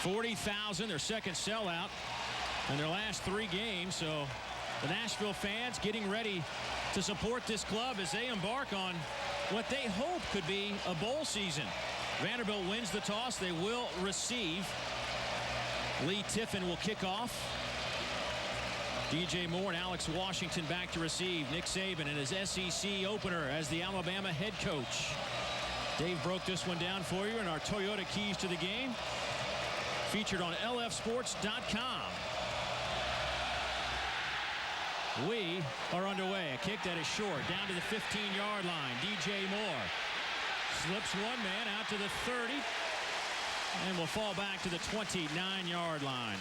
40,000, their second sellout in their last 3 games. So the Nashville fans getting ready to support this club as they embark on what they hope could be a bowl season. Vanderbilt wins the toss. They will receive. Lee Tiffin will kick off. DJ Moore and Alex Washington back to receive. Nick Saban in his SEC opener as the Alabama head coach. Dave broke this one down for you in our Toyota Keys to the Game, featured on lfsports.com. We are underway. A kick that is short, down to the 15-yard line. DJ Moore slips one man out to the 30 and will fall back to the 29-yard line.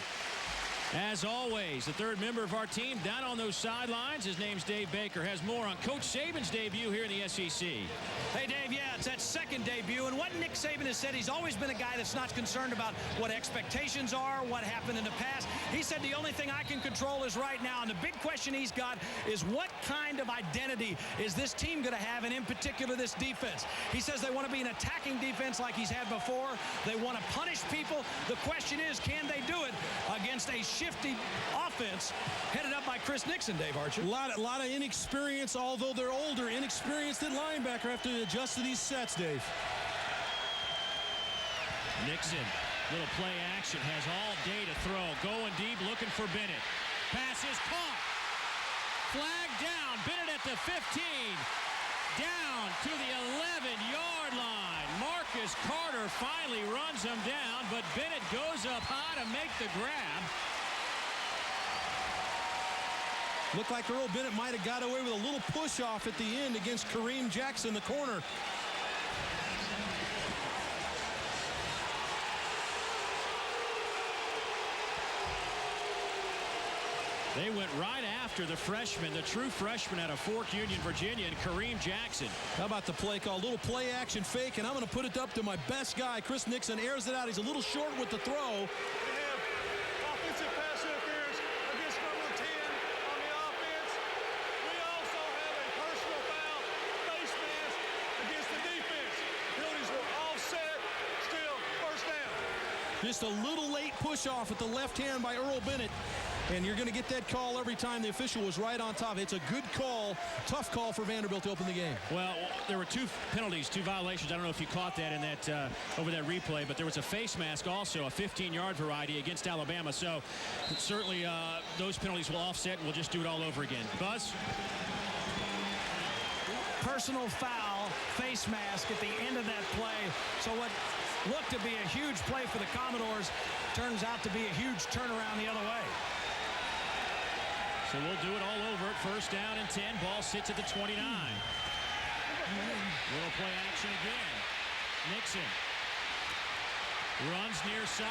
As always, the third member of our team down on those sidelines. His name's Dave Baker. Has more on Coach Saban's debut here in the SEC. Hey, Dave, yeah, it's that second debut. And what Nick Saban has said, he's always been a guy that's not concerned about what expectations are, what happened in the past. He said the only thing I can control is right now. And the big question he's got is what kind of identity is this team going to have, and in particular this defense. He says they want to be an attacking defense like he's had before. They want to punish people. The question is, can they do it against a shifty offense headed up by Chris Nixon, Dave Archer? A lot of inexperience, although they're older, inexperienced at linebacker, have to adjust to these sets, Dave. Nixon, little play action, has all day to throw. Going deep, looking for Bennett. Pass is caught. Flag down. Bennett at the 15. Down to the 11-yard line. Marcus Carter finally runs him down, but Bennett goes up high to make the grab. Looked like Earl Bennett might have got away with a little push-off at the end against Kareem Jackson, the corner. They went right after the freshman, the true freshman out of Fork Union, Virginia, and Kareem Jackson. How about the play call? Little play action fake, and I'm going to put it up to my best guy. Chris Nixon airs it out. He's a little short with the throw. Offensive pass interference against number 10 on the offense. We also have a personal foul, face mask against the defense. Penalties were offset, still first down. Just a little late push off with the left hand by Earl Bennett. And you're going to get that call every time the official was right on top. It's a good call, tough call for Vanderbilt to open the game. Well, there were 2 penalties, 2 violations. I don't know if you caught that in that over that replay, but there was a face mask also, a 15-yard variety against Alabama. So certainly those penalties will offset, and we'll just do it all over again. Buzz? Personal foul, face mask at the end of that play. So what looked to be a huge play for the Commodores turns out to be a huge turnaround the other way. So we'll do it all over at first down and 10. Ball sits at the 29. Little play action again. Nixon runs near side.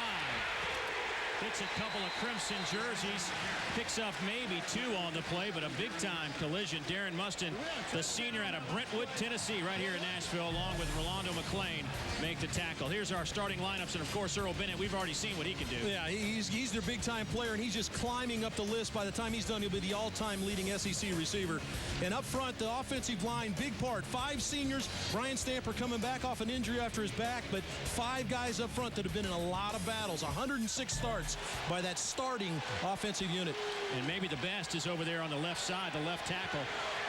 Hits a couple of crimson jerseys. Picks up maybe 2 on the play, but a big-time collision. Darren Mustin, the senior out of Brentwood, Tennessee, right here in Nashville, along with Rolando McClain, make the tackle. Here's our starting lineups, and, of course, Earl Bennett. We've already seen what he can do. Yeah, he's their big-time player, and he's just climbing up the list. By the time he's done, he'll be the all-time leading SEC receiver. And up front, the offensive line, big part. 5 seniors. Brian Stamper coming back off an injury after his back, but 5 guys up front that have been in a lot of battles. 106 starts by that starting offensive unit. And maybe the best is over there on the left side, the left tackle,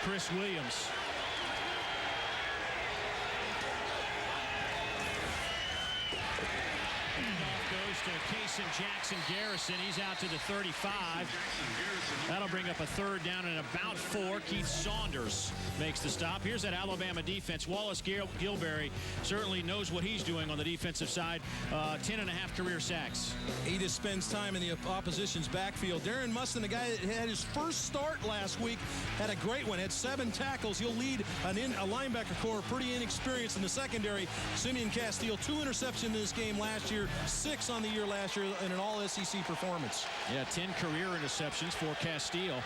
Chris Williams. To Kason Jackson Garrison. He's out to the 35. That'll bring up a third down and about 4. Keith Saunders makes the stop. Here's that Alabama defense. Wallace Gilberry certainly knows what he's doing on the defensive side. 10.5 career sacks. He just spends time in the opposition's backfield. Darren Mustin, the guy that had his first start last week, had a great one. Had 7 tackles. He'll lead a linebacker corps pretty inexperienced in the secondary. Simeon Castile, 2 interceptions in this game last year, 6 on the year last year in an all-SEC performance. Yeah, 10 career interceptions for Castile.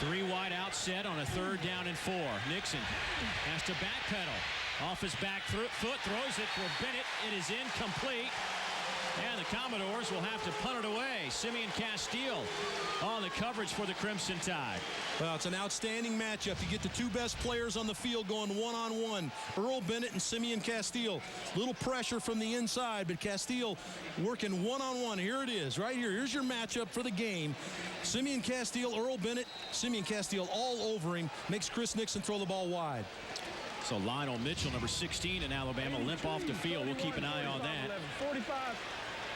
3 wide out set on a third down and 4. Nixon has to backpedal. Off his back foot, throws it for Bennett. It is incomplete. And the Commodores will have to punt it away. Simeon Castile on the coverage for the Crimson Tide. Well, it's an outstanding matchup. You get the two best players on the field going one-on-one. Earl Bennett and Simeon Castile. Little pressure from the inside, but Castile working one-on-one. Here it is, right here. Here's your matchup for the game. Simeon Castile, Earl Bennett, Simeon Castile all over him. Makes Chris Nixon throw the ball wide. So Lionel Mitchell, number 16 in Alabama, limp off the field. We'll keep an eye on that. 45,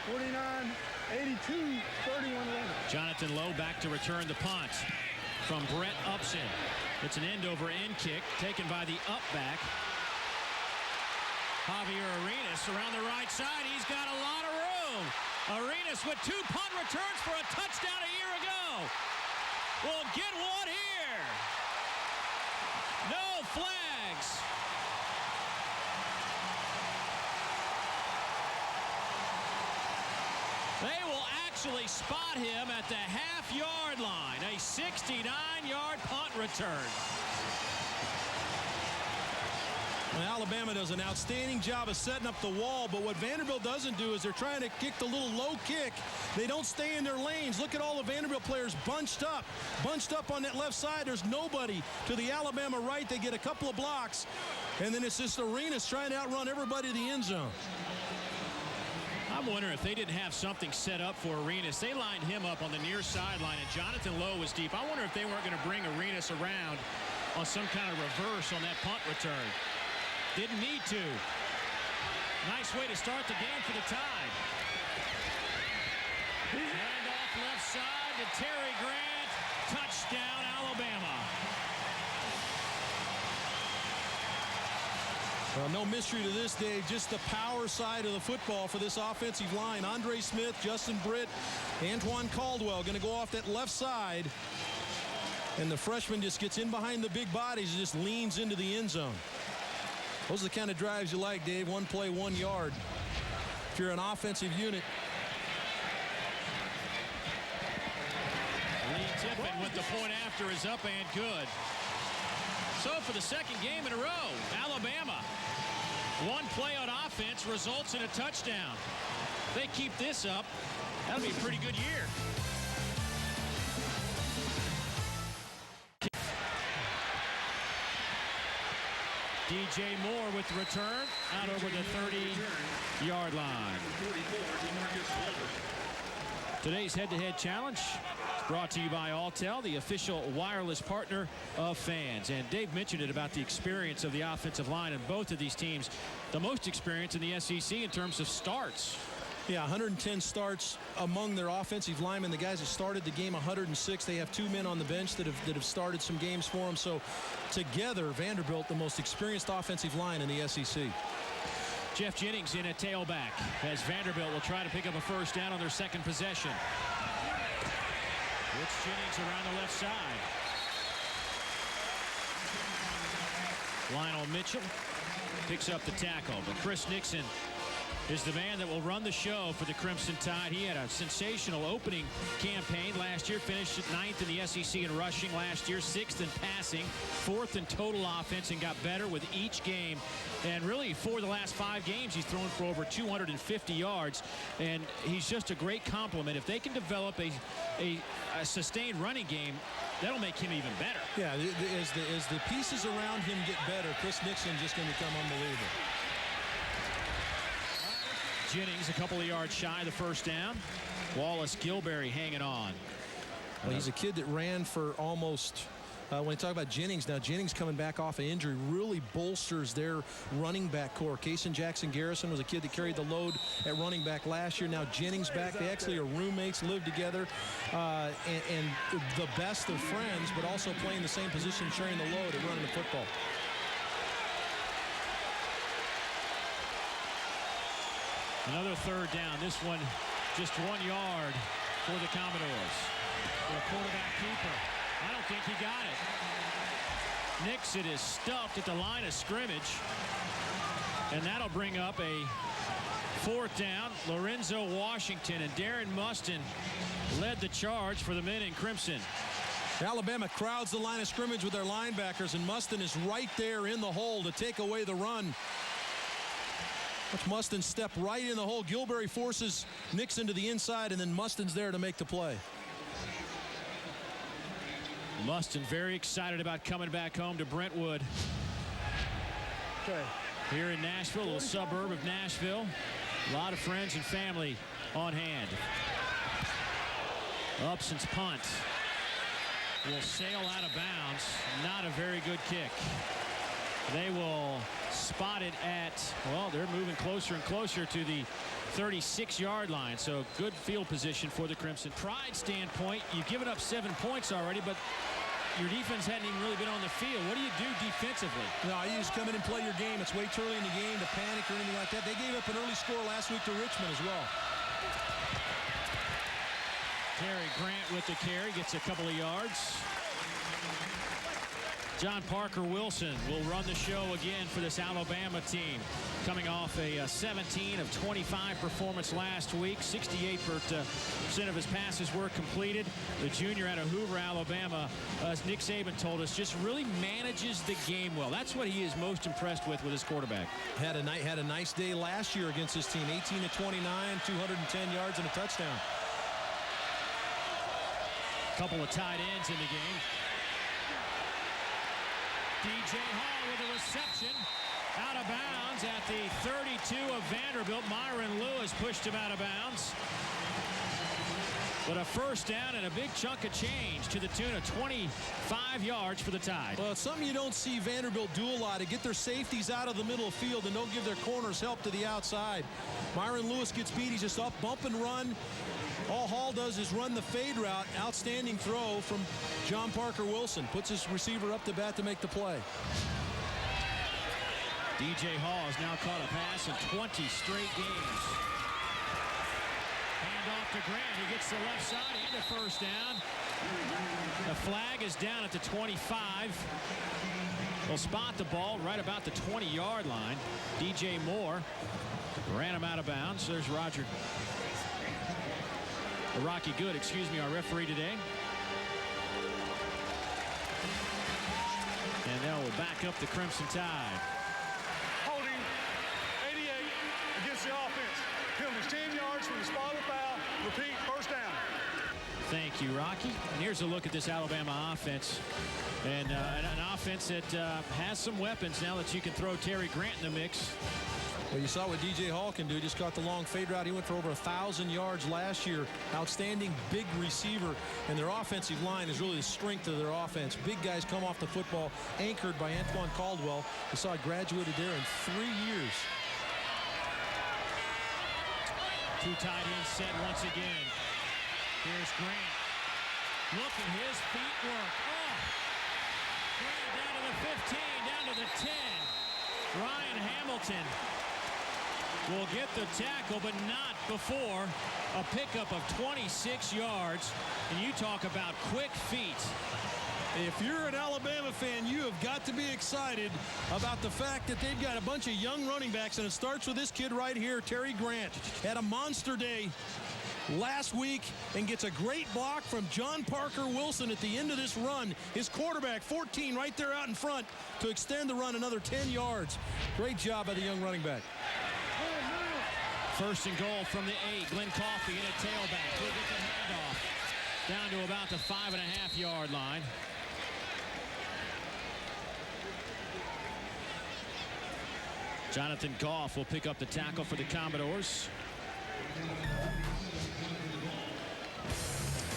49, 82, 31. Jonathan Lowe back to return the punt from Brett Upson. It's an end-over-end kick taken by the up back. Javier Arenas around the right side. He's got a lot of room. Arenas with 2 punt returns for a touchdown a year ago. We'll get one here. No flags. They will actually spot him at the half-yard line. A 69-yard punt return. Well, Alabama does an outstanding job of setting up the wall, but what Vanderbilt doesn't do is they're trying to kick the little low kick. They don't stay in their lanes. Look at all the Vanderbilt players bunched up on that left side. There's nobody to the Alabama right. They get a couple of blocks, and then it's just Arenas trying to outrun everybody to the end zone. I'm wondering if they didn't have something set up for Arenas. They lined him up on the near sideline, and Jonathan Lowe was deep. I wonder if they weren't going to bring Arenas around on some kind of reverse on that punt return. Didn't need to. Nice way to start the game for the Tide. Hand off left side to Terry Grant. Touchdown, Alabama. Well, no mystery to this, Dave. Just the power side of the football for this offensive line. Andre Smith, Justin Britt, Antoine Caldwell going to go off that left side. And the freshman just gets in behind the big bodies and just leans into the end zone. Those are the kind of drives you like, Dave. 1 play, 1 yard. If you're an offensive unit. Lee Tippin with the point after is up and good. So for the second game in a row, Alabama, 1 play on offense results in a touchdown. If they keep this up, that'll be a pretty good year. DJ Moore with the return out over the 30-yard line. Today's head-to-head challenge is brought to you by Alltel, the official wireless partner of fans. And Dave mentioned it about the experience of the offensive line in both of these teams. The most experience in the SEC in terms of starts. Yeah, 110 starts among their offensive linemen. The guys that started the game, 106. They have 2 men on the bench that have started some games for them. So together, Vanderbilt, the most experienced offensive line in the SEC. Jeff Jennings in at tailback as Vanderbilt will try to pick up a first down on their second possession. It's Jennings around the left side. Lionel Mitchell picks up the tackle, but Chris Nixon is the man that will run the show for the Crimson Tide. He had a sensational opening campaign last year, finished at 9th in the SEC in rushing last year, 6th in passing, 4th in total offense, and got better with each game. And really, for the last 5 games, he's thrown for over 250 yards, and he's just a great compliment. If they can develop a sustained running game, that'll make him even better. Yeah, as the pieces around him get better, Chris Nixon just going to become unbelievable. Jennings a couple of yards shy of the first down. Wallace Gilberry hanging on. Well, he's a kid that ran for almost, when you talk about Jennings, now Jennings coming back off an injury really bolsters their running back core. Kason Jackson Garrison was a kid that carried the load at running back last year. Now Jennings back. They actually are roommates, live together, and the best of friends, but also playing the same position, sharing the load at running the football. Another third down. This one just 1 yard for the Commodores. The quarterback keeper. I don't think he got it. Nixon is stuffed at the line of scrimmage. And that'll bring up a 4th down. Lorenzo Washington and Darren Mustin led the charge for the men in crimson. Alabama crowds the line of scrimmage with their linebackers, and Mustin is right there in the hole to take away the run. Watch Mustin step right in the hole. Gilberry forces Nixon to the inside, and then Mustin's there to make the play. Mustin very excited about coming back home to Brentwood. Okay. Here in Nashville, a little suburb of Nashville. A lot of friends and family on hand. Upson's punt will sail out of bounds. Not a very good kick. They will spot it at, well, they're moving closer and closer to the 36-yard line. So good field position for the Crimson. Pride standpoint, you've given up 7 points already, but your defense hadn't even really been on the field. What do you do defensively? No, you just come in and play your game. It's way too early in the game to panic or anything like that. They gave up an early score last week to Richmond as well. Terry Grant with the carry, gets a couple of yards. John Parker Wilson will run the show again for this Alabama team. Coming off a 17 of 25 performance last week. 68% of his passes were completed. The junior out of Hoover, Alabama, as Nick Saban told us, just really manages the game well. That's what he is most impressed with his quarterback. Had a nice day last year against his team. 18 of 29, 210 yards and a touchdown. Couple of tight ends in the game. DJ Hall with a reception out of bounds at the 32 of Vanderbilt. Myron Lewis pushed him out of bounds. But a first down and a big chunk of change to the tune of 25 yards for the Tide. Well, it's something you don't see Vanderbilt do a lot, to get their safeties out of the middle of the field and don't give their corners help to the outside. Myron Lewis gets beat. He's just up, bump and run. All Hall does is run the fade route. Outstanding throw from John Parker Wilson. Puts his receiver up to bat to make the play. DJ Hall has now caught a pass in 20 straight games. Hand off to Grant. He gets the left side and a first down. The flag is down at the 25. They'll spot the ball right about the 20-yard line. DJ Moore ran him out of bounds. There's Rocky Good, excuse me, our referee today. And now we'll back up the Crimson Tide. Holding 88 against the offense. Penalties 10 yards from the spot of the foul. Repeat, first down. Thank you, Rocky. And here's a look at this Alabama offense. And an offense that has some weapons now that you can throw Terry Grant in the mix. Well, you saw what DJ Hall can do. Just caught the long fade route. He went for over 1,000 yards last year. Outstanding big receiver. And their offensive line is really the strength of their offense. Big guys come off the football, anchored by Antoine Caldwell. We saw it graduated there in 3 years. Two tight ends set once again. Here's Grant. Look at his feet work. Oh! Grant down to the 15, down to the 10. Ryan Hamilton will get the tackle, but not before a pickup of 26 yards. And you talk about quick feet. If you're an Alabama fan, you have got to be excited about the fact that they've got a bunch of young running backs, and it starts with this kid right here, Terry Grant. Had a monster day last week and gets a great block from John Parker Wilson at the end of this run. His quarterback, 14, right there out in front to extend the run another 10 yards. Great job by the young running back. First and goal from the 8. Glenn Coffey in a tailback. He'll get the handoff down to about the 5.5-yard line. Jonathan Goff will pick up the tackle for the Commodores.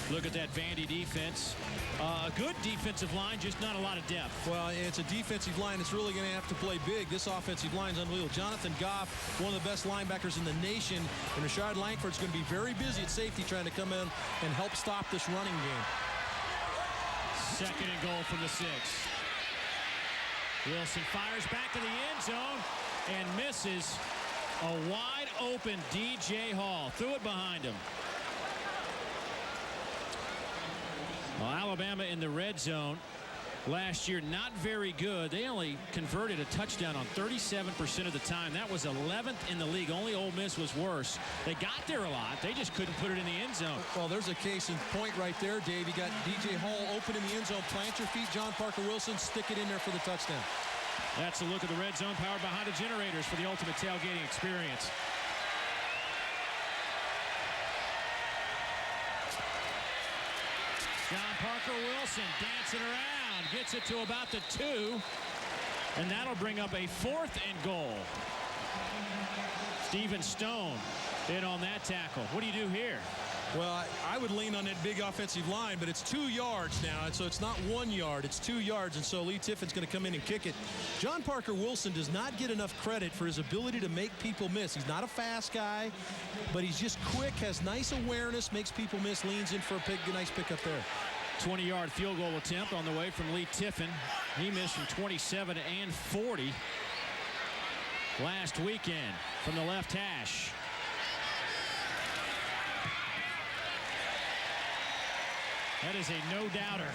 Look at that Vandy defense. A good defensive line, just not a lot of depth. Well, it's a defensive line that's really going to have to play big. This offensive line is unbelievable. Jonathan Goff, one of the best linebackers in the nation, and Rashard Langford's going to be very busy at safety trying to come in and help stop this running game. Second and goal from the 6. Wilson fires back to the end zone and misses a wide open DJ Hall. Threw it behind him. Well, Alabama in the red zone last year, not very good. They only converted a touchdown on 37% of the time. That was 11th in the league. Only Ole Miss was worse. They got there a lot. They just couldn't put it in the end zone. Well, there's a case in point right there, Dave. You got DJ Hall open in the end zone. Plant your feet, John Parker Wilson. Stick it in there for the touchdown. That's a look at the red zone powered by Honda generators for the ultimate tailgating experience. John Parker Wilson dancing around, gets it to about the 2, and that'll bring up a 4th and goal. Steven Stone in on that tackle. What do you do here? Well, I would lean on that big offensive line, but it's 2 yards now, and so it's not 1 yard, it's 2 yards, and so Lee Tiffin's going to come in and kick it. John Parker Wilson does not get enough credit for his ability to make people miss. He's not a fast guy, but he's just quick, has nice awareness, makes people miss, leans in for a nice pickup there. 20-yard field goal attempt on the way from Lee Tiffin. He missed from 27 and 40 last weekend from the left hash. That is a no-doubter.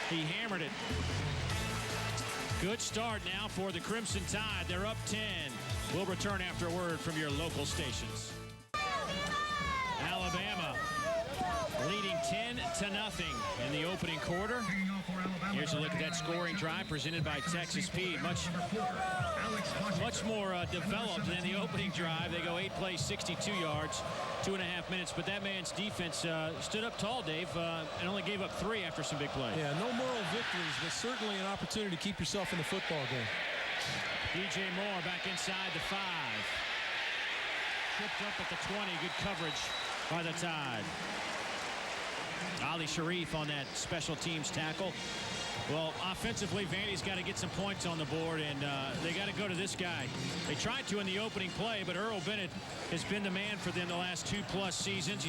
He hammered it. Good start now for the Crimson Tide. They're up 10. We'll return after a word from your local stations. Alabama leading 10-0 in the opening quarter. Here's a look at that scoring drive presented by Texas Pete. Much more developed than the opening drive. They go 8 plays, 62 yards, 2.5 minutes. But that man's defense stood up tall, Dave, and only gave up 3 after some big plays. Yeah, no moral victories, but certainly an opportunity to keep yourself in the football game. DJ Moore back inside the 5. Tripped up at the 20. Good coverage by the Tide. Ali Sharif on that special teams tackle. Well, offensively, Vandy's got to get some points on the board, and they got to go to this guy. They tried to in the opening play, but Earl Bennett has been the man for them the last 2+ seasons.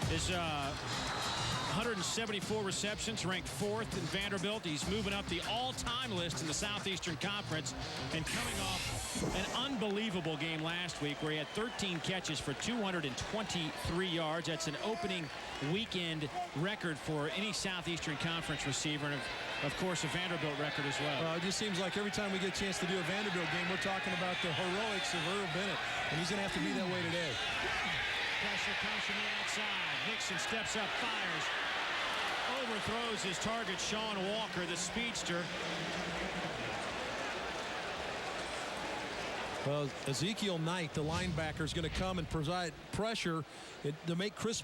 His 174 receptions, ranked 4th in Vanderbilt. He's moving up the all-time list in the Southeastern Conference, and coming off an unbelievable game last week where he had 13 catches for 223 yards. That's an opening weekend record for any Southeastern Conference receiver, and of course a Vanderbilt record as well. It just seems like every time we get a chance to do a Vanderbilt game, we're talking about the heroics of Earl Bennett, and he's going to have to be that way today. Pressure comes from the outside. Nixon steps up, fires, overthrows his target, Sean Walker, the speedster. Well, Ezekiel Knight, the linebacker, is going to come and provide pressure to make Chris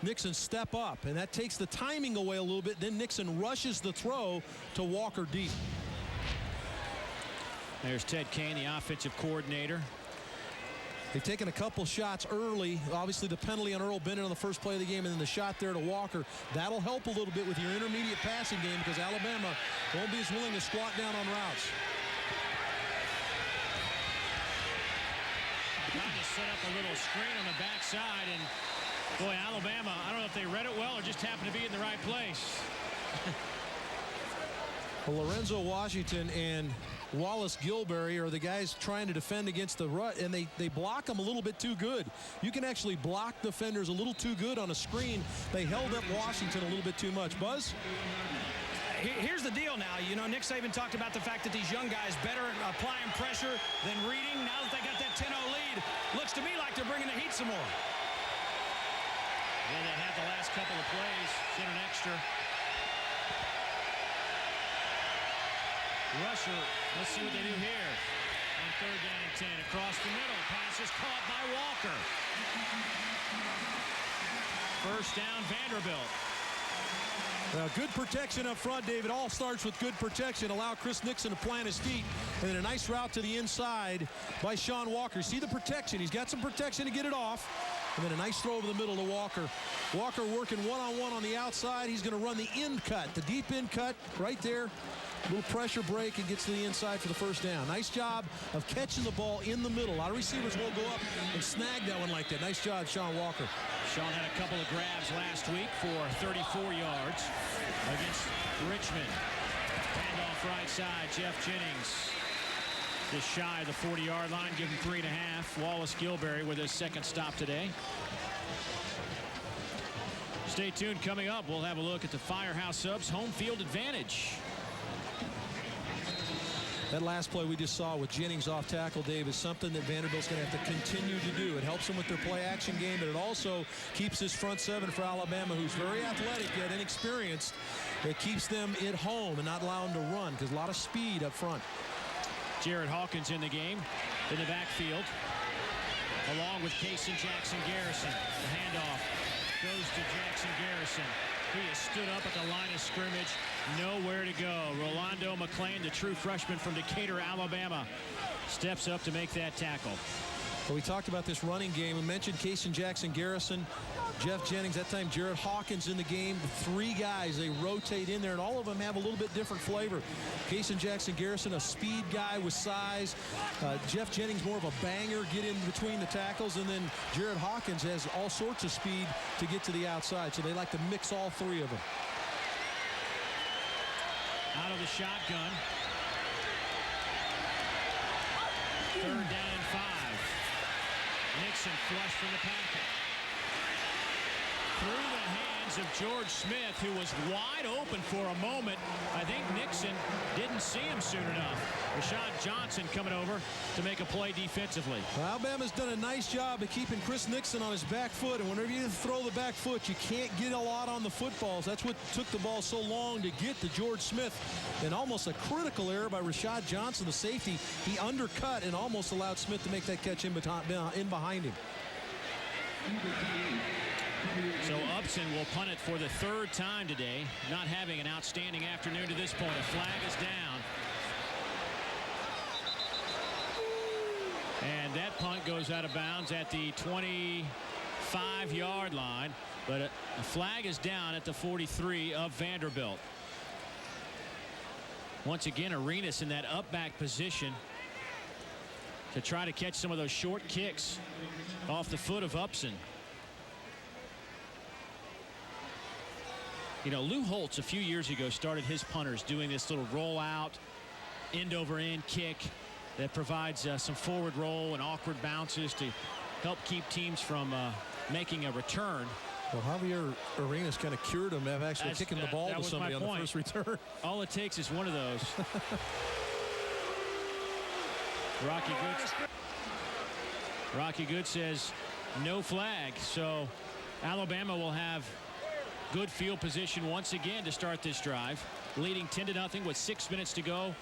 Nixon step up, and that takes the timing away a little bit. Then Nixon rushes the throw to Walker deep. There's Ted Kane, the offensive coordinator. They've taken a couple shots early. Obviously, the penalty on Earl Bennett on the first play of the game, and then the shot there to Walker. That'll help a little bit with your intermediate passing game because Alabama won't be as willing to squat down on routes. Trying to set up a little screen on the backside, and boy, Alabama, I don't know if they read it well or just happened to be in the right place. Well, Lorenzo Washington and Wallace Gilberry are the guys trying to defend against the rut, and they block them a little bit too good. You can actually block defenders a little too good on a screen. They held up Washington a little bit too much. Buzz? Here's the deal now. You know, Nick Saban talked about the fact that these young guys better applying pressure than reading. Now that they got that 10-0 lead, looks to me like they're bringing the heat some more. Yeah, they had the last couple of plays, get an extra. Rusher, let's see what they do here. On 3rd down and 10, across the middle. Pass is caught by Walker. First down, Vanderbilt. Well, good protection up front, David. All starts with good protection. Allow Chris Nixon to plant his feet. And then a nice route to the inside by Sean Walker. See the protection. He's got some protection to get it off. And then a nice throw over the middle to Walker. Walker working one-on-one on the outside. He's going to run the in cut, the deep in cut right there. A little pressure break and gets to the inside for the first down. Nice job of catching the ball in the middle. A lot of receivers won't go up and snag that one like that. Nice job, Sean Walker. Sean had a couple of grabs last week for 34 yards against Richmond. Handoff right side, Jeff Jennings. Just shy of the 40-yard line, give him 3.5. Wallace Gilberry with his second stop today. Stay tuned. Coming up, we'll have a look at the Firehouse Subs home field advantage. That last play we just saw with Jennings off tackle, Dave, is something that Vanderbilt's going to have to continue to do. It helps them with their play-action game, but it also keeps this front seven for Alabama, who's very athletic yet inexperienced. It keeps them at home and not allow them to run because a lot of speed up front. Jared Hawkins in the game in the backfield, along with Casey Jackson Garrison. The handoff goes to Jackson Garrison. He has stood up at the line of scrimmage, nowhere to go. Rolando McClain, the true freshman from Decatur, Alabama, steps up to make that tackle. Well, we talked about this running game. We mentioned Casey Jackson Garrison, Jeff Jennings, that time Jared Hawkins in the game. The three guys, they rotate in there, and all of them have a little bit different flavor. Casey Jackson Garrison, a speed guy with size. Jeff Jennings, more of a banger, get in between the tackles. And then Jared Hawkins has all sorts of speed to get to the outside. So they like to mix all three of them. Out of the shotgun. 3rd down and 5. Nixon flush from the packet. Through the hands of George Smith, who was wide open for a moment. I think Nixon didn't see him soon enough. Rashad Johnson coming over to make a play defensively. Well, Alabama's done a nice job of keeping Chris Nixon on his back foot, and whenever you throw the back foot, you can't get a lot on the footballs. That's what took the ball so long to get to George Smith. And almost a critical error by Rashad Johnson, the safety. He undercut and almost allowed Smith to make that catch in behind him. So Upson will punt it for the 3rd time today, not having an outstanding afternoon to this point. A flag is down. And that punt goes out of bounds at the 25-yard line, but a flag is down at the 43 of Vanderbilt. Once again, Arenas in that up-back position to try to catch some of those short kicks off the foot of Upson. You know, Lou Holtz a few years ago started his punters doing this little rollout, end-over-end kick that provides some forward roll and awkward bounces to help keep teams from making a return. Well, Javier Arenas kind of cured him of actually kicking the ball to somebody on the first return. All it takes is one of those. Rocky Good says no flag, so Alabama will have good field position once again to start this drive, leading 10-0 with 6 minutes to go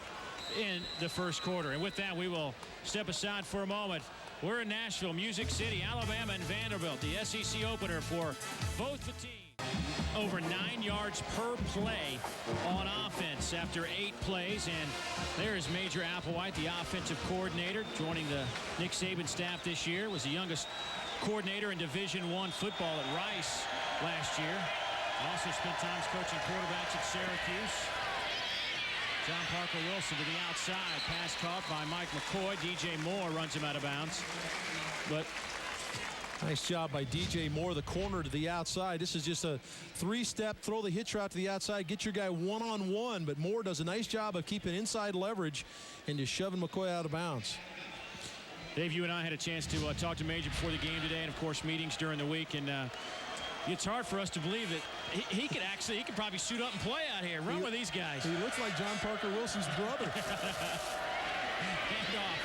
in the first quarter. And with that, we will step aside for a moment. We're in Nashville, Music City, Alabama and Vanderbilt, the SEC opener for both the teams. Over 9 yards per play on offense after 8 plays. And there is Major Applewhite, the offensive coordinator, joining the Nick Saban staff this year. Was the youngest coordinator in Division I football at Rice last year. Also spent time coaching quarterbacks at Syracuse. John Parker Wilson to the outside. Pass caught by Mike McCoy. DJ Moore runs him out of bounds. But nice job by DJ Moore, the corner to the outside. This is just a 3-step, throw the hitch route to the outside, get your guy one-on-one. But Moore does a nice job of keeping inside leverage and just shoving McCoy out of bounds. Dave, you and I had a chance to talk to Major before the game today, and of course meetings during the week. And it's hard for us to believe that he could probably suit up and play out here, run with these guys. He looks like John Parker Wilson's brother. Handoff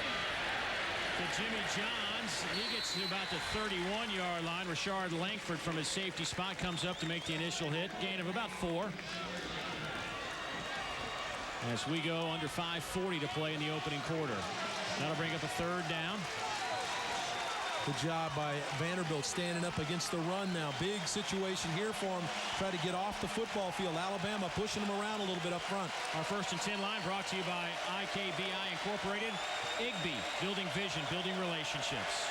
to Jimmy Johns. He gets to about the 31-yard line. Rashard Langford from his safety spot comes up to make the initial hit. Gain of about 4. As we go under 5:40 to play in the opening quarter. That'll bring up a 3rd down. Good job by Vanderbilt standing up against the run now. Big situation here for him. Try to get off the football field. Alabama pushing them around a little bit up front. Our 1st and 10 line brought to you by IKBI Incorporated. IGBI, building vision, building relationships.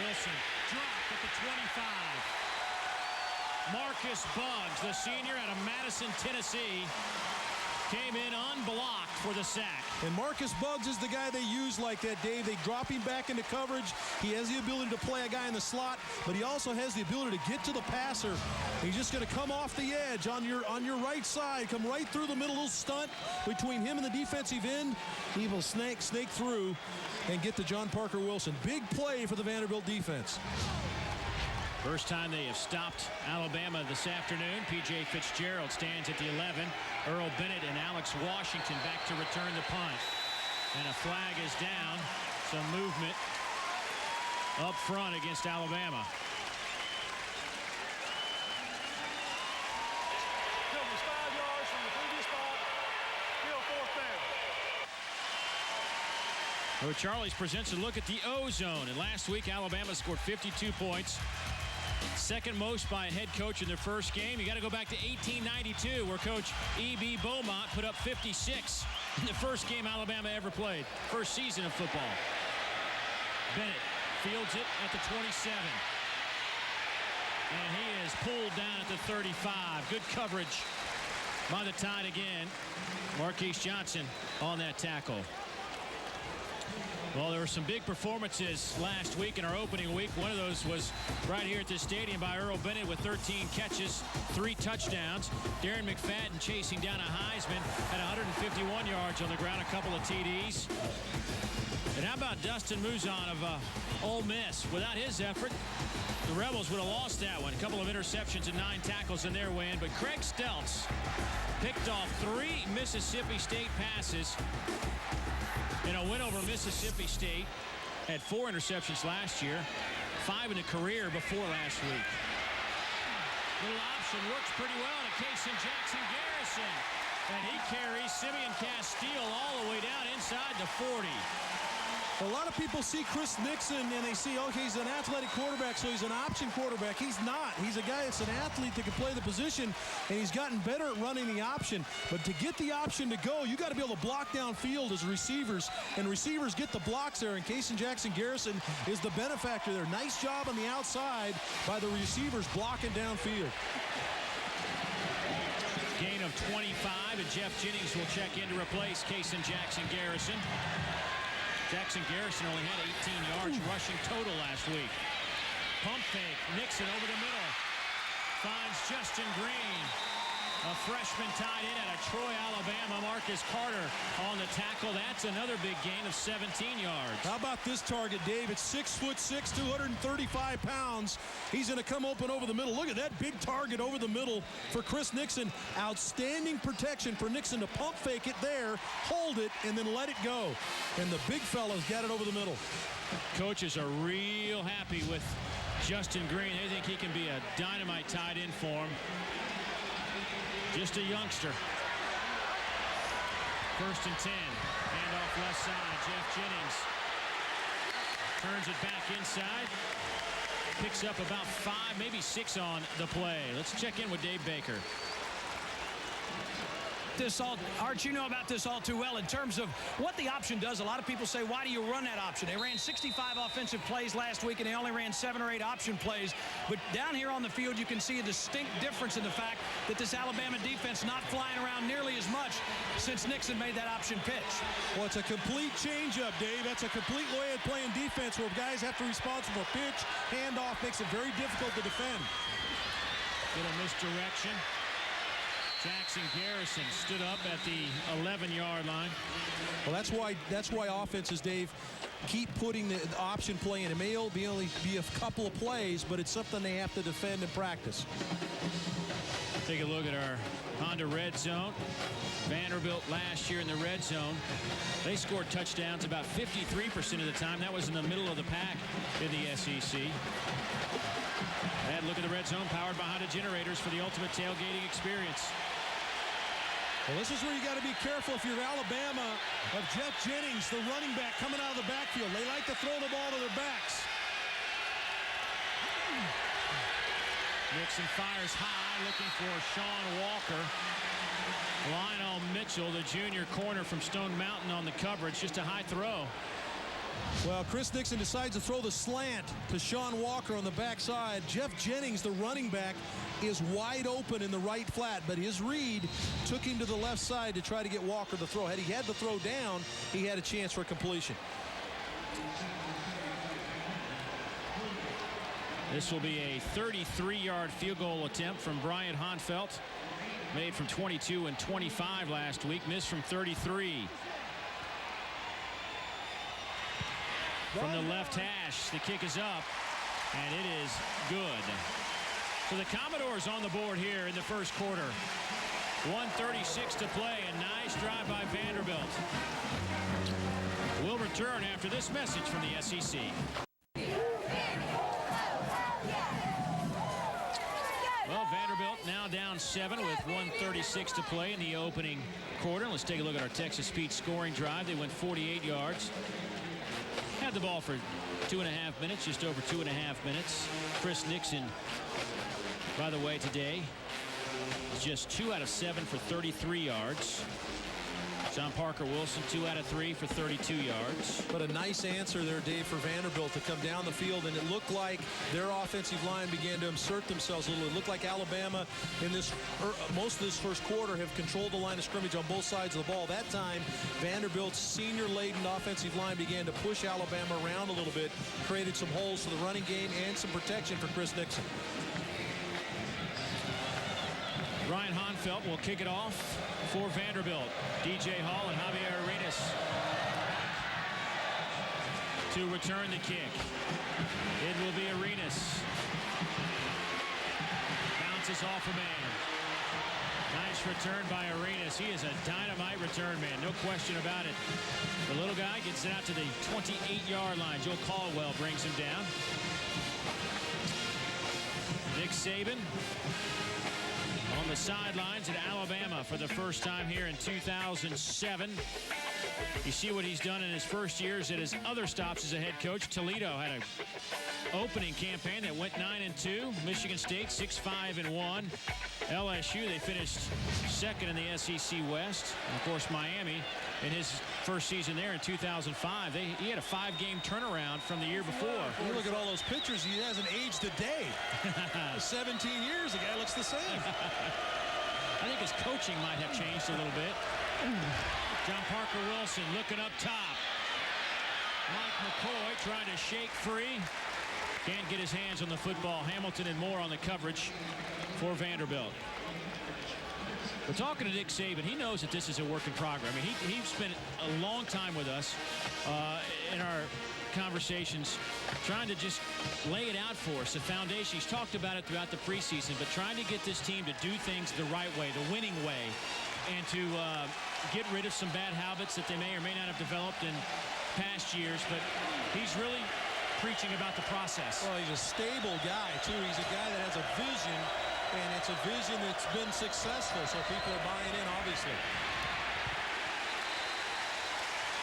Wilson dropped at the 25. Marcus Buggs, the senior out of Madison, Tennessee, came in unblocked for the sack. And Marcus Buggs is the guy they use like that, Dave. They drop him back into coverage. He has the ability to play a guy in the slot, but he also has the ability to get to the passer. He's just going to come off the edge on your right side, come right through the middle, little stunt between him and the defensive end. He will snake through and get to John Parker Wilson. Big play for the Vanderbilt defense. First time they have stopped Alabama this afternoon. P.J. Fitzgerald stands at the 11. Earl Bennett and Alex Washington back to return the punt. And a flag is down. Some movement up front against Alabama. It was 5 yards from the previous spot. Still fourth down. Well, Charlie's presents a look at the O-zone. And last week, Alabama scored 52 points. Second most by a head coach in their first game. You got to go back to 1892, where Coach E.B. Beaumont put up 56 in the first game Alabama ever played. First season of football. Bennett fields it at the 27. And he is pulled down at the 35. Good coverage by the Tide again. Marquise Johnson on that tackle. Well, there were some big performances last week in our opening week. One of those was right here at this stadium by Earl Bennett with 13 catches, 3 touchdowns. Darren McFadden chasing down a Heisman at 151 yards on the ground, a couple of TDs. And how about Dustin Muzon of Ole Miss? Without his effort, the Rebels would have lost that one. A couple of interceptions and 9 tackles in their win. But Craig Stelz picked off 3 Mississippi State passes in a win over Mississippi State. Had 4 interceptions last year, 5 in a career before last week. Little option works pretty well to Kason Jackson Garrison. And he carries Simeon Castile all the way down inside the 40. A lot of people see Chris Nixon and they see, okay, he's an athletic quarterback, so he's an option quarterback. He's not. He's a guy that's an athlete that can play the position, and he's gotten better at running the option. But to get the option to go, you got to be able to block downfield as receivers, and receivers get the blocks there, and Kason Jackson Garrison is the benefactor there. Nice job on the outside by the receivers blocking downfield. Gain of 25, and Jeff Jennings will check in to replace Kason Jackson Garrison. Jackson Garrison only had 18 yards rushing total last week. Pump fake. Nixon over the middle. Finds Justin Green. A freshman tied in out of Troy, Alabama. Marcus Carter on the tackle. That's another big gain of 17 yards. How about this target, Dave? It's 6'6", 235 pounds. He's going to come open over the middle. Look at that big target over the middle for Chris Nixon. Outstanding protection for Nixon to pump fake it there, hold it, and then let it go. And the big fella's got it over the middle. Coaches are real happy with Justin Green. They think he can be a dynamite tight end for him. Just a youngster. First and 10. Handoff left side. Jeff Jennings turns it back inside. Picks up about 5, maybe 6 on the play. Let's check in with Dave Baker. This all, Art, you know about this all too well in terms of what the option does. A lot of people say, why do you run that option? They ran 65 offensive plays last week, and they only ran 7 or 8 option plays. But down here on the field, you can see a distinct difference in the fact that this Alabama defense not flying around nearly as much since Nixon made that option pitch. Well, it's a complete change-up, Dave. That's a complete way of playing defense where guys have to respond for a pitch. Handoff makes it very difficult to defend. Little misdirection. Jackson Garrison stood up at the 11-yard line. Well, that's why offenses, Dave, keep putting the option play in. It may only be a couple of plays, but it's something they have to defend and practice. Take a look at our Honda red zone. Vanderbilt last year in the red zone, they scored touchdowns about 53% of the time. That was in the middle of the pack in the SEC. And look at the red zone, powered by Honda generators for the ultimate tailgating experience. Well, this is where you got to be careful if you're Alabama of Jeff Jennings, the running back coming out of the backfield. They like to throw the ball to their backs. Nixon fires high, looking for Sean Walker. Lionel Mitchell, the junior corner from Stone Mountain on the coverage. Just a high throw. Well, Chris Nixon decides to throw the slant to Sean Walker on the backside. Jeff Jennings, the running back, is wide open in the right flat, but his read took him to the left side to try to get Walker to throw. Had he had the throw down, he had a chance for completion. This will be a 33-yard field goal attempt from Bryant Honfelt. Made from 22 and 25 last week. Missed from 33. From the left hash, the kick is up. And it is good. So the Commodores on the board here in the first quarter. 1:36 to play. A nice drive by Vanderbilt. We'll return after this message from the SEC. Well, Vanderbilt now down 7 with 1:36 to play in the opening quarter. Let's take a look at our Texas Speed scoring drive. They went 48 yards. Had the ball for 2.5 minutes, just over 2.5 minutes. Chris Nixon, by the way, today is just 2 out of 7 for 33 yards. John Parker Wilson 2 out of 3 for 32 yards. But a nice answer there, Dave, for Vanderbilt to come down the field, and it looked like their offensive line began to insert themselves a little. It looked like Alabama in this most of this first quarter have controlled the line of scrimmage on both sides of the ball. That time, Vanderbilt's senior-laden offensive line began to push Alabama around a little bit, created some holes for the running game and some protection for Chris Nixon. Ryan Honfelt will kick it off for Vanderbilt. DJ Hall and Javier Arenas to return the kick. It will be Arenas. Bounces off a man. Nice return by Arenas. He is a dynamite return man, no question about it. The little guy gets it out to the 28-yard line. Joe Caldwell brings him down. Nick Saban on the sidelines at Alabama for the first time here in 2007. You see what he's done in his first years at his other stops as a head coach. Toledo had an opening campaign that went 9-2. Michigan State 6-5-1. LSU, they finished second in the SEC West. And of course, Miami in his first season there in 2005. He had a 5-game turnaround from the year before. You look at all those pictures, he hasn't aged a day. 17 years, the guy looks the same. I think his coaching might have changed a little bit. John Parker Wilson looking up top. Mike McCoy trying to shake free. Can't get his hands on the football. Hamilton and Moore on the coverage for Vanderbilt. We're talking to Nick Saban. He knows that this is a work in progress. I mean, he's spent a long time with us in our conversations trying to just lay it out for us, the foundation. He's talked about it throughout the preseason, but trying to get this team to do things the right way, the winning way, and to get rid of some bad habits that they may or may not have developed in past years. But he's really preaching about the process. Well, he's a stable guy, too. He's a guy that has a vision, and it's a vision that's been successful, so people are buying in, obviously.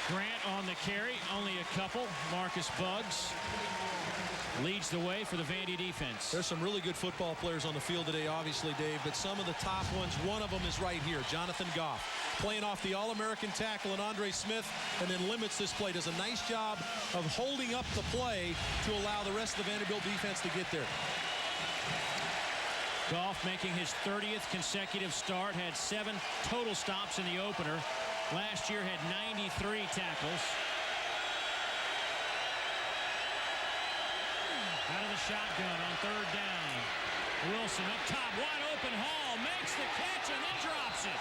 Grant on the carry, only a couple. Marcus Buggs leads the way for the Vandy defense. There's some really good football players on the field today, obviously, Dave, but some of the top ones, one of them is right here, Jonathan Goff, playing off the All-American tackle and Andre Smith, and then limits this play. Does a nice job of holding up the play to allow the rest of the Vanderbilt defense to get there. Goff making his 30th consecutive start, had 7 total stops in the opener. Last year had 93 tackles. Out of the shotgun on 3rd down. Wilson up top, wide open. Hall makes the catch and then drops it.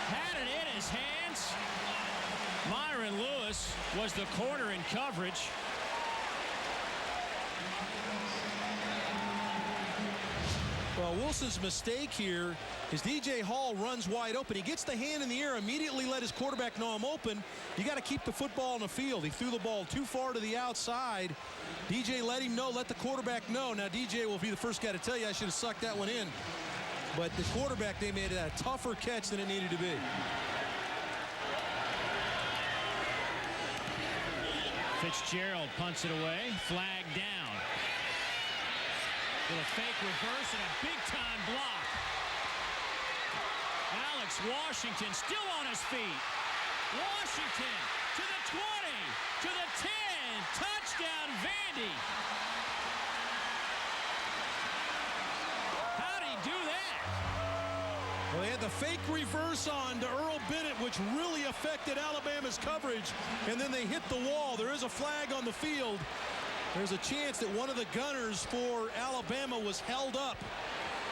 Had it in his hands. Myron Lewis was the corner in coverage. Well, Wilson's mistake here is DJ Hall runs wide open. He gets the hand in the air, immediately let his quarterback know I'm open. You got to keep the football on the field. He threw the ball too far to the outside. DJ let him know, let the quarterback know. Now, DJ will be the first guy to tell you I should have sucked that one in. But the quarterback, they made it a tougher catch than it needed to be. Fitzgerald punts it away. Flag down. With a fake reverse and a big-time block. Alex Washington still on his feet. Washington to the 20, to the 10. Touchdown, Vandy. How'd he do that? Well, they had the fake reverse on to Earl Bennett, which really affected Alabama's coverage, and then they hit the wall. There is a flag on the field. There's a chance that one of the gunners for Alabama was held up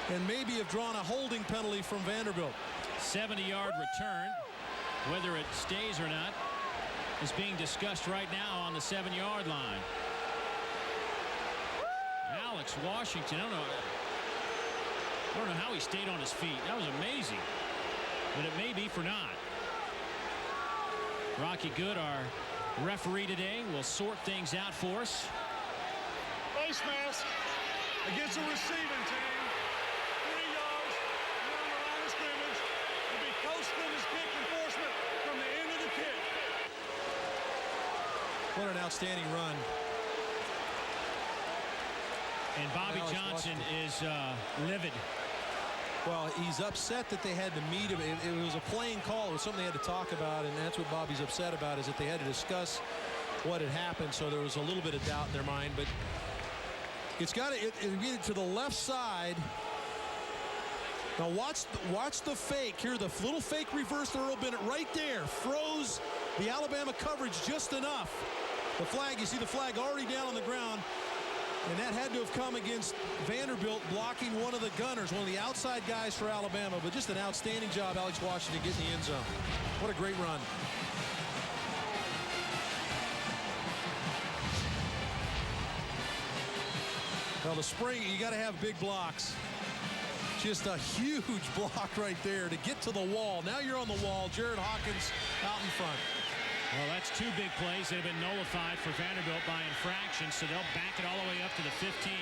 and maybe have drawn a holding penalty from Vanderbilt. 70-yard return, whether it stays or not, is being discussed right now on the 7-yard line. Alex Washington. I don't know how he stayed on his feet. That was amazing. But it may be for naught. Rocky Good, our referee today, will sort things out for us. Face mask against the receiving team. 3 yards around the line of scrimmage. Will be post-scrimmage kick enforcement from the end of the kick. What an outstanding run. And Bobby Johnson is livid. Well, he's upset that they had to meet him. It was a plain call. It was something they had to talk about, and that's what Bobby's upset about, is that they had to discuss what had happened. So there was a little bit of doubt in their mind. But it's got to get it to the left side. Now watch the fake here. The little fake reverse to Earl Bennett right there froze the Alabama coverage just enough. The flag, you see the flag already down on the ground. And that had to have come against Vanderbilt blocking one of the gunners, one of the outside guys for Alabama. But just an outstanding job, Alex Washington, getting the end zone. What a great run. Well, the spring, you got to have big blocks. Just a huge block right there to get to the wall. Now you're on the wall. Jared Hawkins out in front. Well, that's 2 big plays that have been nullified for Vanderbilt by infraction, so they'll back it all the way up to the 15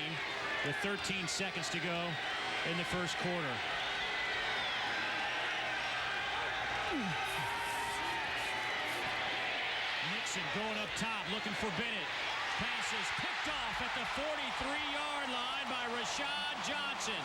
with 13 seconds to go in the first quarter. Nixon going up top, looking for Bennett. Pass is picked off at the 43-yard line by Rashad Johnson.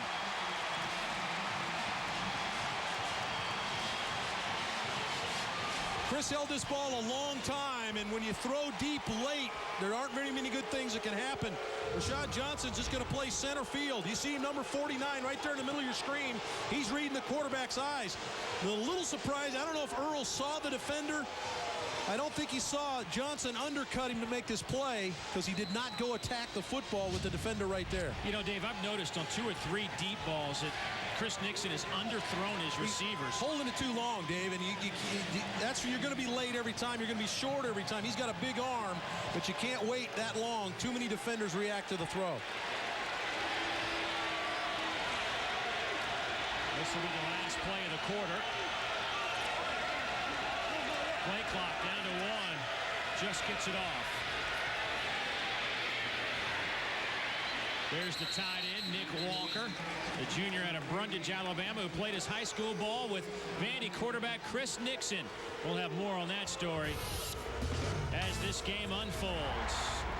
Chris held this ball a long time, and when you throw deep late, there aren't very many good things that can happen. Rashad Johnson's just going to play center field. You see number 49 right there in the middle of your screen. He's reading the quarterback's eyes. A little surprised. I don't know if Earl saw the defender. I don't think he saw Johnson undercut him to make this play, because he did not go attack the football with the defender right there. You know, Dave, I've noticed on 2 or 3 deep balls that Chris Nixon has underthrown his receivers. He's holding it too long, Dave, and you're going to be late every time. You're going to be short every time. He's got a big arm, but you can't wait that long. Too many defenders react to the throw. This will be the last play of the quarter. Play clock down to 1. Just gets it off. There's the tight end, Nick Walker, the junior out of Brundage, Alabama, who played his high school ball with Vandy quarterback Chris Nixon. We'll have more on that story as this game unfolds.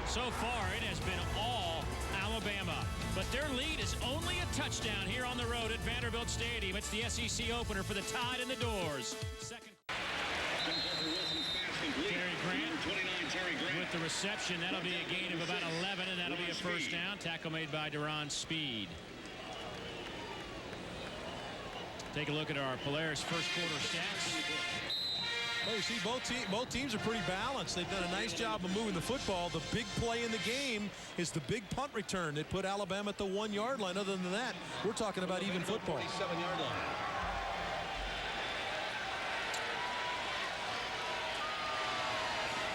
So far, it has been all Alabama, but their lead is only a touchdown here on the road at Vanderbilt Stadium. It's the SEC opener for the Tide in the doors. Second. With the reception, that'll be a gain of about 11, and that'll be a first down. Tackle made by Duron Speed. Take a look at our Polaris first quarter stats. Well, you see, both teams are pretty balanced. They've done a nice job of moving the football. The big play in the game is the big punt return that put Alabama at the 1-yard line. Other than that, we're talking about even football. 27-yard line.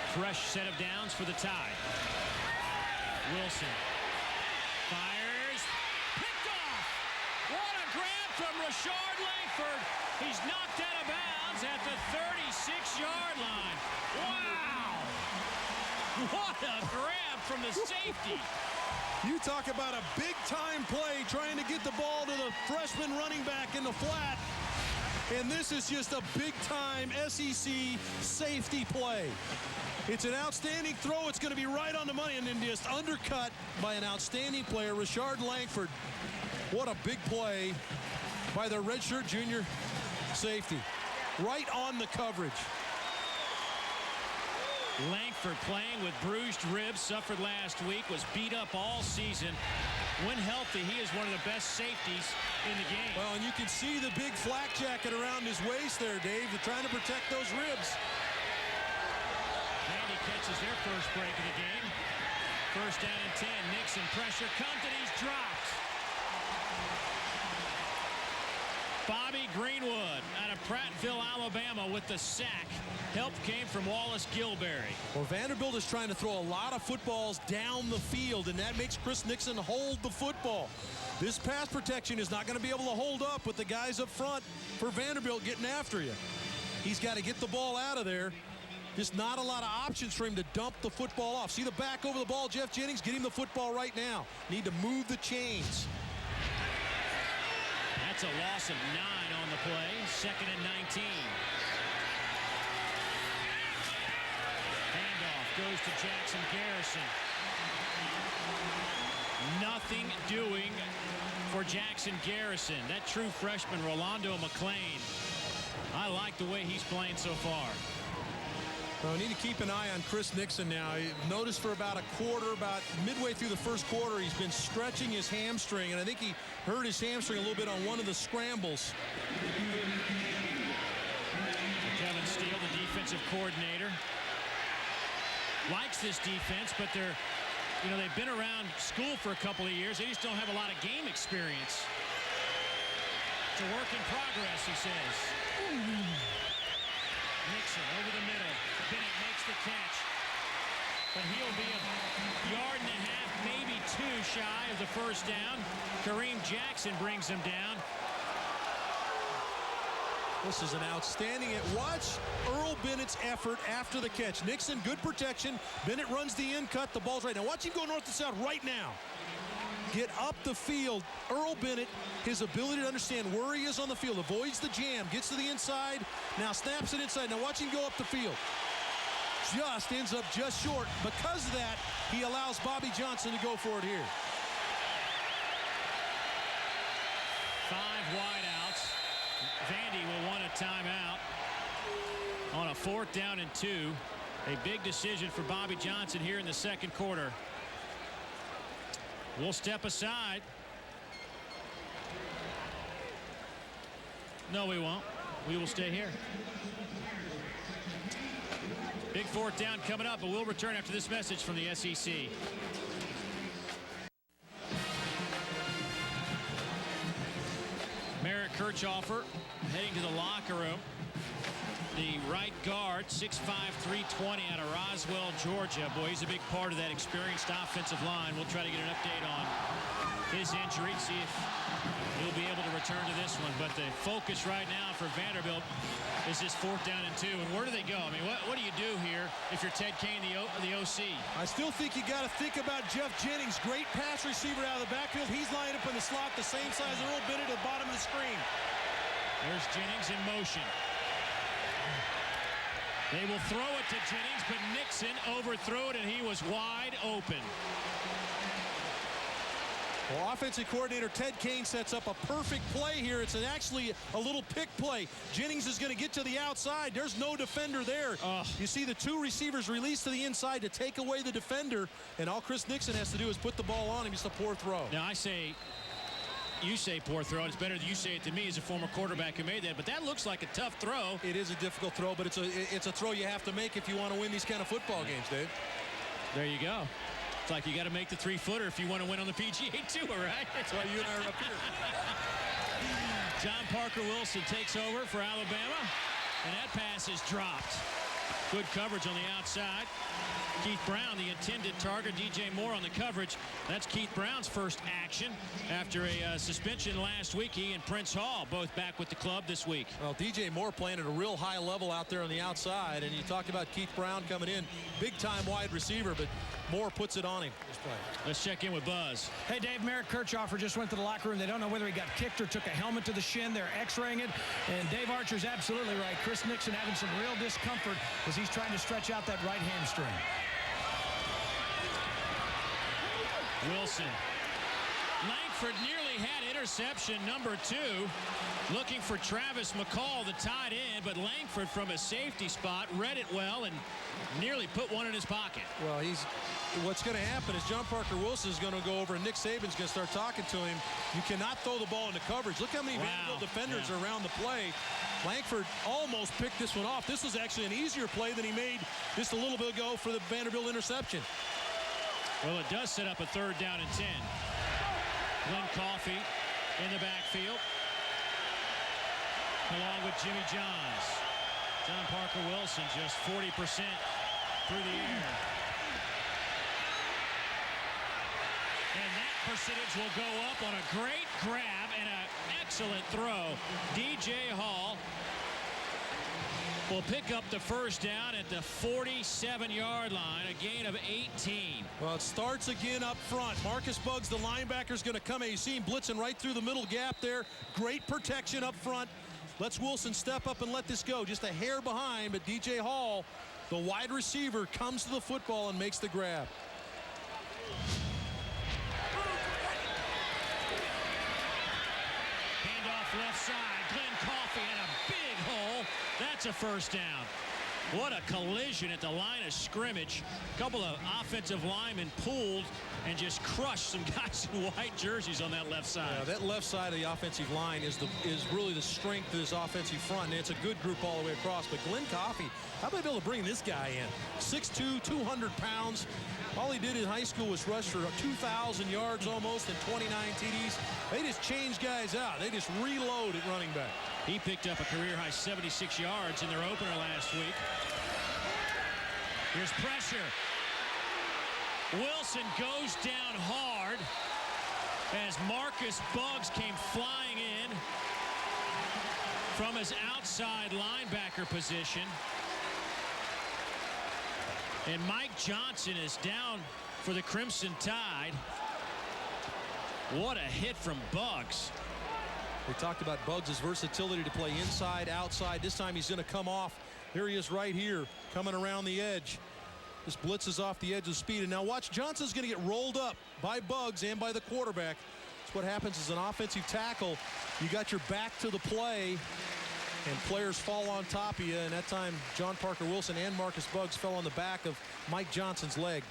Fresh set of downs for the Tide. Wilson fires. Picked off. What a grab from Rashard Langford. He's knocked out of bounds at the 36-yard line. Wow. What a grab from the safety. You talk about a big-time play trying to get the ball to the freshman running back in the flat. And this is just a big-time SEC safety play. It's an outstanding throw. It's going to be right on the money, and then just undercut by an outstanding player, Rashard Langford. What a big play by the redshirt junior safety. Right on the coverage. Langford playing with bruised ribs, suffered last week, was beat up all season. When healthy, he is one of the best safeties in the game. Well, and you can see the big flak jacket around his waist there, Dave. They're trying to protect those ribs. Vandy catches their first break of the game. First down and 10. Nixon pressure comes, and he's dropped. Bobby Greenwood out of Prattville, Alabama with the sack. Help came from Wallace Gilberry. Well, Vanderbilt is trying to throw a lot of footballs down the field, and that makes Chris Nixon hold the football. This pass protection is not going to be able to hold up with the guys up front for Vanderbilt getting after you. He's got to get the ball out of there. Just not a lot of options for him to dump the football off. See the back over the ball, Jeff Jennings? Get him the football right now. Need to move the chains. That's a loss of 9 on the play. 2nd and 19. Handoff goes to Jackson Garrison. Nothing doing for Jackson Garrison. That true freshman, Rolando McClain. I like the way he's playing so far. Well, we need to keep an eye on Chris Nixon now. Notice for about a quarter, about midway through the first quarter, he's been stretching his hamstring, and I think he hurt his hamstring a little bit on one of the scrambles. Kevin Steele, the defensive coordinator, likes this defense, but they've been around school for a couple of years. They just don't have a lot of game experience. It's a work in progress, he says. Nixon over the middle. Bennett makes the catch. But he'll be a yard and a half, maybe 2 shy of the first down. Kareem Jackson brings him down. This is an outstanding. Watch Earl Bennett's effort after the catch. Nixon, good protection. Bennett runs the in cut. The ball's right now. Watch him go north to south right now. Get up the field. Earl Bennett, his ability to understand where he is on the field, avoids the jam, gets to the inside, now snaps it inside. Now watch him go up the field. Just ends up just short. Because of that, he allows Bobby Johnson to go for it here. 5 wideouts. Vandy will want a timeout on a 4th down and 2. A big decision for Bobby Johnson here in the second quarter. We'll step aside. No, we won't. We will stay here. Big 4th down coming up, but we'll return after this message from the SEC. Merritt Kirchhoffer heading to the locker room. The right guard, 6'5", 320 out of Roswell, Georgia. Boy, he's a big part of that experienced offensive line. We'll try to get an update on his injury, see if he'll be able to return to this one. But the focus right now for Vanderbilt is this 4th down and 2. And where do they go? I mean, what do you do here if you're Ted Kane, the OC? I still think you got to think about Jeff Jennings. Great pass receiver out of the backfield. He's lined up in the slot the same size as Earl Bennett at the bottom of the screen. There's Jennings in motion. They will throw it to Jennings, but Nixon overthrew it, and he was wide open. Well, offensive coordinator Ted Kane sets up a perfect play here. It's actually a little pick play. Jennings is going to get to the outside. There's no defender there. You see the 2 receivers released to the inside to take away the defender, and all Chris Nixon has to do is put the ball on him. It's a poor throw. Now, you say poor throw. It's better that you say it to me as a former quarterback who made that. But that looks like a tough throw. It is a difficult throw, but it's a throw you have to make if you want to win these kind of football games, Dave. There you go. It's like you got to make the 3-footer if you want to win on the PGA Tour, right? That's why you and I are up here. John Parker Wilson takes over for Alabama, and that pass is dropped. Good coverage on the outside. Keith Brown, the intended target. DJ Moore on the coverage. That's Keith Brown's first action after a suspension last week. He and Prince Hall both back with the club this week. Well, DJ Moore playing at a real high level out there on the outside, and you talk about Keith Brown coming in, big-time wide receiver, but Moore puts it on him. Let's check in with Buzz. Hey, Dave, Merritt Kirchhoffer just went to the locker room. They don't know whether he got kicked or took a helmet to the shin. They're x-raying it. And Dave Archer's absolutely right. Chris Nixon having some real discomfort as he's trying to stretch out that right hamstring. Wilson. Langford nearly had interception number 2. Looking for Travis McCall, the tight end, but Langford from a safety spot read it well and nearly put one in his pocket. Well, what's going to happen is John Parker Wilson is going to go over and Nick Saban's going to start talking to him. You cannot throw the ball into coverage. Look how many Vanderbilt defenders are around the play. Langford almost picked this one off. This was actually an easier play than he made just a little bit ago for the Vanderbilt interception. Well, it does set up a 3rd down and 10. Glenn Coffey in the backfield. along with Jimmy Johns. John Parker Wilson just 40% through the air. And that percentage will go up on a great grab and an excellent throw. DJ Hall will pick up the first down at the 47-yard line, a gain of 18. Well, it starts again up front. Marcus Buggs, the linebacker, is going to come in. You see him blitzing right through the middle gap there. Great protection up front. Lets Wilson step up and let this go. Just a hair behind, but DJ Hall, the wide receiver, comes to the football and makes the grab. Handoff left side. Glenn Coffey in a big hole. That's a first down. What a collision at the line of scrimmage. A couple of offensive linemen pulled and just crushed some guys in white jerseys on that left side. Yeah, that left side of the offensive line is really the strength of this offensive front, and it's a good group all the way across. But Glenn Coffey, how about they able to bring this guy in? 6'2", 200 pounds. All he did in high school was rush for 2,000 yards almost and 29 TDs. They just change guys out. They just reload at running back. He picked up a career-high 76 yards in their opener last week. Here's pressure. Wilson goes down hard as Marcus Buggs came flying in from his outside linebacker position. And Mike Johnson is down for the Crimson Tide. What a hit from Buggs. We talked about Buggs' versatility to play inside, outside. This time he's going to come off. Here he is right here, coming around the edge. Just blitzes off the edge of speed. And now watch, Johnson's going to get rolled up by Buggs and by the quarterback. That's what happens as an offensive tackle. You got your back to the play, and players fall on top of you. And that time, John Parker Wilson and Marcus Buggs fell on the back of Mike Johnson's leg.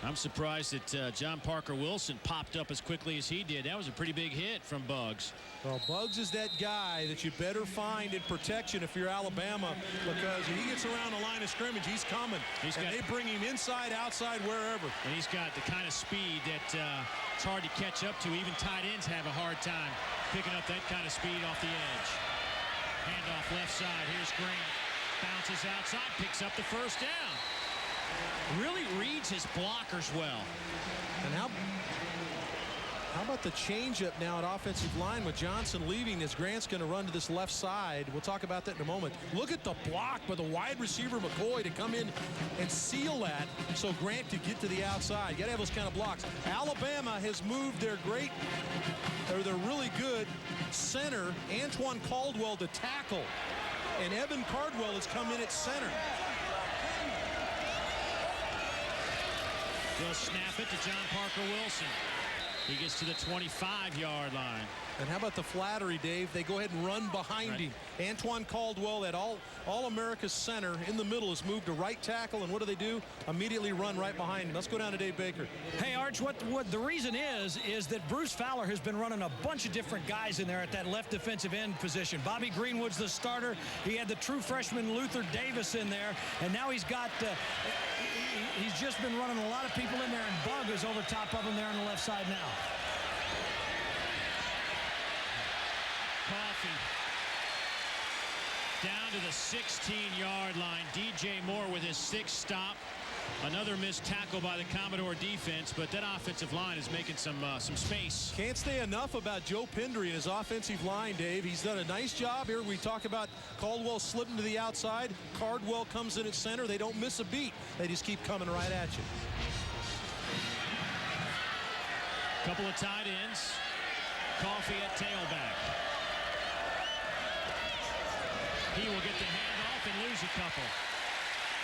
I'm surprised that John Parker Wilson popped up as quickly as he did. That was a pretty big hit from Buggs. Well, Buggs is that guy that you better find in protection if you're Alabama, because if he gets around the line of scrimmage, he's coming. They bring him inside, outside, wherever. And he's got the kind of speed that it's hard to catch up to. Even tight ends have a hard time picking up that kind of speed off the edge. Handoff left side. Here's Grant. Bounces outside, picks up the first down. Really reads his blockers well. And how about the changeup now at offensive line with Johnson leaving as Grant's going to run to this left side. We'll talk about that in a moment. Look at the block by the wide receiver McCoy to come in and seal that so Grant could get to the outside. You got to have those kind of blocks. Alabama has moved their really good center, Antoine Caldwell, to tackle. And Evan Cardwell has come in at center. He'll snap it to John Parker Wilson. He gets to the 25-yard line. And how about the flattery, Dave? They go ahead and run behind him. Antoine Caldwell, that All-America center in the middle, has moved to right tackle. And what do? Immediately run right behind him. Let's go down to Dave Baker. Hey, Arch, what the reason is that Bruce Fowler has been running a bunch of different guys in there at that left defensive end position. Bobby Greenwood's the starter. He had the true freshman Luther Davis in there. And now he's got... he's just been running a lot of people in there, and Bug is over top of him there on the left side now. Coffey down to the 16-yard line. DJ Moore with his sixth stop. Another missed tackle by the Commodore defense, but that offensive line is making some space. Can't say enough about Joe Pendry and his offensive line, Dave. He's done a nice job here. We talk about Caldwell slipping to the outside. Cardwell comes in at center. They don't miss a beat. They just keep coming right at you. Couple of tight ends. Coffey at tailback. He will get the handoff and lose a couple.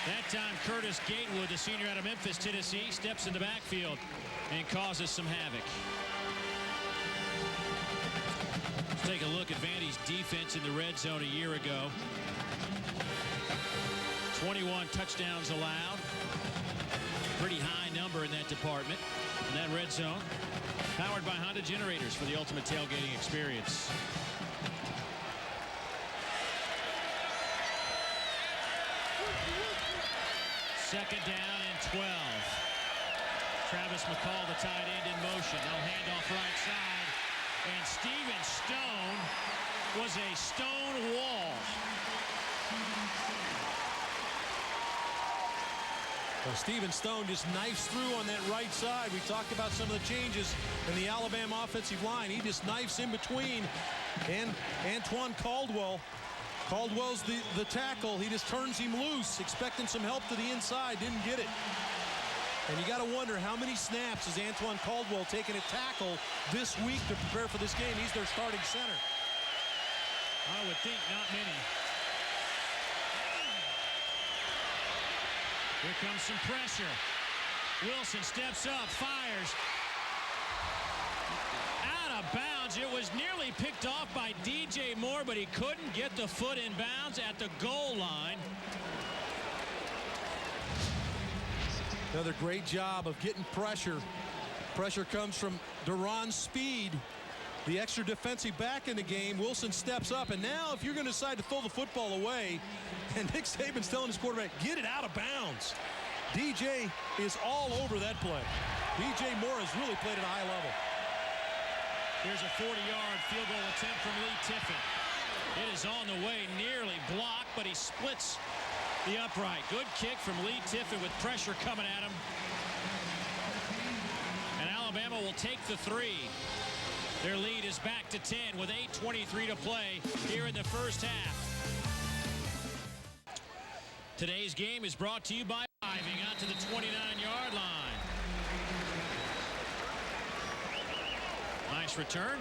That time, Curtis Gatewood, the senior out of Memphis, Tennessee, steps in the backfield and causes some havoc. Let's take a look at Vandy's defense in the red zone a year ago. 21 touchdowns allowed. Pretty high number in that department, in that red zone. Powered by Honda Generators for the ultimate tailgating experience. Second down and 12. Travis McCall, the tight end, in motion. No handoff right side. And Steven Stone was a stone wall. Well, Steven Stone just knifes through on that right side. We talked about some of the changes in the Alabama offensive line. He just knifes in between. And Antoine Caldwell. Caldwell's the tackle. He just turns him loose, expecting some help to the inside. Didn't get it. And you got to wonder how many snaps is Antoine Caldwell taking a tackle this week to prepare for this game. He's their starting center. I would think not many. Here comes some pressure. Wilson steps up, fires. Out of bounds. It was nearly picked off by DJ Moore, but he couldn't get the foot in bounds at the goal line. Another great job of getting pressure. Pressure comes from Duran's speed. The extra defensive back in the game. Wilson steps up, and now if you're going to decide to throw the football away, and Nick Saban's telling his quarterback, get it out of bounds. DJ is all over that play. DJ Moore has really played at a high level. Here's a 40-yard field goal attempt from Lee Tiffin. It is on the way, nearly blocked, but he splits the upright. Good kick from Lee Tiffin with pressure coming at him. And Alabama will take the 3. Their lead is back to 10 with 8:23 to play here in the first half. Today's game is brought to you by driving out to the 29-yard line. Nice return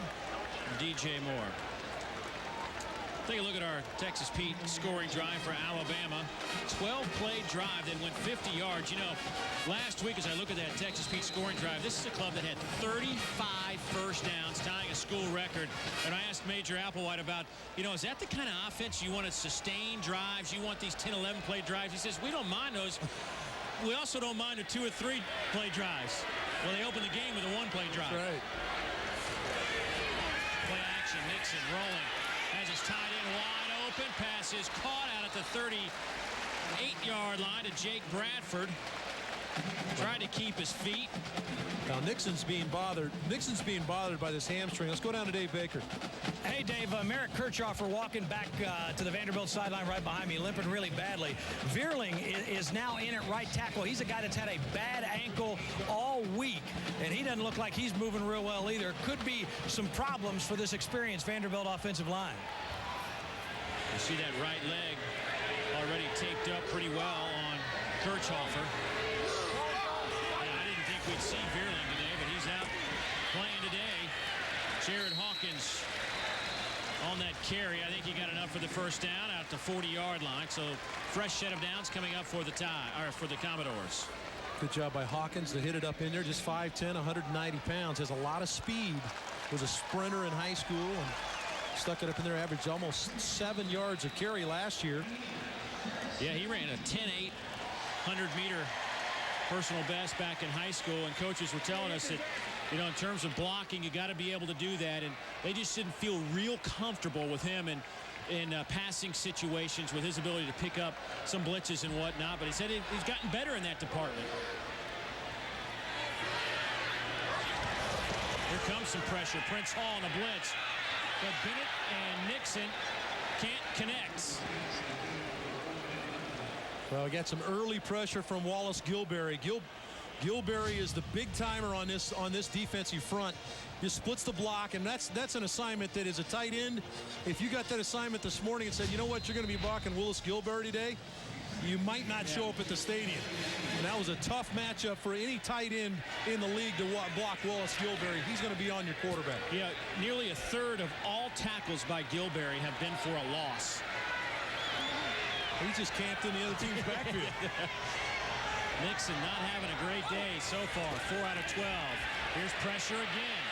from DJ Moore. Take a look at our Texas Pete scoring drive for Alabama. 12-play drive that went 50 yards. You know, last week as I look at that Texas Pete scoring drive, this is a club that had 35 first downs, tying a school record. And I asked Major Applewhite about, you know, is that the kind of offense you want to sustain drives? You want these 10, 11-play drives? He says, we don't mind those. We also don't mind the 2 or 3-play drives. Well, they opened the game with a 1-play drive. That's right. Play action, Nixon rolling. Has his tight end wide open. Pass is caught out at the 38-yard line to Jake Bradford. Tried to keep his feet. Now Nixon's being bothered. Nixon's being bothered by this hamstring. Let's go down to Dave Baker. Hey, Dave, Merrick Kirchhoffer walking back to the Vanderbilt sideline right behind me, limping really badly. Vierling is now in at right tackle. He's a guy that's had a bad ankle all week, and he doesn't look like he's moving real well either. Could be some problems for this experienced Vanderbilt offensive line. You see that right leg already taped up pretty well on Kirchhoffer. I didn't think we'd see Vierling today, but he's out playing today. Jared Hawkins on that carry. I think he got enough for the first down out the 40-yard line. So fresh set of downs coming up for the for the Commodores. Good job by Hawkins to hit it up in there. Just 5'10", 190 pounds. Has a lot of speed. Was a sprinter in high school and stuck it up in there. Averaged almost 7 yards a carry last year. Yeah, he ran a 10.8 100-meter personal best back in high school, and coaches were telling us that, you know, in terms of blocking, you got to be able to do that, and they just didn't feel real comfortable with him in passing situations with his ability to pick up some blitzes and whatnot. But he said he's gotten better in that department. Here comes some pressure. Prince Hall on the blitz, but Bennett and Nixon can't connect. Well, we got some early pressure from Wallace Gilberry. Gilberry is the big timer on this defensive front. Just splits the block, and that's an assignment that is a tight end. If you got that assignment this morning and said, you know what, you're going to be blocking Willis Gilberry today, you might not show up at the stadium. And that was a tough matchup for any tight end in the league to block Willis Gilberry. He's going to be on your quarterback. Yeah, nearly a third of all tackles by Gilberry have been for a loss. He just camped in the other team's backfield. Nixon not having a great day so far. 4 out of 12. Here's pressure again.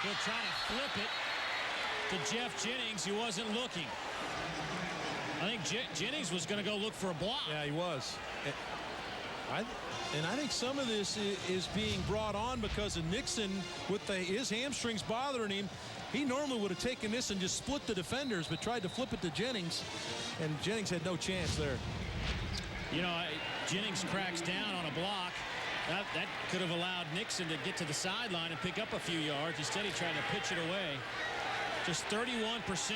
He'll try to flip it to Jeff Jennings, who wasn't looking. I think Jennings was going to go look for a block. Yeah, he was. I think some of this is being brought on because of Nixon with his hamstrings bothering him. He normally would have taken this and just split the defenders, but tried to flip it to Jennings, and Jennings had no chance there. You know, Jennings cracks down on a block, That could have allowed Nixon to get to the sideline and pick up a few yards. Instead, he tried to pitch it away. Just 31%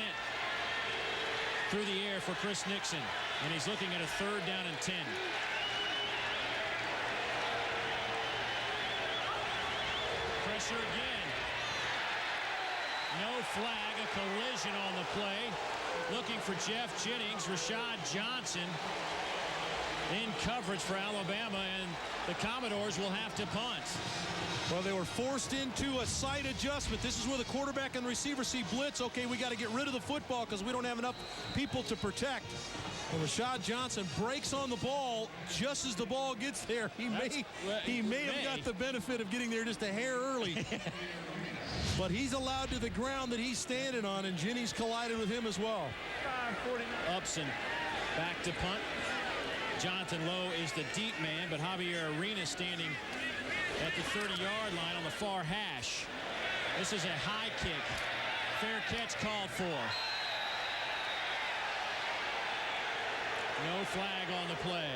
through the air for Chris Nixon. And he's looking at a 3rd down and 10. Pressure again. No flag, a collision on the play. Looking for Jeff Jennings. Rashad Johnson in coverage for Alabama, and the Commodores will have to punt. Well, they were forced into a side adjustment. This is where the quarterback and the receiver see blitz. Okay, we got to get rid of the football because we don't have enough people to protect. And Rashad Johnson breaks on the ball just as the ball gets there. He may have got the benefit of getting there just a hair early. But he's allowed to the ground that he's standing on, and Jennings collided with him as well. Upson back to punt. Jonathan Lowe is the deep man, but Javier Arena standing at the 30-yard line on the far hash. This is a high kick. Fair catch called for. No flag on the play.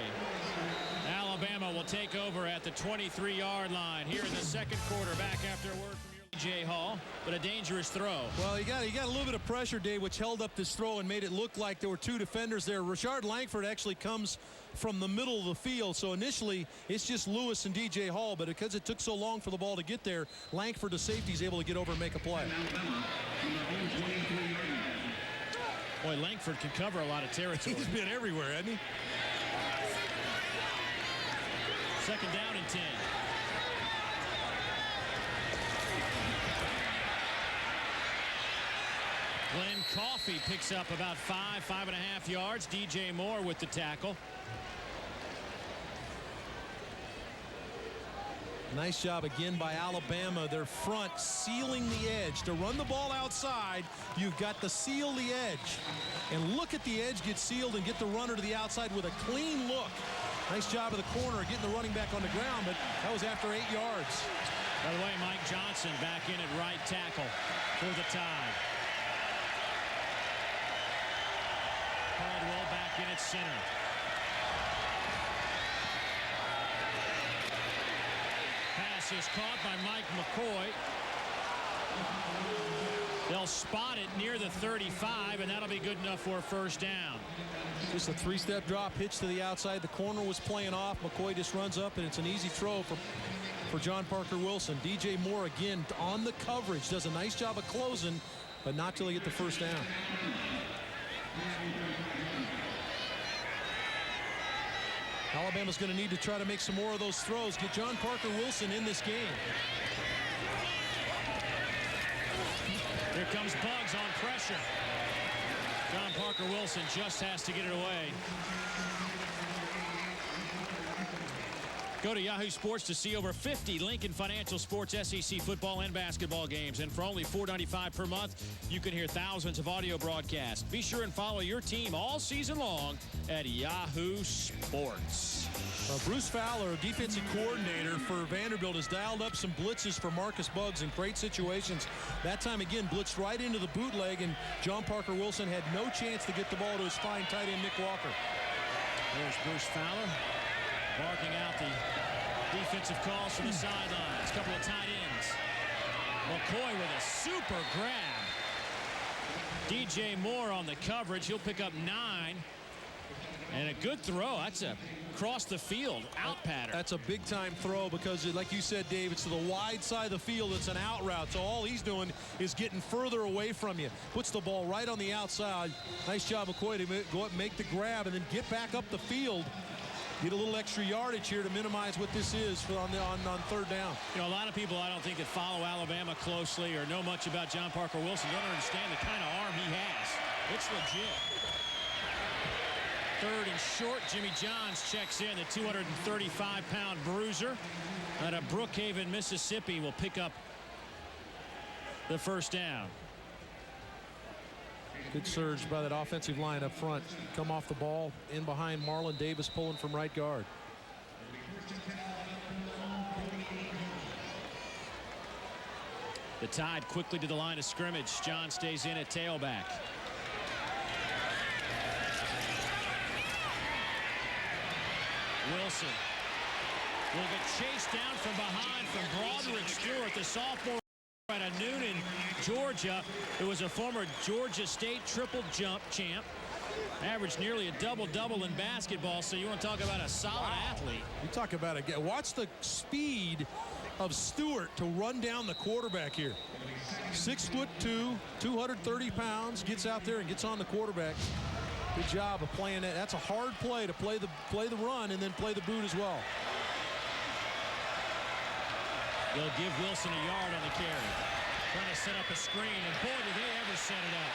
Alabama will take over at the 23-yard line here in the second quarter. Back after a word from J. Hall, but a dangerous throw. Well, he got a little bit of pressure, Dave, which held up this throw and made it look like there were 2 defenders there. Rashard Langford actually comes from the middle of the field, so initially it's just Lewis and DJ Hall, but because it took so long for the ball to get there, Langford, the safety, is able to get over and make a play. Boy, Langford can cover a lot of territory. He's been everywhere, hasn't he? 2nd down and 10. Glenn Coffey picks up about 5.5 yards. DJ Moore with the tackle. Nice job again by Alabama. Their front sealing the edge. To run the ball outside, you've got to seal the edge. And look at the edge get sealed and get the runner to the outside with a clean look. Nice job of the corner getting the running back on the ground, but that was after 8 yards. By the way, Mike Johnson back in at right tackle for the Tide. Caldwell back in at center. Pass is caught by Mike McCoy. They'll spot it near the 35, and that'll be good enough for a 1st down. Just a 3-step drop, hitch to the outside. The corner was playing off. McCoy just runs up, and it's an easy throw for John Parker Wilson. DJ Moore again on the coverage. Does a nice job of closing, but not till he get the 1st down. Alabama's going to need to try to make some more of those throws. Get John Parker Wilson in this game. Here comes Buggs on pressure. John Parker Wilson just has to get it away. Go to Yahoo Sports to see over 50 Lincoln Financial Sports SEC football and basketball games. And for only $4.95 per month, you can hear thousands of audio broadcasts. Be sure and follow your team all season long at Yahoo Sports. Bruce Fowler, defensive coordinator for Vanderbilt, has dialed up some blitzes for Marcus Buggs in great situations. That time again, blitzed right into the bootleg, and John Parker Wilson had no chance to get the ball to his fine tight end Nick Walker. There's Bruce Fowler barking out the defensive calls from the sidelines. Couple of tight ends. McCoy with a super grab. DJ Moore on the coverage. He'll pick up 9. And a good throw. That's a across the field out pattern. That's a big time throw because, like you said, Dave, it's to the wide side of the field. It's an out route. So all he's doing is getting further away from you. Puts the ball right on the outside. Nice job, McCoy, to go up, make the grab, and then get back up the field. Get a little extra yardage here to minimize what this is on 3rd down. You know, a lot of people, I don't think, that follow Alabama closely or know much about John Parker Wilson don't understand the kind of arm he has. It's legit. 3rd and short. Jimmy Johns checks in. The 235-pound bruiser out of Brookhaven, Mississippi, will pick up the 1st down. Good surge by that offensive line up front. Come off the ball in behind Marlon Davis, pulling from right guard. The Tide quickly to the line of scrimmage. John stays in at tailback. Wilson will get chased down from behind from Broderick Stewart, the sophomore out of Noonan, Georgia. It was a former Georgia State triple jump champ. Averaged nearly a double-double in basketball, so you want to talk about a solid athlete. You talk about it. Watch the speed of Stewart to run down the quarterback here. 6'2", 230 pounds, gets out there and gets on the quarterback. Good job of playing that. That's a hard play to play the run and then play the boot as well. They'll give Wilson a yard on the carry. Trying to set up a screen, and boy, did they ever set it up.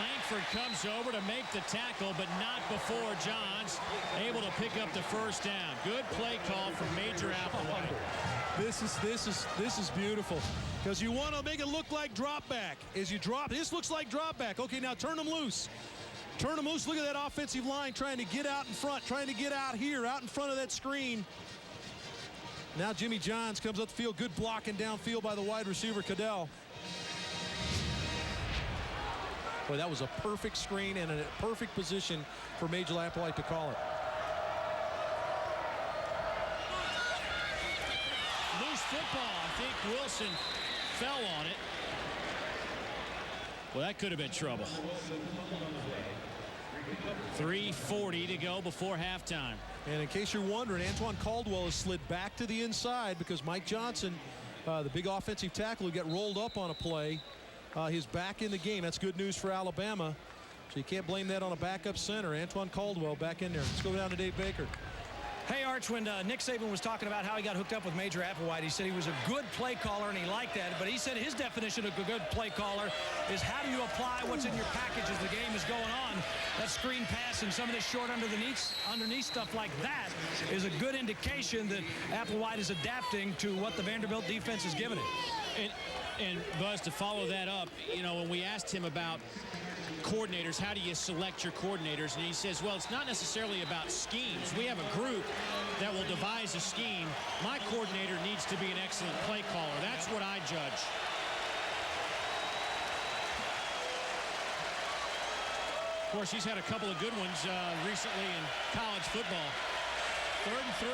Langford comes over to make the tackle, but not before Johns able to pick up the first down. Good play call from Major Applewhite. This is beautiful because you want to make it look like drop back. As you drop, this looks like drop back. Okay, now turn them loose. Turn them loose. Look at that offensive line trying to get out in front, trying to get out here, out in front of that screen. Now Jimmy Johns comes up the field. Good blocking downfield by the wide receiver, Cadell. Boy, that was a perfect screen and a perfect position for Major Applewhite to call it. Loose football. I think Wilson fell on it. Well, that could have been trouble. 3:40 to go before halftime. And in case you're wondering, Antoine Caldwell has slid back to the inside because Mike Johnson, the big offensive tackle who got rolled up on a play, he's back in the game. That's good news for Alabama. So you can't blame that on a backup center. Antoine Caldwell back in there. Let's go down to Dave Baker. Hey, Arch, when Nick Saban was talking about how he got hooked up with Major Applewhite, he said he was a good play caller and he liked that. But he said his definition of a good play caller is how do you apply what's in your package as the game is going on. That screen pass and some of this short underneath stuff like that is a good indication that Applewhite is adapting to what the Vanderbilt defense is giving it. And Buzz, to follow that up, you know, when we asked him about coordinators, how do you select your coordinators, and he says, well, it's not necessarily about schemes. We have a group that will devise a scheme. My coordinator needs to be an excellent play caller. That's what I judge. Of course, he's had a couple of good ones recently in college football. 3rd and 3.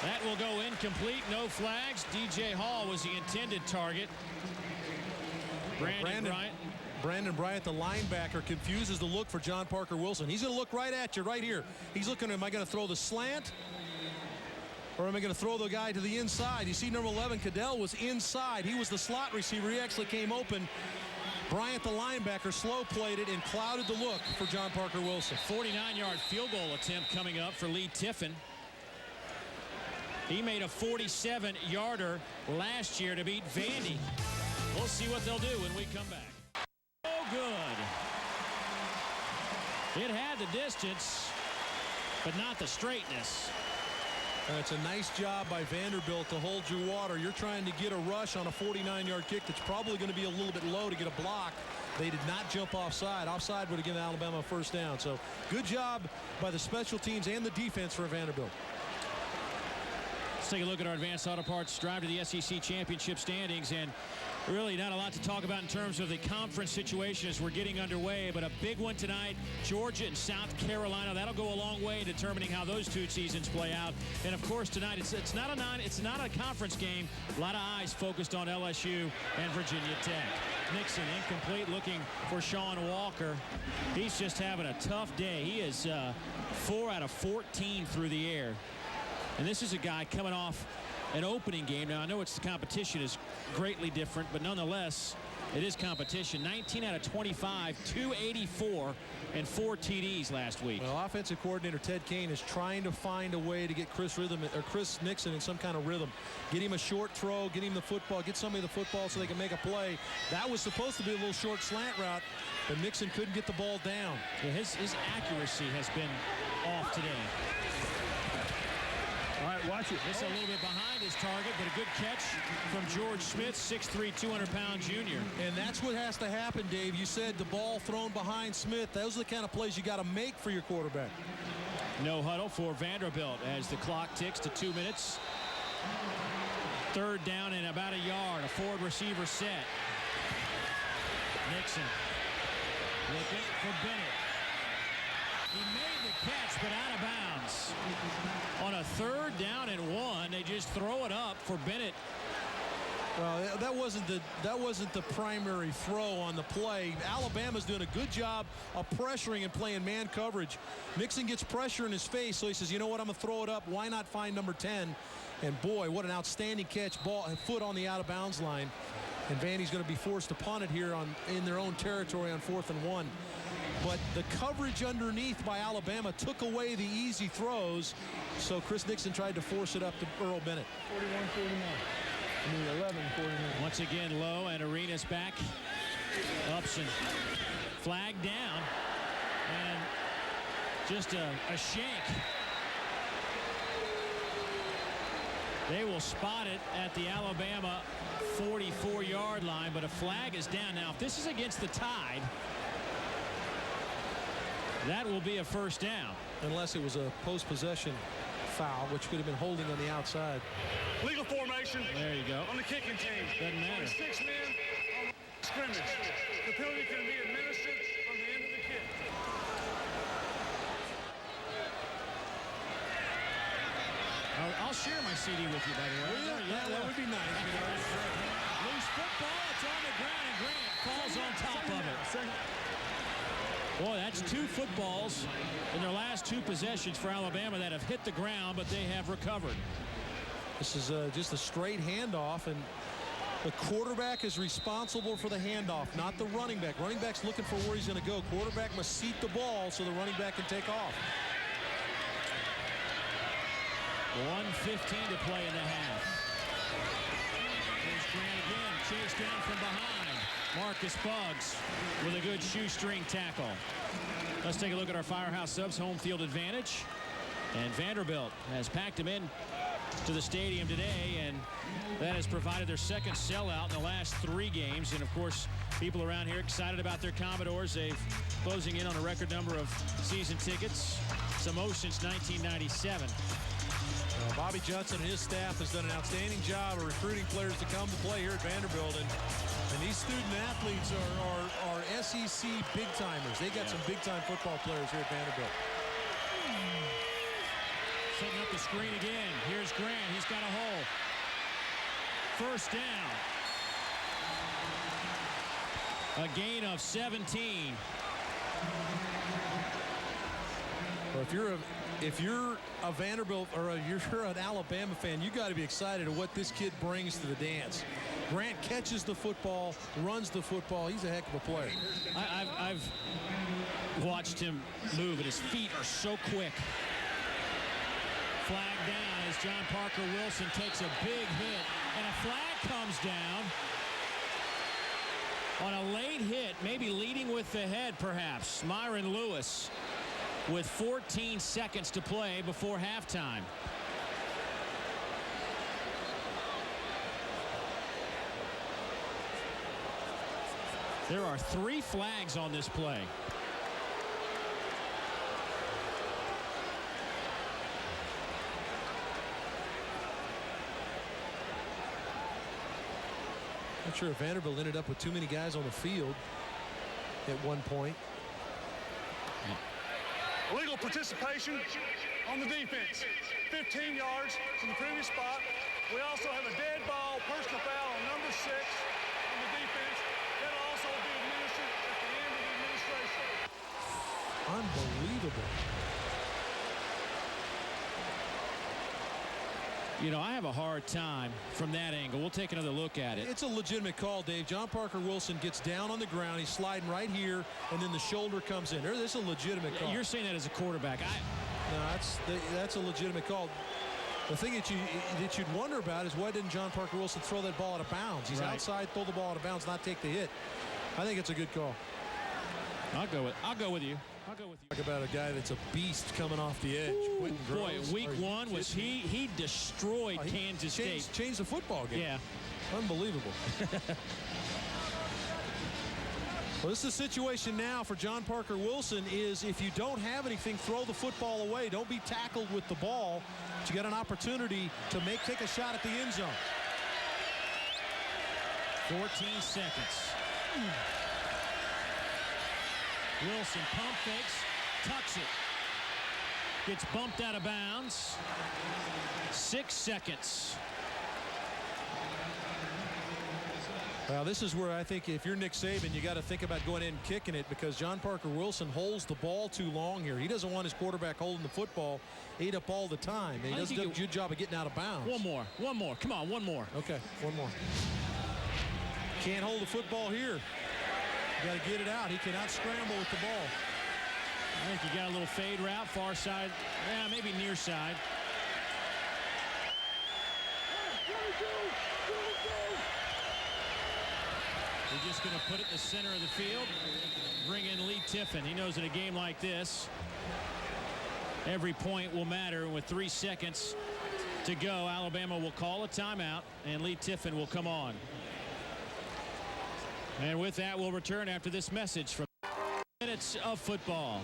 That will go incomplete. No flags. DJ Hall was the intended target. Brandon Bryant, the linebacker, confuses the look for John Parker Wilson. He's going to look right at you right here. He's looking, am I going to throw the slant? Or am I going to throw the guy to the inside? You see number 11, Cadell, was inside. He was the slot receiver. He actually came open. Bryant, the linebacker, slow played it and clouded the look for John Parker Wilson. 49-yard field goal attempt coming up for Lee Tiffin. He made a 47-yarder last year to beat Vandy. We'll see what they'll do when we come back. Oh, good. It had the distance, but not the straightness. It's a nice job by Vanderbilt to hold your water. You're trying to get a rush on a 49-yard kick that's probably going to be a little bit low to get a block. They did not jump offside. Offside would have given Alabama a first down. So good job by the special teams and the defense for Vanderbilt. Let's take a look at our Advanced Auto Parts drive to the SEC championship standings, and really not a lot to talk about in terms of the conference situation as we're getting underway, but a big one tonight, Georgia and South Carolina. That'll go a long way in determining how those two seasons play out. And of course tonight it's not a conference game. A lot of eyes focused on LSU and Virginia Tech. Nixon incomplete, looking for Sean Walker. He's just having a tough day. He is 4 out of 14 through the air. And this is a guy coming off an opening game. Now, I know the competition is greatly different, but nonetheless, it is competition. 19 out of 25, 284, and 4 TDs last week. Well, offensive coordinator Ted Kane is trying to find a way to get Chris Nixon in some kind of rhythm. Get him a short throw, get him the football, get somebody the football so they can make a play. That was supposed to be a little short slant route, but Nixon couldn't get the ball down. Yeah, his accuracy has been off today. All right, watch it. This a little bit behind his target, but a good catch from George Smith, 6'3", 200-pound junior. And that's what has to happen, Dave. You said the ball thrown behind Smith. Those are the kind of plays you got to make for your quarterback. No huddle for Vanderbilt as the clock ticks to 2 minutes. 3rd down and about a yard. A forward receiver set. Nixon looking for Bennett. He made the catch, but out of bounds. On a 3rd down and 1, they just throw it up for Bennett. Well, that wasn't the primary throw on the play. Alabama's doing a good job of pressuring and playing man coverage. Nixon gets pressure in his face, so he says, you know what, I'm going to throw it up. Why not find number 10? And boy, what an outstanding catch. Ball, foot on the out-of-bounds line. And Vandy's going to be forced to punt it here in their own territory on 4th and 1. But the coverage underneath by Alabama took away the easy throws, so Chris Nixon tried to force it up to Earl Bennett. 41-49. Once again, low, and Arenas back. Upson flagged down, and just a shank. They will spot it at the Alabama 44-yard line, but a flag is down. Now, if this is against the Tide, that will be a first down. Unless it was a post-possession foul, which could have been holding on the outside. Legal formation. There you go. On the kicking team. Doesn't matter. 6 men on the scrimmage. The penalty can be administered from the end of the kick. I'll share my CD with you, by the way. Yeah, that would be nice. Loose football. It's on the ground, and Grant falls on top of it. Boy, that's 2 footballs in their last 2 possessions for Alabama that have hit the ground, but they have recovered. This is just a straight handoff, and the quarterback is responsible for the handoff, not the running back. Running back's looking for where he's going to go. Quarterback must seat the ball so the running back can take off. 1:15 to play in the half. Here's Grant again, chased down from behind. Marcus Buggs with a good shoestring tackle. Let's take a look at our Firehouse Subs home field advantage. And Vanderbilt has packed him in to the stadium today, and that has provided their second sellout in the last 3 games. And of course, people around here excited about their Commodores. They've closing in on a record number of season tickets, some most since 1997. Bobby Johnson and his staff has done an outstanding job of recruiting players to come to play here at Vanderbilt, and these student athletes are SEC big timers. They got some big time football players here at Vanderbilt. Setting up the screen again. Here's Grant. He's got a hole. First down. A gain of 17. Well, if you're a Vanderbilt or you're an Alabama fan, you got to be excited at what this kid brings to the dance. Grant catches the football, runs the football. He's a heck of a player. I've watched him move, and his feet are so quick. Flag down as John Parker Wilson takes a big hit, and a flag comes down on a late hit, maybe leading with the head perhaps. Myron Lewis with 14 seconds to play before halftime. There are 3 flags on this play. Not sure if Vanderbilt ended up with too many guys on the field at one point. Illegal participation on the defense. 15 yards from the previous spot. We also have a dead ball, personal foul on number 6 on the defense. That'll also be administered at the end of the administration. Unbelievable. You know, I have a hard time from that angle. We'll take another look at it. It's a legitimate call, Dave. John Parker Wilson gets down on the ground. He's sliding right here, and then the shoulder comes in. This is a legitimate call. You're saying that as a quarterback. No, that's a legitimate call. The thing that you'd wonder about is why didn't John Parker Wilson throw that ball out of bounds? He's outside, throw the ball out of bounds, not take the hit. I think it's a good call. I'll go with you. I'll go with you. Talk about a guy that's a beast coming off the edge. Ooh, boy, week 1 was he destroyed Kansas State. Changed the football game. Yeah. Unbelievable. Well, this is the situation now for John Parker Wilson is if you don't have anything, throw the football away. Don't be tackled with the ball. But you got an opportunity to take a shot at the end zone. 14 seconds. Wilson pump fakes, tucks it. Gets bumped out of bounds. 6 seconds. Well, this is where I think if you're Nick Saban, you got to think about going in and kicking it, because John Parker Wilson holds the ball too long here. He doesn't want his quarterback holding the football ate up all the time. And he does a good job of getting out of bounds. One more. Come on, one more. Okay, one more. Can't hold the football here. You got to get it out. He cannot scramble with the ball. I think you got a little fade route, far side. Yeah, maybe near side. We're just going to put it in the center of the field. Bring in Lee Tiffin. He knows in a game like this, every point will matter. And with 3 seconds to go, Alabama will call a timeout, and Lee Tiffin will come on. And with that, we'll return after this message from minutes of football.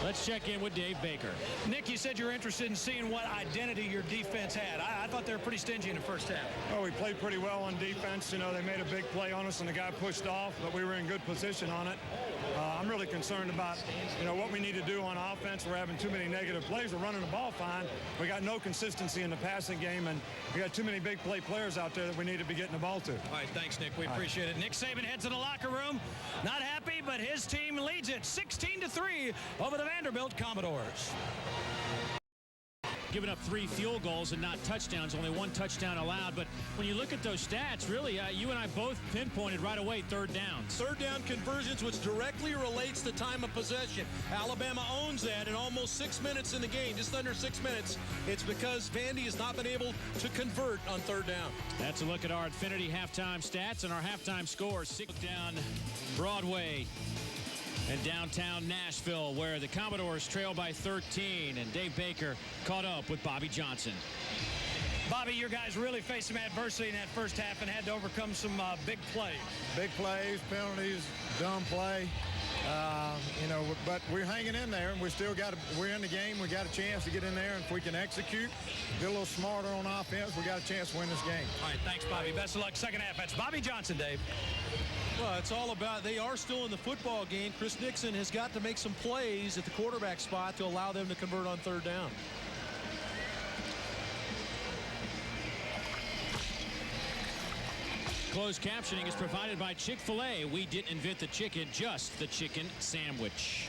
Let's check in with Dave Baker. Nick, you said you're interested in seeing what identity your defense had. I thought they were pretty stingy in the first half. Oh, we played pretty well on defense. You know, they made a big play on us and the guy pushed off, but we were in good position on it. I'm really concerned about, you know, what we need to do on offense. We're having too many negative plays. We're running the ball fine. We got no consistency in the passing game, and we got too many big play players out there that we need to be getting the ball to. All right, thanks, Nick. We appreciate it. Nick Saban heads to the locker room. Not happy, but his team leads it 16-3 over the Vanderbilt Commodores. Giving up 3 field goals and not touchdowns, only 1 touchdown allowed. But when you look at those stats, really, you and I both pinpointed right away third downs. Third down conversions, which directly relates to time of possession. Alabama owns that in almost 6 minutes in the game, just under 6 minutes. It's because Vandy has not been able to convert on third down. That's a look at our Infinity halftime stats and our halftime scores. 6 down Broadway in downtown Nashville, where the Commodores trail by 13, and Dave Baker caught up with Bobby Johnson. Bobby, your guys really faced some adversity in that first half and had to overcome some big plays. Big plays, penalties, dumb play. You know, but we're hanging in there, and we're in the game. We got a chance to get in there, and if we can execute, get a little smarter on offense, we got a chance to win this game. All right, thanks, Bobby. Best of luck second half. That's Bobby Johnson, Dave. Well, it's all about, they are still in the football game. Chris Nixon has got to make some plays at the quarterback spot to allow them to convert on third down. Closed captioning is provided by Chick-fil-A. We didn't invent the chicken, just the chicken sandwich.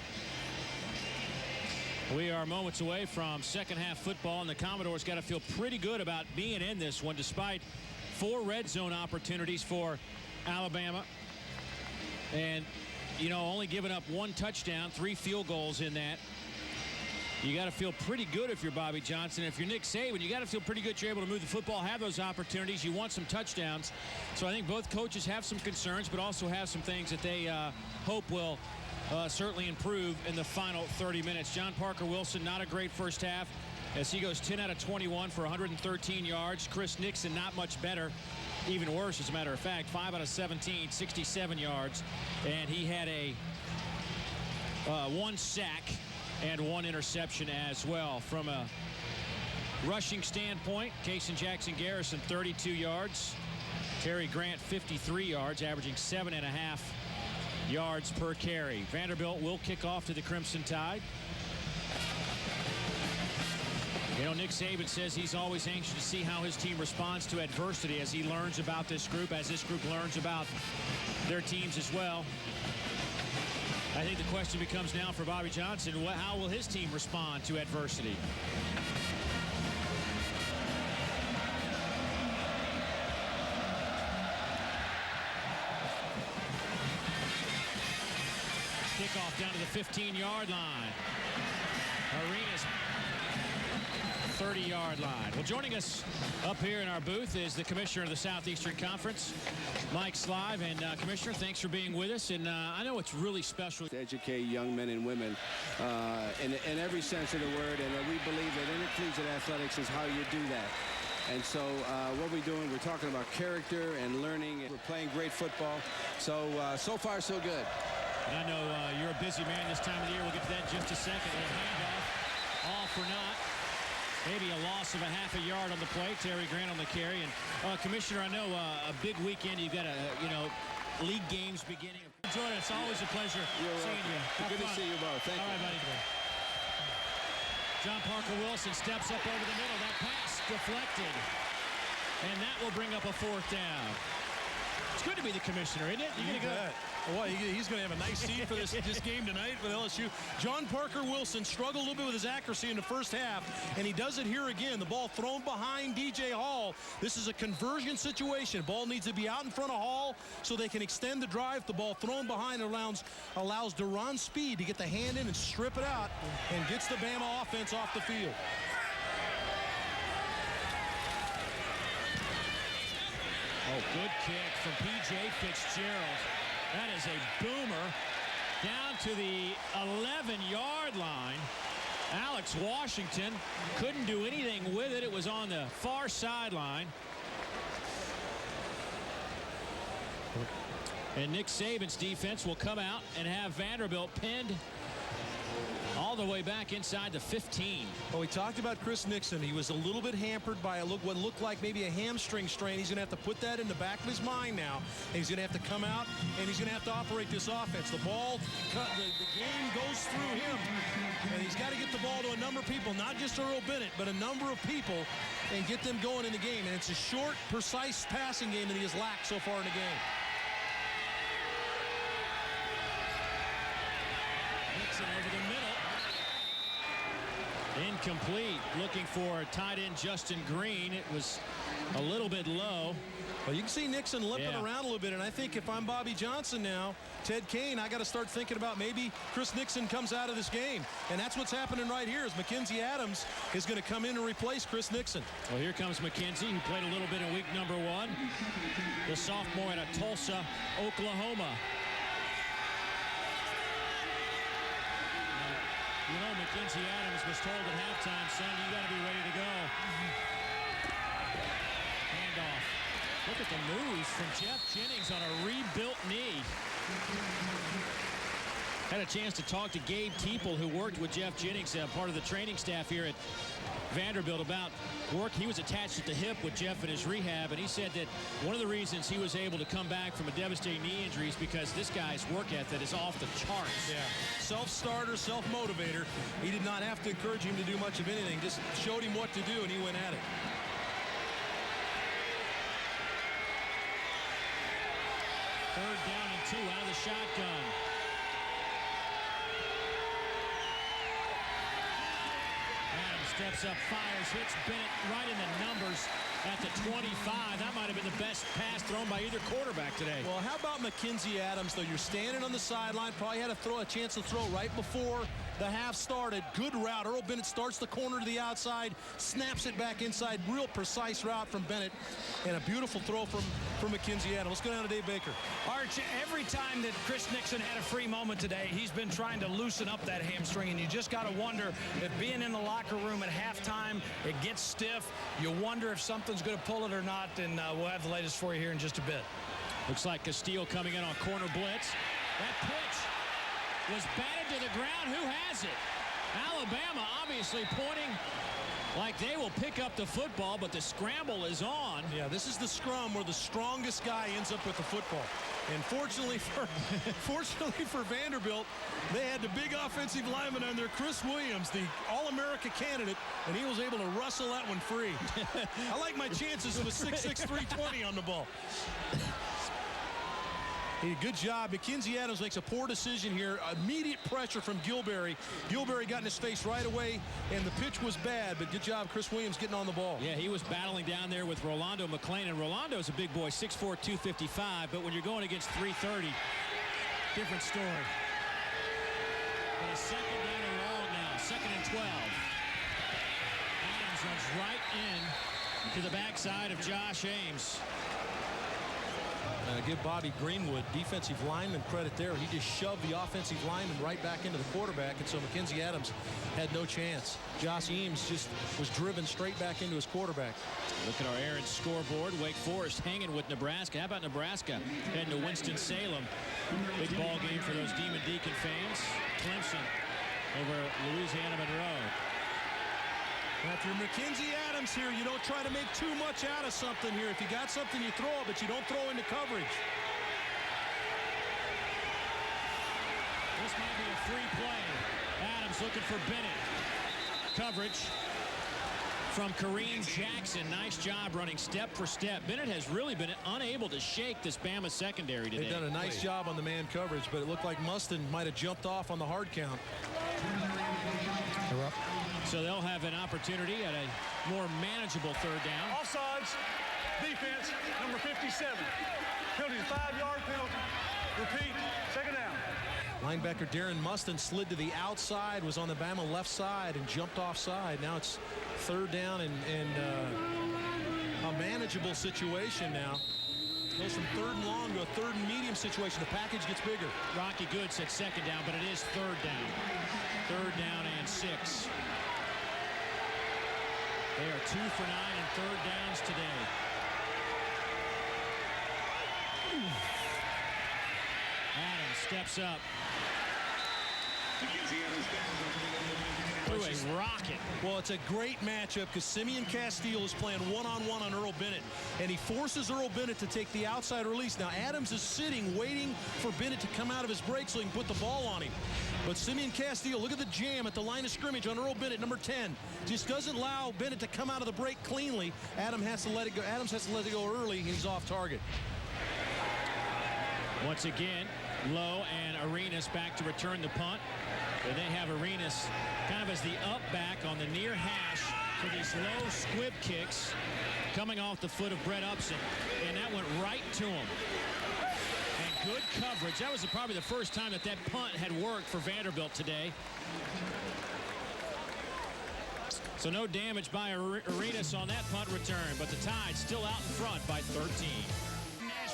We are moments away from second half football, and the Commodores got to feel pretty good about being in this one, despite 4 red zone opportunities for Alabama. And, you know, only giving up 1 touchdown, 3 field goals in that. You got to feel pretty good if you're Bobby Johnson. If you're Nick Saban, you got to feel pretty good you're able to move the football, have those opportunities. You want some touchdowns. So I think both coaches have some concerns, but also have some things that they hope will certainly improve in the final 30 minutes. John Parker Wilson, not a great first half, as he goes 10 out of 21 for 113 yards. Chris Nixon, not much better. Even worse, as a matter of fact, 5 out of 17, 67 yards. And he had a 1 sack and 1 interception as well. From a rushing standpoint, Kason Jackson Garrison, 32 yards. Terry Grant, 53 yards, averaging 7.5 yards per carry. Vanderbilt will kick off to the Crimson Tide. You know, Nick Saban says he's always anxious to see how his team responds to adversity as he learns about this group, as this group learns about their teams as well. I think the question becomes now for Bobby Johnson, how will his team respond to adversity? Kickoff down to the 15-yard line. Arenas 30-yard line. Well, joining us up here in our booth is the commissioner of the Southeastern Conference, Mike Slive. And Commissioner, thanks for being with us. And I know it's really special to educate young men and women in every sense of the word, and we believe that intercollegiate athletics is how you do that. And so what we're doing, we're talking about character and learning. We're playing great football. So far, so good. And I know you're a busy man this time of the year. We'll get to that in just a second. A handoff, all for naught. Maybe a loss of a half a yard on the play. Terry Grant on the carry. And Commissioner, I know a big weekend. You've got league games beginning. Jordan, it's always a pleasure seeing you. Good to see you both. Thank you. All right, buddy. John Parker Wilson steps up over the middle. That pass deflected. And that will bring up a 4th down. It's good to be the commissioner, isn't it? You bet. Well, he's going to have a nice seat for this game tonight with LSU. John Parker Wilson struggled a little bit with his accuracy in the first half, and he does it here again. The ball thrown behind DJ Hall. This is a conversion situation. Ball needs to be out in front of Hall so they can extend the drive. The ball thrown behind allows Duran Speed to get the hand in and strip it out and gets the Bama offense off the field. Oh, good kick from P.J. Fitzgerald. That is a boomer down to the 11-yard line. Alex Washington couldn't do anything with it. It was on the far sideline. And Nick Saban's defense will come out and have Vanderbilt pinned all the way back inside the 15. Well, we talked about Chris Nixon. He was a little bit hampered by what looked like maybe a hamstring strain. He's going to have to put that in the back of his mind now. And he's going to have to come out, and he's going to have to operate this offense. The ball, the game goes through him. And he's got to get the ball to a number of people, not just Earl Bennett, but a number of people, and get them going in the game. And it's a short, precise passing game that he has lacked so far in the game. Nixon over the middle. Incomplete. Looking for tight end Justin Green. It was a little bit low. Well, you can see Nixon limping around a little bit, and I think if I'm Bobby Johnson now, Ted Kane, I got to start thinking about maybe Chris Nixon comes out of this game. And that's what's happening right here is Mackenzie Adams is going to come in and replace Chris Nixon. Well, here comes McKenzie, who played a little bit in week number 1. The sophomore out of Tulsa, Oklahoma. You know, Mackenzie Adams was told at halftime, son, you got to be ready to go. Handoff. Look at the moves from Jeff Jennings on a rebuilt knee. Had a chance to talk to Gabe Teeple, who worked with Jeff Jennings, part of the training staff here at Vanderbilt, about work. He was attached at the hip with Jeff in his rehab, and he said that one of the reasons he was able to come back from a devastating knee injury is because this guy's work ethic is off the charts. Yeah, self-starter, self-motivator. He did not have to encourage him to do much of anything, just showed him what to do, and he went at it. Third down and 2 out of the shotgun. Adams steps up, fires, hits Bennett right in the numbers at the 25. That might have been the best pass thrown by either quarterback today. Well, how about Mackenzie Adams, though? You're standing on the sideline, probably had a chance to throw right before the half started. Good route. Earl Bennett starts the corner to the outside, snaps it back inside. Real precise route from Bennett, and a beautiful throw from Mackenzie Adams. Let's go down to Dave Baker. Arch, every time that Chris Nixon had a free moment today, he's been trying to loosen up that hamstring, and you just got to wonder if being in the locker room at halftime, it gets stiff. You wonder if something's going to pull it or not, and we'll have the latest for you here in just a bit. Looks like Castillo coming in on corner blitz. That pitch was batted to the ground. Who has it? Alabama obviously pointing like they will pick up the football, but the scramble is on. Yeah, this is the scrum where the strongest guy ends up with the football. And fortunately for Vanderbilt, they had the big offensive lineman on there, Chris Williams, the All-America candidate, and he was able to rustle that one free. I like my chances with 6'6", 320 on the ball. Hey, good job. Mackenzie Adams makes a poor decision here. Immediate pressure from Gilberry. Gilberry got in his face right away, and the pitch was bad, but good job, Chris Williams, getting on the ball. Yeah, he was battling down there with Rolando McClain, and Rolando's a big boy, 6'4", 255, but when you're going against 330, different story. But a second down and long now, 2nd and 12. Adams runs right in to the backside of Josh Ames. Give Bobby Greenwood, defensive lineman, credit there. He just shoved the offensive lineman right back into the quarterback, and so Mackenzie Adams had no chance. Josh Eames just was driven straight back into his quarterback. Look at our Aaron scoreboard. Wake Forest hanging with Nebraska. How about Nebraska heading to Winston-Salem? Big ball game for those Demon Deacon fans. Clemson over Louisiana Monroe. Now, if you're Mackenzie Adams here, you don't try to make too much out of something here. If you got something, you throw it, but you don't throw into coverage. free play. Adams looking for Bennett. Coverage from Kareem Jackson. Nice job running step for step. Bennett has really been unable to shake this Bama secondary today. They've done a nice job on the man coverage, but it looked like Mustin might have jumped off on the hard count. So they'll have an opportunity at a more manageable third down. Offsides, defense, number 57. Penalty, 5-yard penalty. Repeat, second down. Linebacker Darren Mustin slid to the outside, was on the Bama left side and jumped offside. Now it's third down and a manageable situation now. Goes from third and long to a third and medium situation. The package gets bigger. Rocky Good said second down, but it is third down. Third down and 6. They are 2 for 9 in third downs today. Adams steps up. Threw a rocket. Well, it's a great matchup because Simeon Castile is playing one-on-one on Earl Bennett, and he forces Earl Bennett to take the outside release. Now, Adams is sitting, waiting for Bennett to come out of his break so he can put the ball on him. But Simeon Castile, look at the jam at the line of scrimmage on Earl Bennett, number 10. Just doesn't allow Bennett to come out of the break cleanly. Adams has to let it go early, and he's off target. Once again, Lowe and Arenas back to return the punt. And they have Arenas kind of as the up back on the near hash for these low squib kicks coming off the foot of Brett Upson. And that went right to him. And good coverage. That was probably the first time that punt had worked for Vanderbilt today. So no damage by Arenas on that punt return, but the Tide still out in front by 13.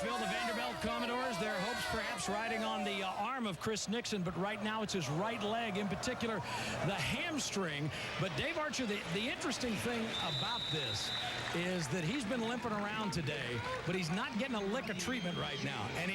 Nashville, the Vanderbilt Commodores, their hopes perhaps riding on the arm of Chris Nixon, but right now it's his right leg, in particular the hamstring. But Dave Archer, the interesting thing about this is that he's been limping around today, but he's not getting a lick of treatment right now. And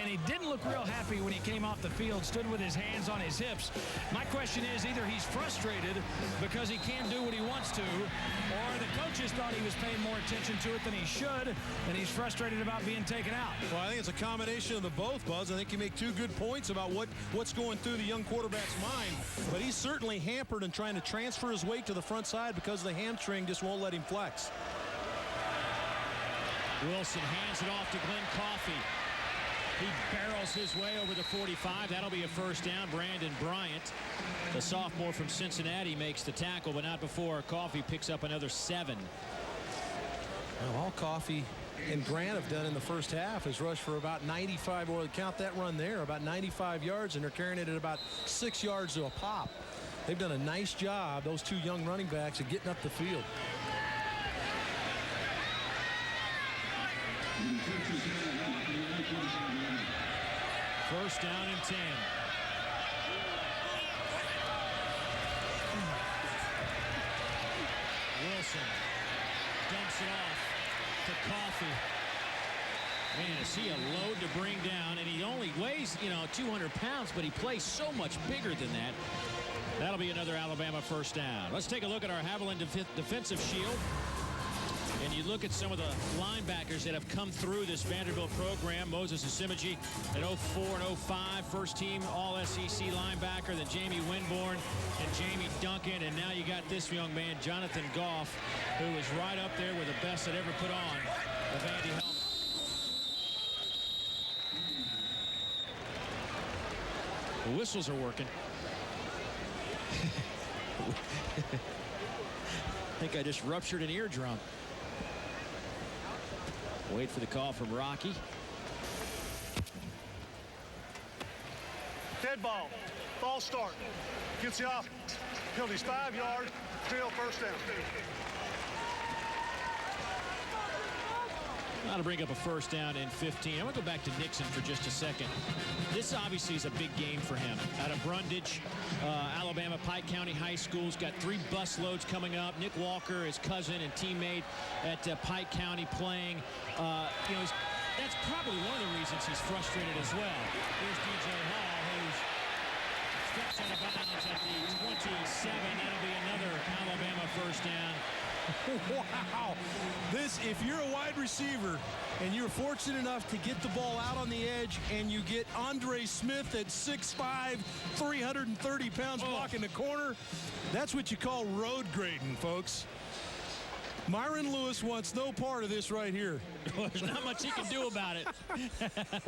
he didn't look real happy when he came off the field, stood with his hands on his hips. My question is, either he's frustrated because he can't do what he wants to, or the coaches thought he was paying more attention to it than he should, and he's frustrated about being taken out. Well, I think it's a combination of the both, Buzz. I think you make two good points about what's going through the young quarterback's mind, but he's certainly hampered in trying to transfer his weight to the front side because the hamstring just won't let him flex. Wilson hands it off to Glenn Coffey. He barrels his way over the 45. That'll be a first down. Brandon Bryant, the sophomore from Cincinnati, makes the tackle, but not before Coffey picks up another 7. Well, all Coffey and Grant have done in the first half is rush for about 95, or count that run there, about 95 yards, and they're carrying it at about 6 yards to a pop. They've done a nice job, those two young running backs, of getting up the field. First down and 10. Wilson dumps it off to Coffey. Man, is he a load to bring down, and he only weighs, 200 pounds, but he plays so much bigger than that. That'll be another Alabama first down. Let's take a look at our Haviland defensive shield. And you look at some of the linebackers that have come through this Vanderbilt program. Moses Asimiji at 04 and 05, first team All-SEC linebacker. Then Jamie Winborn and Jamie Duncan. And now you got this young man, Jonathan Goff, who is right up there with the best that ever put on the Vandy helmet. The whistles are working. I think I just ruptured an eardrum. Wait for the call from Rocky. Dead ball. False start. Gets the off. Penalty's 5 yards. Still first down. Now to bring up a first down in 15. I want to go back to Nixon for just a second. This obviously is a big game for him. Out of Brundage, Alabama, Pike County High School's got 3 bus loads coming up. Nick Walker, his cousin and teammate at Pike County, playing. That's probably one of the reasons he's frustrated as well. Here's DJ Hall, who steps out of bounds at the 27. That'll be another Alabama first down. Wow. If you're a wide receiver and you're fortunate enough to get the ball out on the edge and you get Andre Smith at 6'5", 330 pounds blocking the corner, that's what you call road grading, folks. Myron Lewis wants no part of this right here. There's not much he can do about it.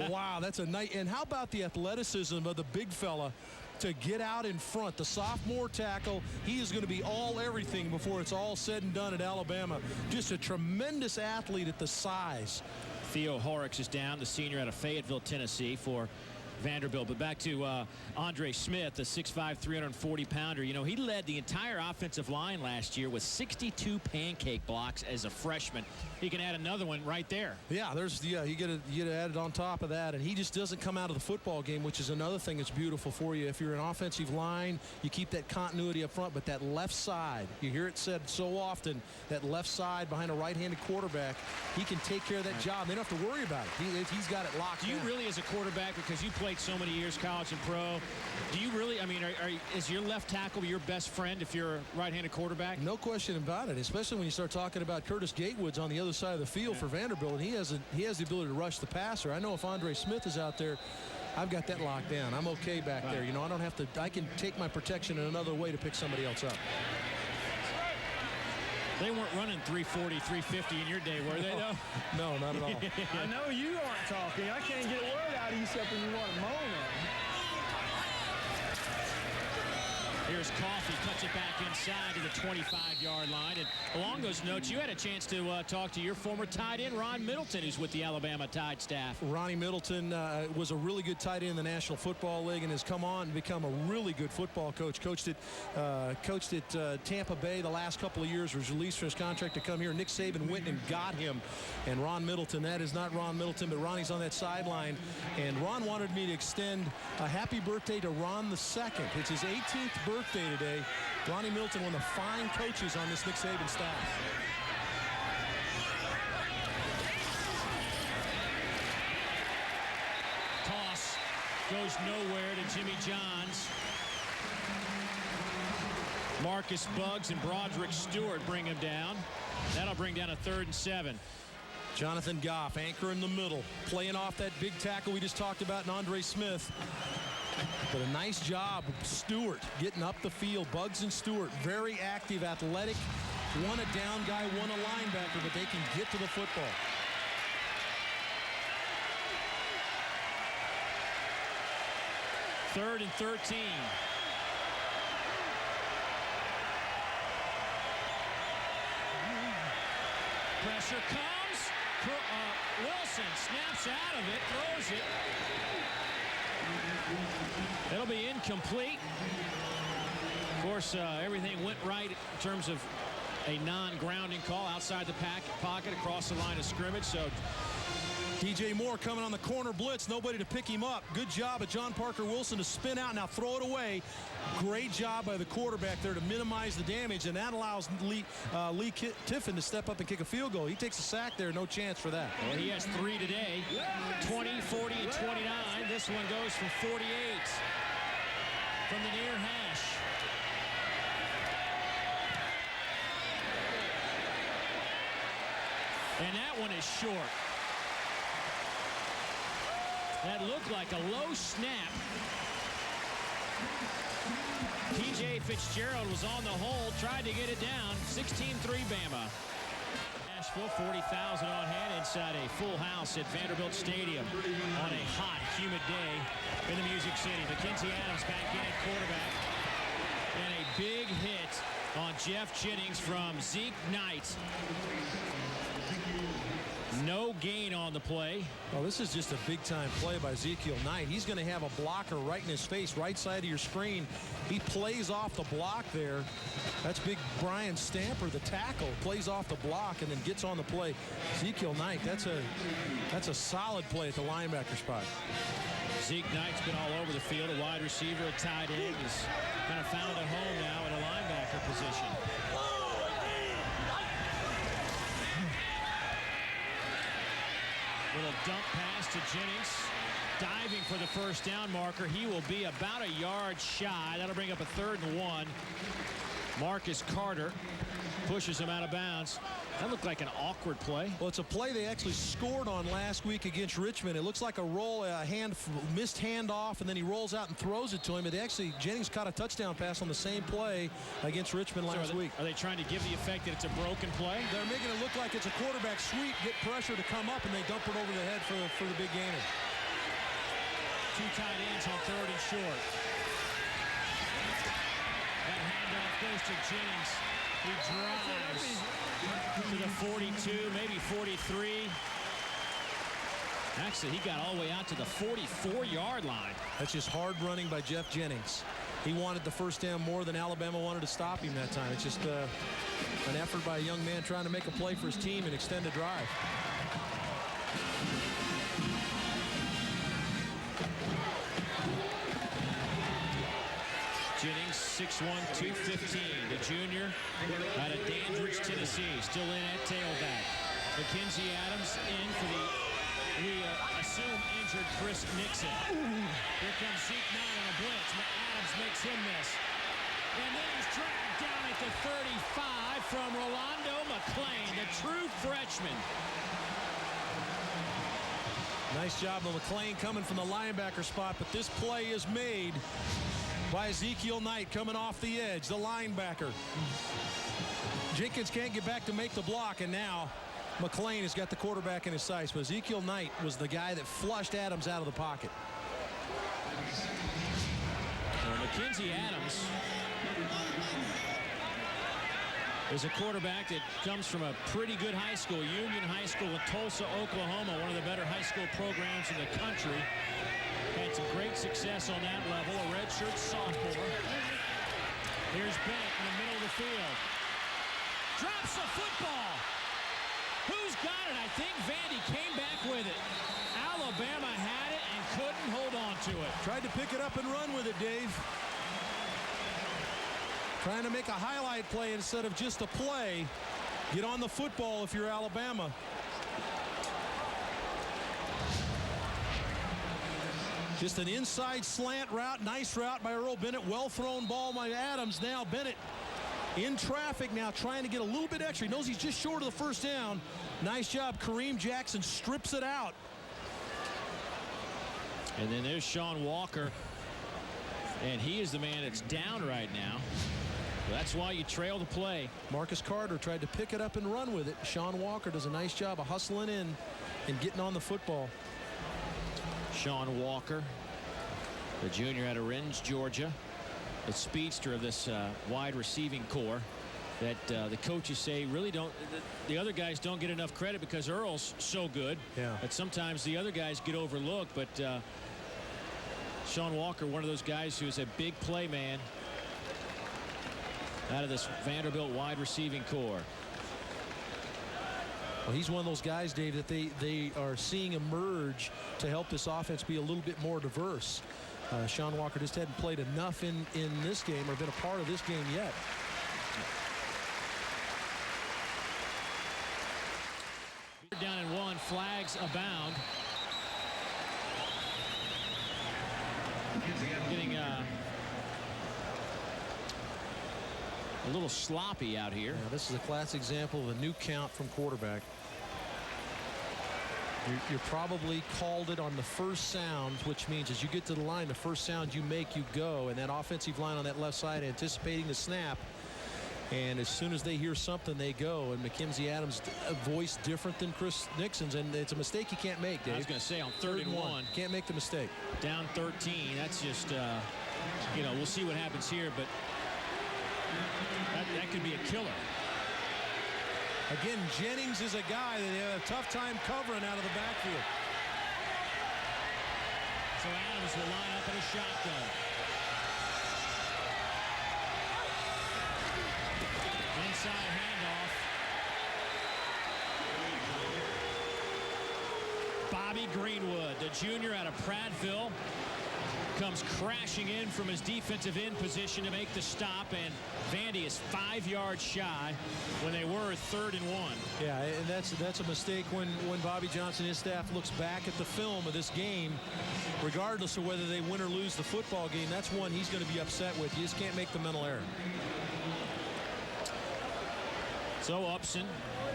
Wow, that's a night. And how about the athleticism of the big fella to get out in front? The sophomore tackle, he is going to be all everything before it's all said and done at Alabama. Just a tremendous athlete at the size. Theo Horrocks is down, the senior out of Fayetteville, Tennessee, for Vanderbilt. But back to Andre Smith, the 6'5", 340-pounder. You know, he led the entire offensive line last year with 62 pancake blocks as a freshman. He can add another one right there. Yeah, you get it added on top of that, and he just doesn't come out of the football game, which is another thing that's beautiful for you. If you're an offensive line, you keep that continuity up front, but that left side, you hear it said so often, that left side behind a right-handed quarterback, he can take care of that job. They don't have to worry about it. He's got it locked Do you down. really, as a quarterback, because you played so many years college and pro, do you really, I mean, is your left tackle your best friend if you're a right-handed quarterback? No question about it, especially when you start talking about Curtis Gatewoods on the other side of the field for Vanderbilt, and he has the ability to rush the passer. I know if Andre Smith is out there, I've got that locked down. I'm okay back there. You know, I don't have to, I can take my protection in another way to pick somebody else up. They weren't running 340, 350 in your day, were they, though? No, not at all. I know you aren't talking. I can't get a word out of you except when you want to moan at me. Here's Coffey, cuts it back inside to the 25-yard line. And along those notes, you had a chance to talk to your former tight end, Ron Middleton, who's with the Alabama Tide staff. Ronnie Middleton was a really good tight end in the National Football League and has come on and become a really good football coach. Coached at Tampa Bay the last couple of years, was released from his contract to come here. Nick Saban went and got him. And Ron Middleton, that is not Ron Middleton, but Ronnie's on that sideline. And Ron wanted me to extend a happy birthday to Ron II. It's his 18th birthday today. Ronnie Middleton, one of the fine coaches on this Nick Saban staff. Toss goes nowhere to Jimmy Johns. Marcus Buggs and Broderick Stewart bring him down. That'll bring down a 3rd and 7. Jonathan Goff, anchor in the middle, playing off that big tackle we just talked about in Andre Smith. But a nice job, Stewart, getting up the field. Buggs and Stewart, very active, athletic. One a down guy, one a linebacker, but they can get to the football. Third and 13. Pressure comes. Wilson snaps out of it, throws it. It'll be incomplete. Of course, everything went right in terms of a non-grounding call outside the pocket across the line of scrimmage. So DJ Moore coming on the corner blitz, nobody to pick him up. Good job of John Parker Wilson to spin out, now throw it away. Great job by the quarterback there to minimize the damage, and that allows Lee Tiffin to step up and kick a field goal. He takes a sack there, no chance for that. Well, he has 3 today, 20, 40, and 29. This one goes for 48 from the near hash. And that one is short. That looked like a low snap. TJ Fitzgerald was on the hole, tried to get it down. 16-3 Bama. Nashville, 40,000 on hand inside a full house at Vanderbilt Stadium on a hot, humid day in the Music City. Mackenzie Adams back in at quarterback. And a big hit on Jeff Jennings from Zeke Knight. No gain on the play. Well, this is just a big-time play by Ezekiel Knight. He's going to have a blocker right in his face, right side of your screen. He plays off the block there. That's big Brian Stamper, the tackle, plays off the block and then gets on the play. Ezekiel Knight, that's a solid play at the linebacker spot. Zeke Knight's been all over the field, a wide receiver, a tight end. He's kind of found a home now at a linebacker position. Little dump pass to Jennings. Diving for the first down marker. He will be about a yard shy. That'll bring up a 3rd and 1. Marcus Carter pushes him out of bounds. That looked like an awkward play. Well, it's a play they actually scored on last week against Richmond. It looks like a roll, missed handoff, and then he rolls out and throws it to him. Jennings caught a touchdown pass on the same play against Richmond last week. Are they trying to give the effect that it's a broken play? They're making it look like it's a quarterback sweep, get pressure to come up, and they dump it over the head for the big gainer. 2 tight ends on 3rd and short. That handoff goes to Jennings. He drives to the 42, maybe 43. Actually, he got all the way out to the 44-yard line. That's just hard running by Jeff Jennings. He wanted the first down more than Alabama wanted to stop him that time. It's just an effort by a young man trying to make a play for his team and extend a drive. Jennings, 6'1", 215. The junior out of Dandridge, Tennessee. Still in at tailback. Mackenzie Adams in for the, we assume, injured Chris Nixon. Here comes Zeke Knight on a blitz. Adams makes him miss. And then he's dragged down at the 35 from Rolando McClain, the true freshman. Nice job of McClain coming from the linebacker spot, but this play is made by Ezekiel Knight coming off the edge, the linebacker. Jenkins can't get back to make the block, and now McClain has got the quarterback in his sights. But Ezekiel Knight was the guy that flushed Adams out of the pocket. Well, Mackenzie Adams is a quarterback that comes from a pretty good high school, Union High School in Tulsa, Oklahoma, one of the better high school programs in the country. Had some great success on that level, a redshirt sophomore. Here's Bennett in the middle of the field. Drops the football. Who's got it? I think Vandy came back with it. Alabama had it and couldn't hold on to it. Tried to pick it up and run with it, Dave. Trying to make a highlight play instead of just a play. Get on the football if you're Alabama. Just an inside slant route. Nice route by Earl Bennett. Well thrown ball by Adams. Now Bennett in traffic now, trying to get a little bit extra. He knows he's just short of the first down. Nice job. Kareem Jackson strips it out. And then there's Sean Walker. And he is the man that's down right now. That's why you trail the play. Marcus Carter tried to pick it up and run with it. Sean Walker does a nice job of hustling in and getting on the football. Sean Walker, the junior out of Rennes, Georgia, the speedster of this wide receiving core that the coaches say really don't, the other guys don't get enough credit because Earl's so good. Yeah. But sometimes the other guys get overlooked. But Sean Walker, one of those guys who's a big play man out of this Vanderbilt wide receiving core. Well, he's one of those guys, Dave, that they are seeing emerge to help this offense be a little bit more diverse. Sean Walker just hadn't played enough in this game or been a part of this game yet. Down and 1, flags abound. Getting a little sloppy out here. Yeah, this is a classic example of a new count from quarterback. You're probably called it on the first sound, which means as you get to the line, the first sound you make, you go. And that offensive line on that left side anticipating the snap. And as soon as they hear something, they go. And Mackenzie Adams' voice different than Chris Nixon's, and it's a mistake you can't make, Dave. I was going to say on 3rd and 1. Can't make the mistake. Down 13. That's just, you know, we'll see what happens here, but that could be a killer. Again, Jennings is a guy that they have a tough time covering out of the backfield. So Adams will line up in a shotgun. Inside handoff. Bobby Greenwood, the junior out of Prattville, comes crashing in from his defensive end position to make the stop, and Vandy is 5 yards shy when they were 3rd and 1. Yeah, and that's a mistake when Bobby Johnson and his staff looks back at the film of this game, regardless of whether they win or lose the football game. That's one he's going to be upset with. You just can't make the mental error. So Upson,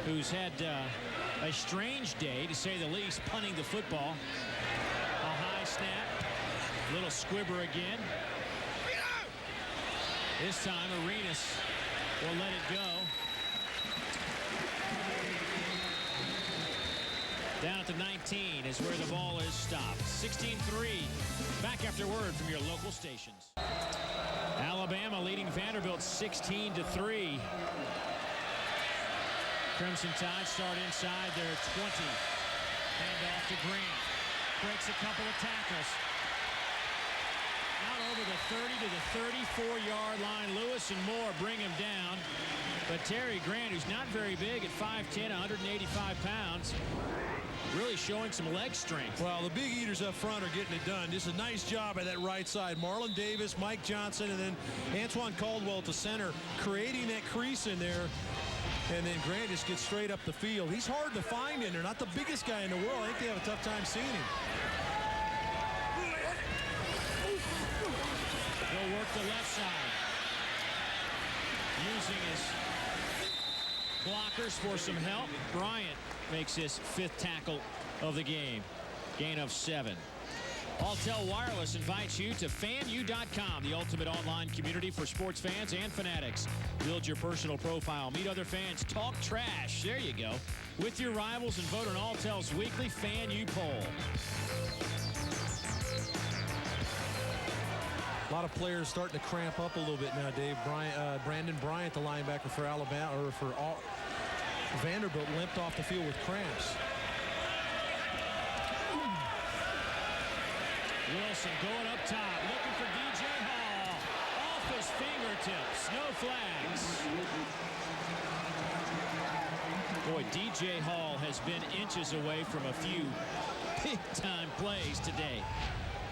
who's had a strange day, to say the least, punting the football. A high snap. Little squibber again. This time, Arenas will let it go. Down at the 19 is where the ball is stopped. 16-3. Back after word from your local stations. Alabama leading Vanderbilt 16-3. Crimson Tide start inside their 20. Hand off to Grant. Breaks a couple of tackles. Out over the 30 to the 34-yard line. Lewis and Moore bring him down. But Terry Grant, who's not very big at 5'10", 185 pounds, really showing some leg strength. Well, the big eaters up front are getting it done. Just a nice job by that right side. Marlon Davis, Mike Johnson, and then Antoine Caldwell at the center, creating that crease in there. And then Grant just gets straight up the field. He's hard to find in there. Not the biggest guy in the world. I think they have a tough time seeing him. He'll work the left side. Using his blockers for some help. Bryant makes his 5th tackle of the game. Gain of 7. Alltel Wireless invites you to FanU.com, the ultimate online community for sports fans and fanatics. Build your personal profile, meet other fans, talk trash. There you go. With your rivals and vote on Alltel's weekly FanU poll. A lot of players starting to cramp up a little bit now, Dave. Brandon Bryant, the linebacker for Alabama, or for Vanderbilt, limped off the field with cramps. Wilson going up top, looking for DJ Hall. Off his fingertips, no flags. Boy, DJ Hall has been inches away from a few big-time plays today.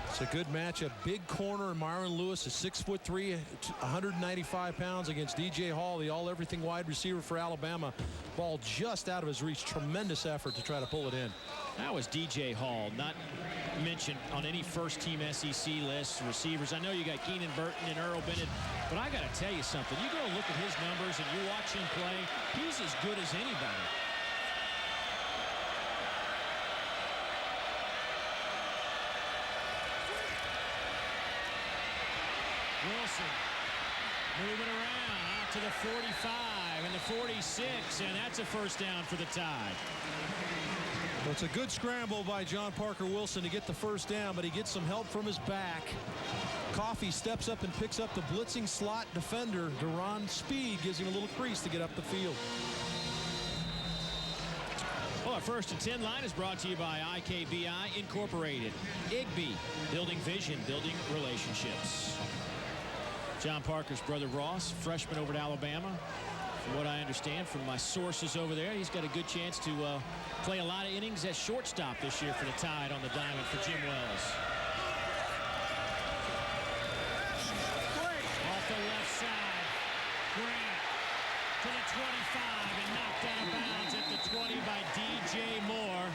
It's a good matchup. Big corner. Myron Lewis is 6'3", 195 pounds against DJ Hall, the all-everything wide receiver for Alabama. Ball just out of his reach. Tremendous effort to try to pull it in. That was DJ Hall, not mentioned on any first-team SEC lists, receivers. I know you got Keenan Burton and Earl Bennett, but I got to tell you something. You go look at his numbers and you watch him play, he's as good as anybody. Wilson moving around out to the 45 and the 46, and that's a first down for the Tide. Well, it's a good scramble by John Parker Wilson to get the first down, but he gets some help from his back. Coffey steps up and picks up the blitzing slot defender. Duran Speed gives him a little crease to get up the field. Well, our 1st and 10 line is brought to you by IKBI Incorporated. IGB, building vision, building relationships. John Parker's brother Ross, freshman over at Alabama. From what I understand from my sources over there, he's got a good chance to play a lot of innings at shortstop this year for the Tide on the diamond for Jim Wells. Off the left side, Grant to the 25 and knocked out of bounds at the 20 by DJ Moore.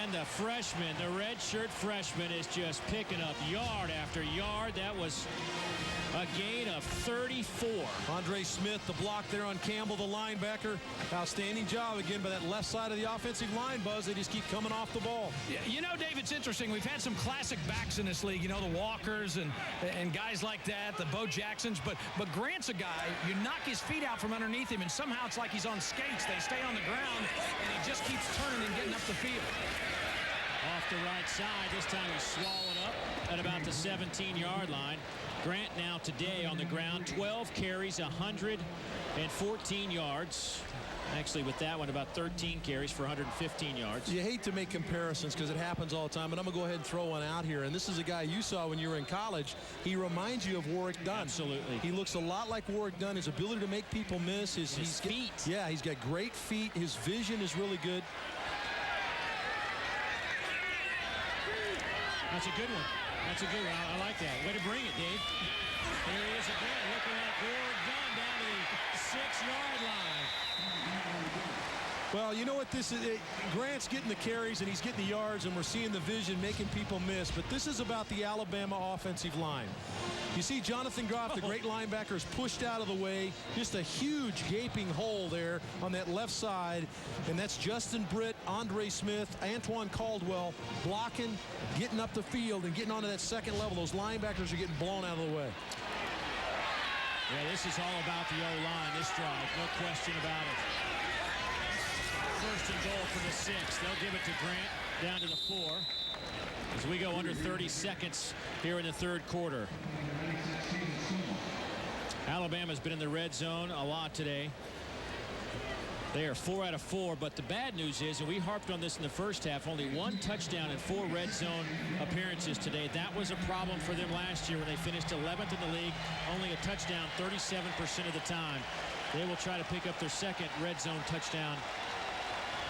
And the freshman, the redshirt freshman, is just picking up yard after yard. That was a gain of 34. Andre Smith, the block there on Campbell, the linebacker. Outstanding job again by that left side of the offensive line, Buzz. They just keep coming off the ball. You know, Dave, it's interesting. We've had some classic backs in this league, you know, the Walkers and guys like that, the Bo Jacksons. But Grant's a guy, you knock his feet out from underneath him, and somehow it's like he's on skates. They stay on the ground, and he just keeps turning and getting up the field. Off the right side, this time he's swallowed up at about the 17-yard line. Grant now today on the ground, 12 carries, 114 yards. Actually, with that one, about 13 carries for 115 yards. You hate to make comparisons because it happens all the time, but I'm going to go ahead and throw one out here. And this is a guy you saw when you were in college. He reminds you of Warrick Dunn. Absolutely. He looks a lot like Warrick Dunn. His ability to make people miss. His feet. Yeah, he's got great feet. His vision is really good. That's a good one. That's a good one. I like that. Way to bring it, Dave. Here he is again, looking like Warrick Dunn down to the 6-yard line. Well, you know what this is? Grant's getting the carries and he's getting the yards, and we're seeing the vision making people miss. But this is about the Alabama offensive line. You see Jonathan Groff, the great linebacker, is pushed out of the way. Just a huge gaping hole there on that left side. And that's Justin Britt, Andre Smith, Antoine Caldwell blocking, getting up the field, and getting onto that second level. Those linebackers are getting blown out of the way. Yeah, this is all about the O-line, this drive. No question about it. First and goal for the 6. They'll give it to Grant down to the 4. As we go under 30 seconds here in the third quarter. Alabama's been in the red zone a lot today. They are 4 out of 4, but the bad news is, and we harped on this in the first half, only 1 touchdown and 4 red zone appearances today. That was a problem for them last year when they finished 11th in the league. Only a touchdown 37% of the time. They will try to pick up their second red zone touchdown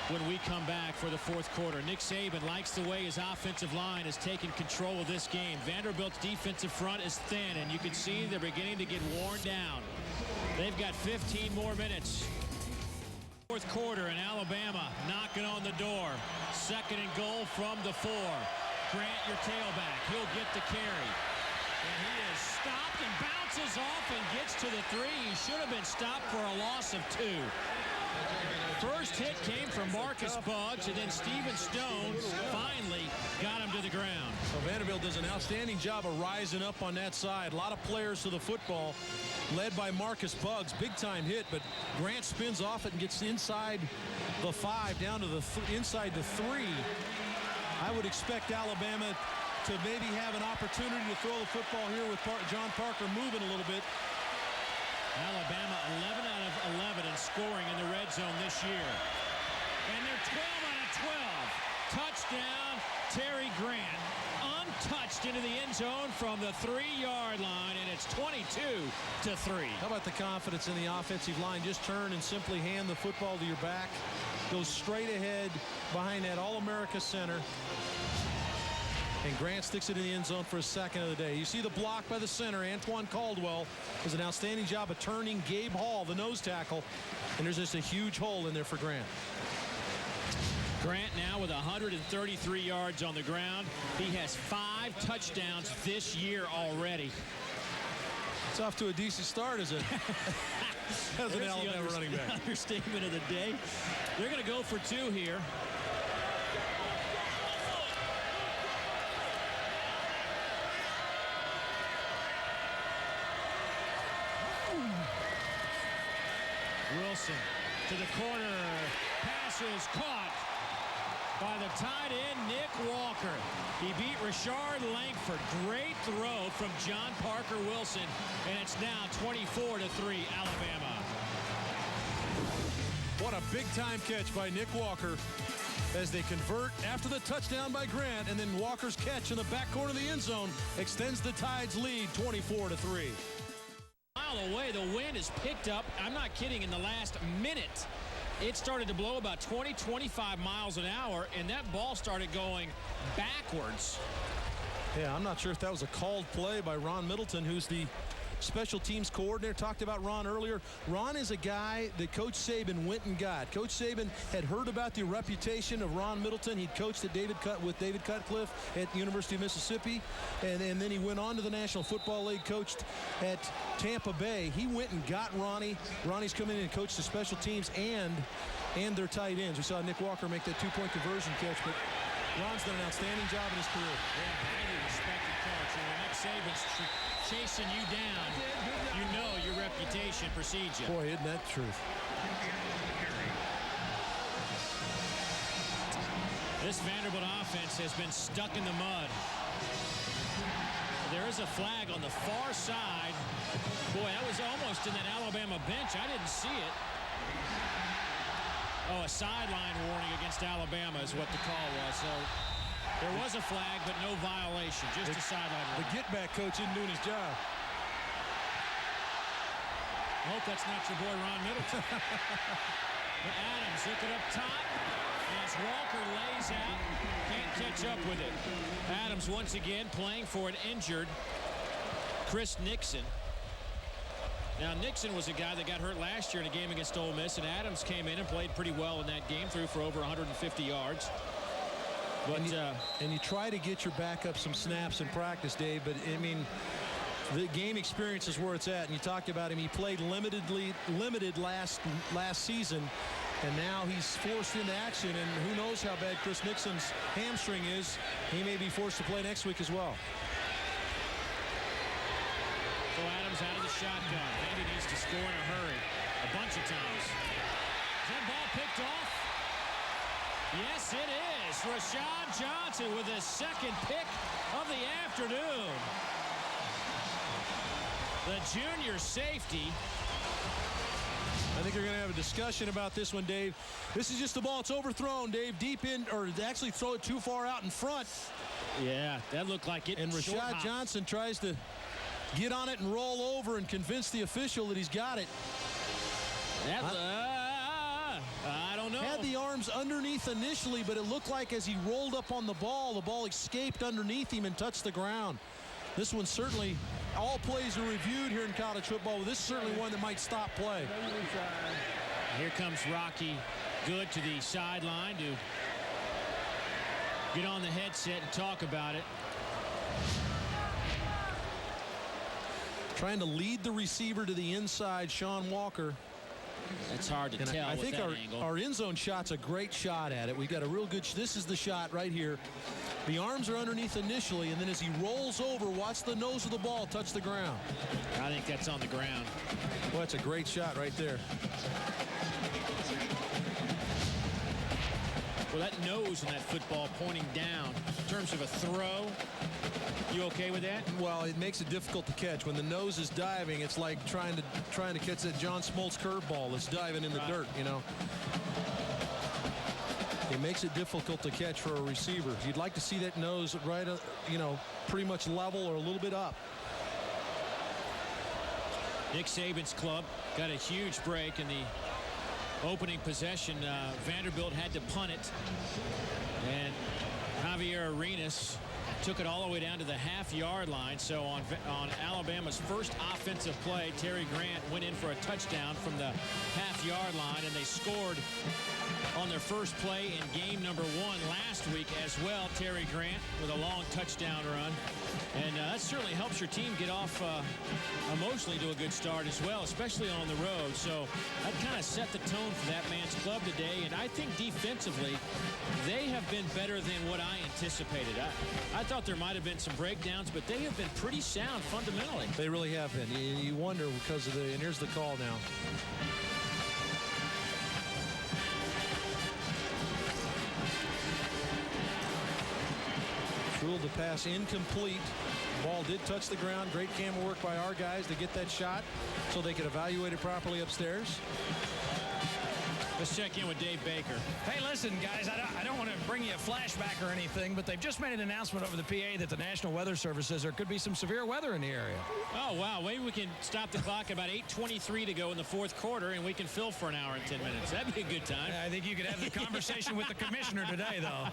when we come back for the fourth quarter. Nick Saban likes the way his offensive line has taken control of this game. Vanderbilt's defensive front is thin, and you can see they're beginning to get worn down. They've got 15 more minutes. Fourth quarter, and Alabama knocking on the door. Second and goal from the 4. Grant, your tailback. He'll get the carry. And he is stopped and bounces off and gets to the 3. He should have been stopped for a loss of 2. First hit came from Marcus Buggs, and then Steven Stone finally got him to the ground. So Vanderbilt does an outstanding job of rising up on that side. A lot of players to the football, led by Marcus Buggs. Big time hit, but Grant spins off it and gets inside the 5, down to the inside the 3. I would expect Alabama to maybe have an opportunity to throw the football here with John Parker moving a little bit. Alabama 11 out of 11 in scoring in the red zone this year. And they're 12 out of 12. Touchdown, Terry Grant. Untouched into the end zone from the 3-yard line, and it's 22-3. How about the confidence in the offensive line? Just turn and simply hand the football to your back. Go straight ahead behind that All-America center. And Grant sticks it in the end zone for his second of the day. You see the block by the center. Antoine Caldwell does an outstanding job of turning Gabe Hall, the nose tackle. And there's just a huge hole in there for Grant. Grant now with 133 yards on the ground. He has 5 touchdowns this year already. It's off to a decent start as an Alabama running back. Understatement of the day. They're going to go for 2 here. Wilson to the corner. Pass is caught by the tight end, Nick Walker. He beat Rashard Langford. Great throw from John Parker Wilson, and it's now 24-3 Alabama. What a big-time catch by Nick Walker as they convert after the touchdown by Grant, and then Walker's catch in the back corner of the end zone extends the Tide's lead 24-3. Mile away, the wind is picked up. I'm not kidding. In the last minute, it started to blow about 20-25 miles an hour, and that ball started going backwards. Yeah, I'm not sure if that was a called play by Ron Middleton, who's the special teams coordinator. Talked about Ron earlier. Ron is a guy that Coach Saban went and got. Coach Saban had heard about the reputation of Ron Middleton. He'd coached at with David Cutcliffe at the University of Mississippi, and then he went on to the National Football League, coached at Tampa Bay. He went and got Ronnie. Ronnie's come in and coached the special teams and their tight ends. We saw Nick Walker make that 2-point conversion catch, but Ron's done an outstanding job in his career. Yeah, highly respected coach. And when Nick Saban's chasing you down, you know your reputation precedes you. Boy, isn't that the truth? This Vanderbilt offense has been stuck in the mud. There is a flag on the far side. Boy, that was almost in that Alabama bench. I didn't see it. Oh, a sideline warning against Alabama is what the call was. So there was a flag, but no violation, just a sideline warning. The get-back coach isn't doing his job. I hope that's not your boy Ron Middleton. But Adams looking up top as Walker lays out. Can't catch up with it. Adams once again playing for an injured Chris Nixon. Now, Nixon was a guy that got hurt last year in a game against Ole Miss, and Adams came in and played pretty well in that game, threw for over 150 yards. But and you try to get your backup some snaps in practice, Dave, but I mean, The game experience is where it's at, and you talked about him. He played limited last season, and now he's forced into action, and who knows how bad Chris Nixon's hamstring is. He may be forced to play next week as well. So Adams out of the shotgun. Maybe needs to score in a hurry a bunch of times. Is that ball picked off? Yes, it is. Rashad Johnson with his second pick of the afternoon. The junior safety. I think they're going to have a discussion about this one, Dave. This is just the ball. It's overthrown, Dave, deep in, or actually throw it too far out in front. Yeah, that looked like it. And Rashad Johnson tries to get on it and roll over and convince the official that he's got it. I don't know. Had the arms underneath initially, but it looked like as he rolled up on the ball escaped underneath him and touched the ground. This one certainly, all plays are reviewed here in college football. This is certainly one that might stop play. Here comes Rocky Good to the sideline to get on the headset and talk about it. Trying to lead the receiver to the inside, Sean Walker. It's hard to tell. I think our end zone shot's a great shot at it. We got a real good. This is the shot right here. The arms are underneath initially, and then as he rolls over, watch the nose of the ball touch the ground. I think that's on the ground. Well, that's a great shot right there. Well, that nose on that football pointing down in terms of a throw. You okay with that? Well, it makes it difficult to catch. When the nose is diving, it's like trying to catch that John Smoltz curveball that's diving in the dirt, you know. It makes it difficult to catch for a receiver. You'd like to see that nose right, pretty much level or a little bit up. Nick Saban's club got a huge break in the opening possession. Vanderbilt had to punt it, and Javier Arenas took it all the way down to the half-yard line. So on Alabama's first offensive play, Terry Grant went in for a touchdown from the half-yard line, and they scored on their first play in game number 1 last week as well. Terry Grant with a long touchdown run. And that certainly helps your team get off emotionally to a good start as well, especially on the road. So that kind of set the tone for that man's club today. And I think defensively, they have been better than what I anticipated. I thought there might have been some breakdowns, but they have been pretty sound fundamentally. They really have been. You wonder because of and here's the call now. Ruled the pass incomplete. Ball did touch the ground. Great camera work by our guys to get that shot so they could evaluate it properly upstairs. Let's check in with Dave Baker. Hey, listen, guys, I don't want to bring you a flashback or anything, but they've just made an announcement over the PA that the National Weather Service says there could be some severe weather in the area. Oh, wow. Maybe we can stop the clock about 8:23 to go in the fourth quarter, and we can fill for an hour and 10 minutes. That'd be a good time. I think you could have the conversation with the commissioner today, though.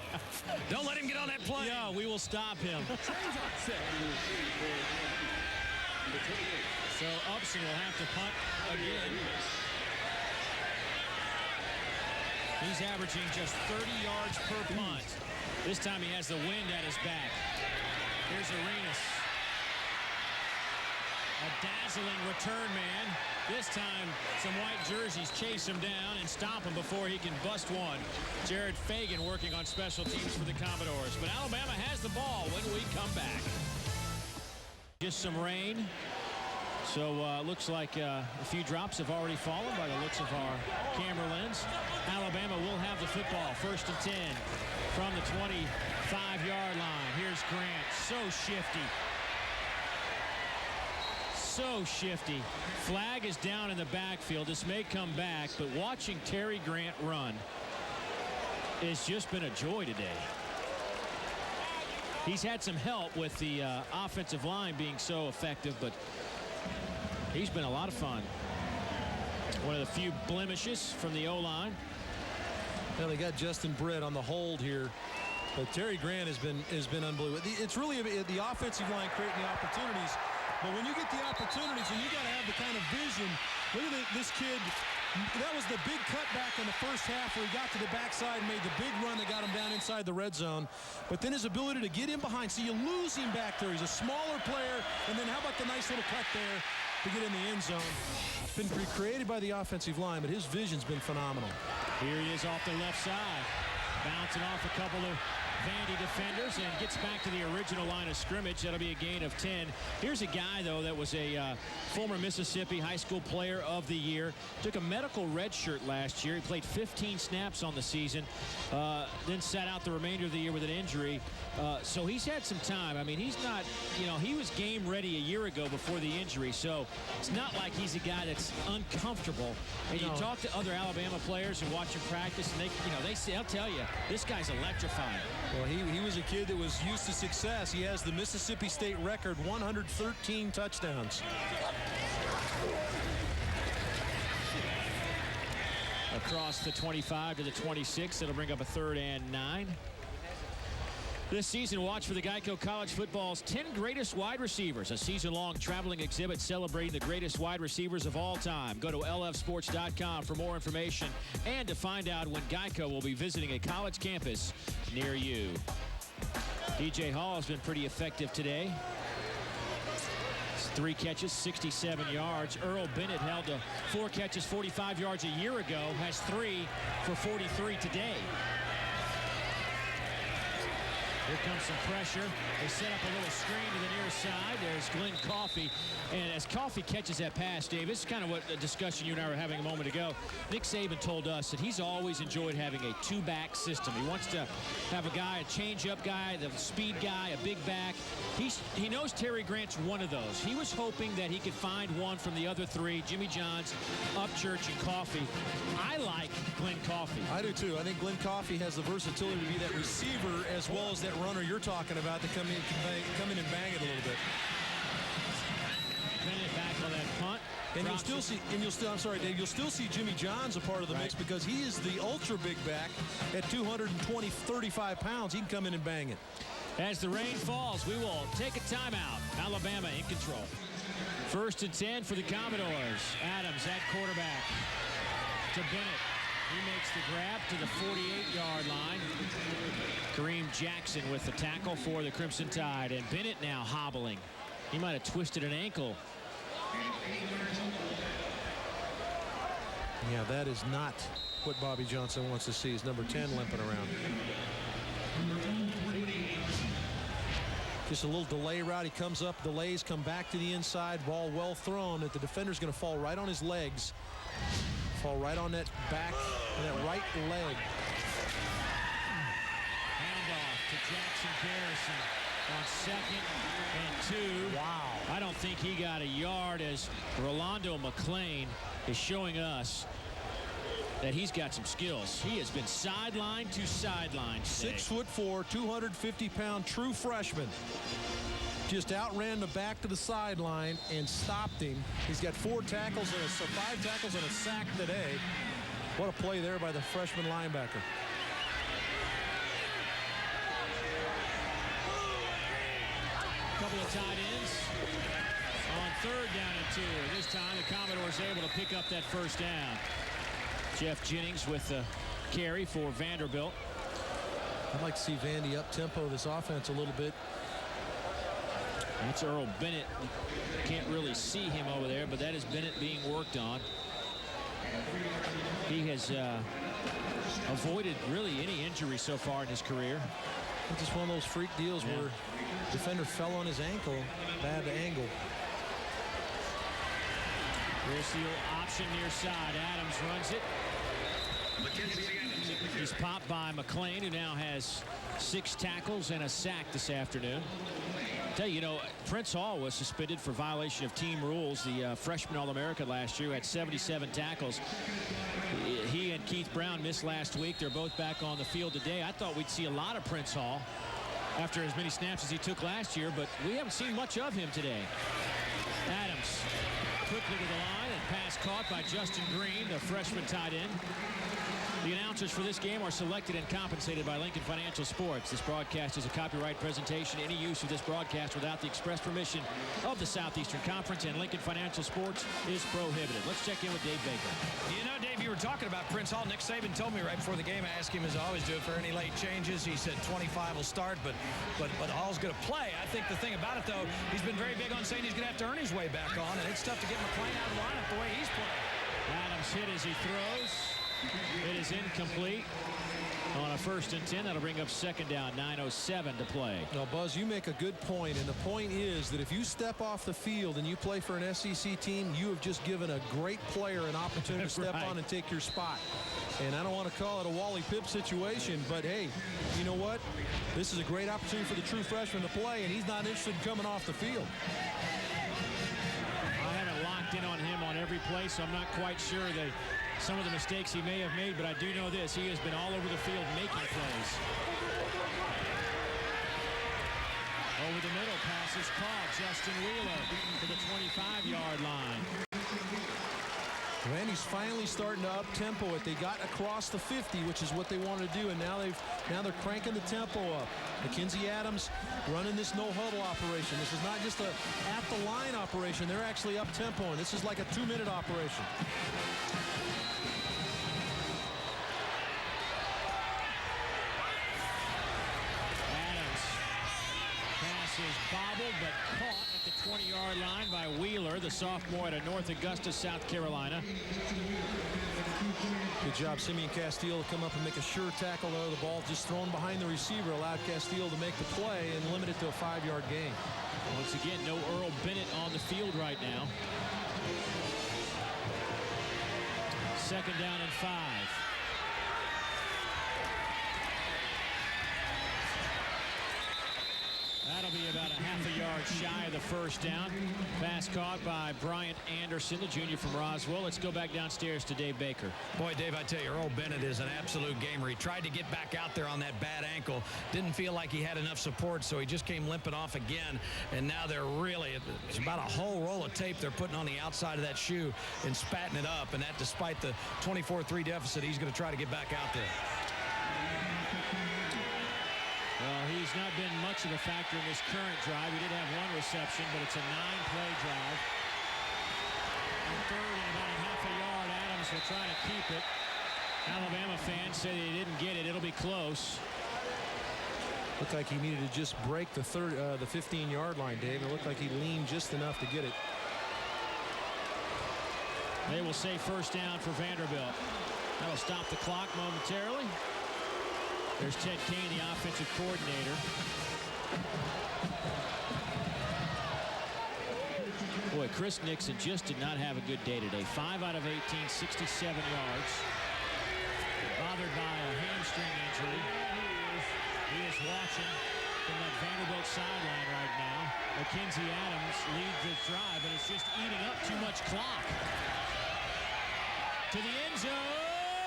Don't let him get on that plane. Yeah, we will stop him. So Upson will have to punt again. He's averaging just 30 yards per punt. This time he has the wind at his back. Here's Arenas. A dazzling return man. This time some white jerseys chase him down and stop him before he can bust one. Jared Fagan working on special teams for the Commodores. But Alabama has the ball when we come back. Just some rain. So looks like a few drops have already fallen by the looks of our camera lens. Alabama will have the football. 1st and 10 from the 25-yard line. Here's Grant. So shifty. So shifty. Flag is down in the backfield. This may come back, but watching Terry Grant run has just been a joy today. He's had some help with the offensive line being so effective, but he's been a lot of fun. One of the few blemishes from the O-line. Well, they got Justin Britt on the hold here, but Terry Grant has been unbelievable. It's really the offensive line creating the opportunities, but when you get the opportunities and you got to have the kind of vision. Look at this kid That was the big cutback in the first half where he got to the backside and made the big run that got him down inside the red zone. But then his ability to get in behind. So you lose him back there. He's a smaller player. And then how about the nice little cut there to get in the end zone? It's been created by the offensive line, but his vision's been phenomenal. Here he is off the left side. Bouncing off a couple of Vandy defenders and gets back to the original line of scrimmage. That'll be a gain of 10. Here's a guy, though, that was a former Mississippi high school player of the year. Took a medical red shirt last year. He played 15 snaps on the season, then sat out the remainder of the year with an injury. So he's had some time. I mean, he's not, he was game ready a year ago before the injury. So it's not like he's a guy that's uncomfortable. And you talk to other Alabama players and watch him practice, and they'll tell you, this guy's electrifying. Well, he was a kid that was used to success. He has the Mississippi State record, 113 touchdowns. Across the 25 to the 26. It'll bring up a 3rd and 9. This season, watch for the Geico College Football's 10 Greatest Wide Receivers, a season-long traveling exhibit celebrating the greatest wide receivers of all time. Go to lfsports.com for more information and to find out when Geico will be visiting a college campus near you. DJ Hall has been pretty effective today. 3 catches, 67 yards. Earl Bennett held to 4 catches, 45 yards a year ago, has 3 for 43 today. Here comes some pressure. They set up a little screen to the near side. There's Glenn Coffey. And as Coffey catches that pass, Dave, this is kind of what a discussion you and I were having a moment ago. Nick Saban told us that he's always enjoyed having a 2-back system. He wants to have a guy, a change-up guy, the speed guy, a big back. He knows Terry Grant's one of those. He was hoping that he could find one from the other 3, Jimmy Johns, Upchurch, and Coffey. I like Glenn Coffey. I do, too. I think Glenn Coffey has the versatility to be that receiver as well as that runner you're talking about to come in and bang it a little bit. Bennett back on that punt. And I'm sorry, Dave, you'll still see Jimmy Johns a part of the mix because he is the ultra big back at 35 pounds. He can come in and bang it. As the rain falls, we will take a timeout. Alabama in control. 1st and 10 for the Commodores. Adams at quarterback to Bennett. He makes the grab to the 48-yard line. Kareem Jackson with the tackle for the Crimson Tide. And Bennett now hobbling. He might have twisted an ankle. Yeah, that is not what Bobby Johnson wants to see. His number 10 limping around. Just a little delay route. He comes up, delays, come back to the inside. Ball well thrown. That the defender's going to fall right on his legs. Fall right on that back and that right leg. Handoff to Jackson Garrison on 2nd and 2. Wow. I don't think he got a yard as Rolando McClain is showing us that he's got some skills. He has been sideline to sideline today. 6'4", 250-pound true freshman. Just outran the back to the sideline and stopped him. He's got 4 tackles and 5 tackles and a sack today. What a play there by the freshman linebacker. Couple of tight ends on 3rd down and 2. This time the Commodores able to pick up that 1st down. Jeff Jennings with the carry for Vanderbilt. I'd like to see Vandy up-tempo this offense a little bit. That's Earl Bennett. Can't really see him over there, but that is Bennett being worked on. He has avoided really any injury so far in his career. It's just one of those freak deals where defender fell on his ankle, bad angle. Here's the option near side. Adams runs it. He's popped by McClain, who now has 6 tackles and a sack this afternoon. Tell you, Prince Hall was suspended for violation of team rules. The freshman All-America last year had 77 tackles. He and Keith Brown missed last week. They're both back on the field today. I thought we'd see a lot of Prince Hall after as many snaps as he took last year, but we haven't seen much of him today. Adams quickly to the line and pass caught by Justin Green, the freshman tight end. The announcers for this game are selected and compensated by Lincoln Financial Sports. This broadcast is a copyright presentation. Any use of this broadcast without the express permission of the Southeastern Conference and Lincoln Financial Sports is prohibited. Let's check in with Dave Baker. You know, Dave, you were talking about Prince Hall. Nick Saban told me right before the game, I asked him, as I always do, if there are any late changes. He said 25 will start, but Hall's going to play. I think the thing about it, though, he's been very big on saying he's going to have to earn his way back on, and it's tough to get McClain out of the lineup the way he's playing. Adams hit as he throws. It is incomplete on a 1st and 10. That'll bring up 2nd down, 9:07 to play. Now, Buzz, you make a good point, and the point is that if you step off the field and you play for an SEC team, you have just given a great player an opportunity to step on and take your spot. And I don't want to call it a Wally Pipp situation, but hey, you know what? This is a great opportunity for the true freshman to play, and he's not interested in coming off the field. I haven't locked in on him on every play, so I'm not quite sure that some of the mistakes he may have made, but I do know this. He has been all over the field making plays. Over the middle, pass is caught. Justin Wheeler to the 25-yard line. Randy's finally starting to up-tempo it. They got across the 50, which is what they wanted to do, and now they're cranking the tempo up. Mackenzie Adams running this no-huddle operation. This is not just a at-the-line operation. They're actually up-tempo, and this is like a 2-minute operation. Is bobbled but caught at the 20-yard line by Wheeler, the sophomore out of North Augusta, South Carolina. Good job, Simeon Castile, to come up and make a sure tackle. Though the ball just thrown behind the receiver allowed Castile to make the play and limit it to a 5-yard gain. Once again, no Earl Bennett on the field right now. 2nd down and 5. That'll be about a half a yard shy of the 1st down. Pass caught by Bryant Anderson, the junior from Roswell. Let's go back downstairs to Dave Baker. Boy, Dave, I tell you, Earl Bennett is an absolute gamer. He tried to get back out there on that bad ankle. Didn't feel like he had enough support, so he just came limping off again. And now they're really, it's about a whole roll of tape they're putting on the outside of that shoe and spatting it up. And that despite the 24-3 deficit, he's going to try to get back out there. Well, he's not been much of a factor in this current drive. He did have 1 reception, but it's a 9-play drive. On 3rd and about a half a yard, Adams will try to keep it. Alabama fans say they didn't get it. It'll be close. Looked like he needed to just break the 15-yard line, Dave. It looked like he leaned just enough to get it. They will say 1st down for Vanderbilt. That'll stop the clock momentarily. There's Ted Kane, the offensive coordinator. Boy, Chris Nixon just did not have a good day today. 5 out of 18, 67 yards. Bothered by a hamstring injury. He is watching from that Vanderbilt sideline right now. Mackenzie Adams leads this drive, but it's just eating up too much clock. To the end zone.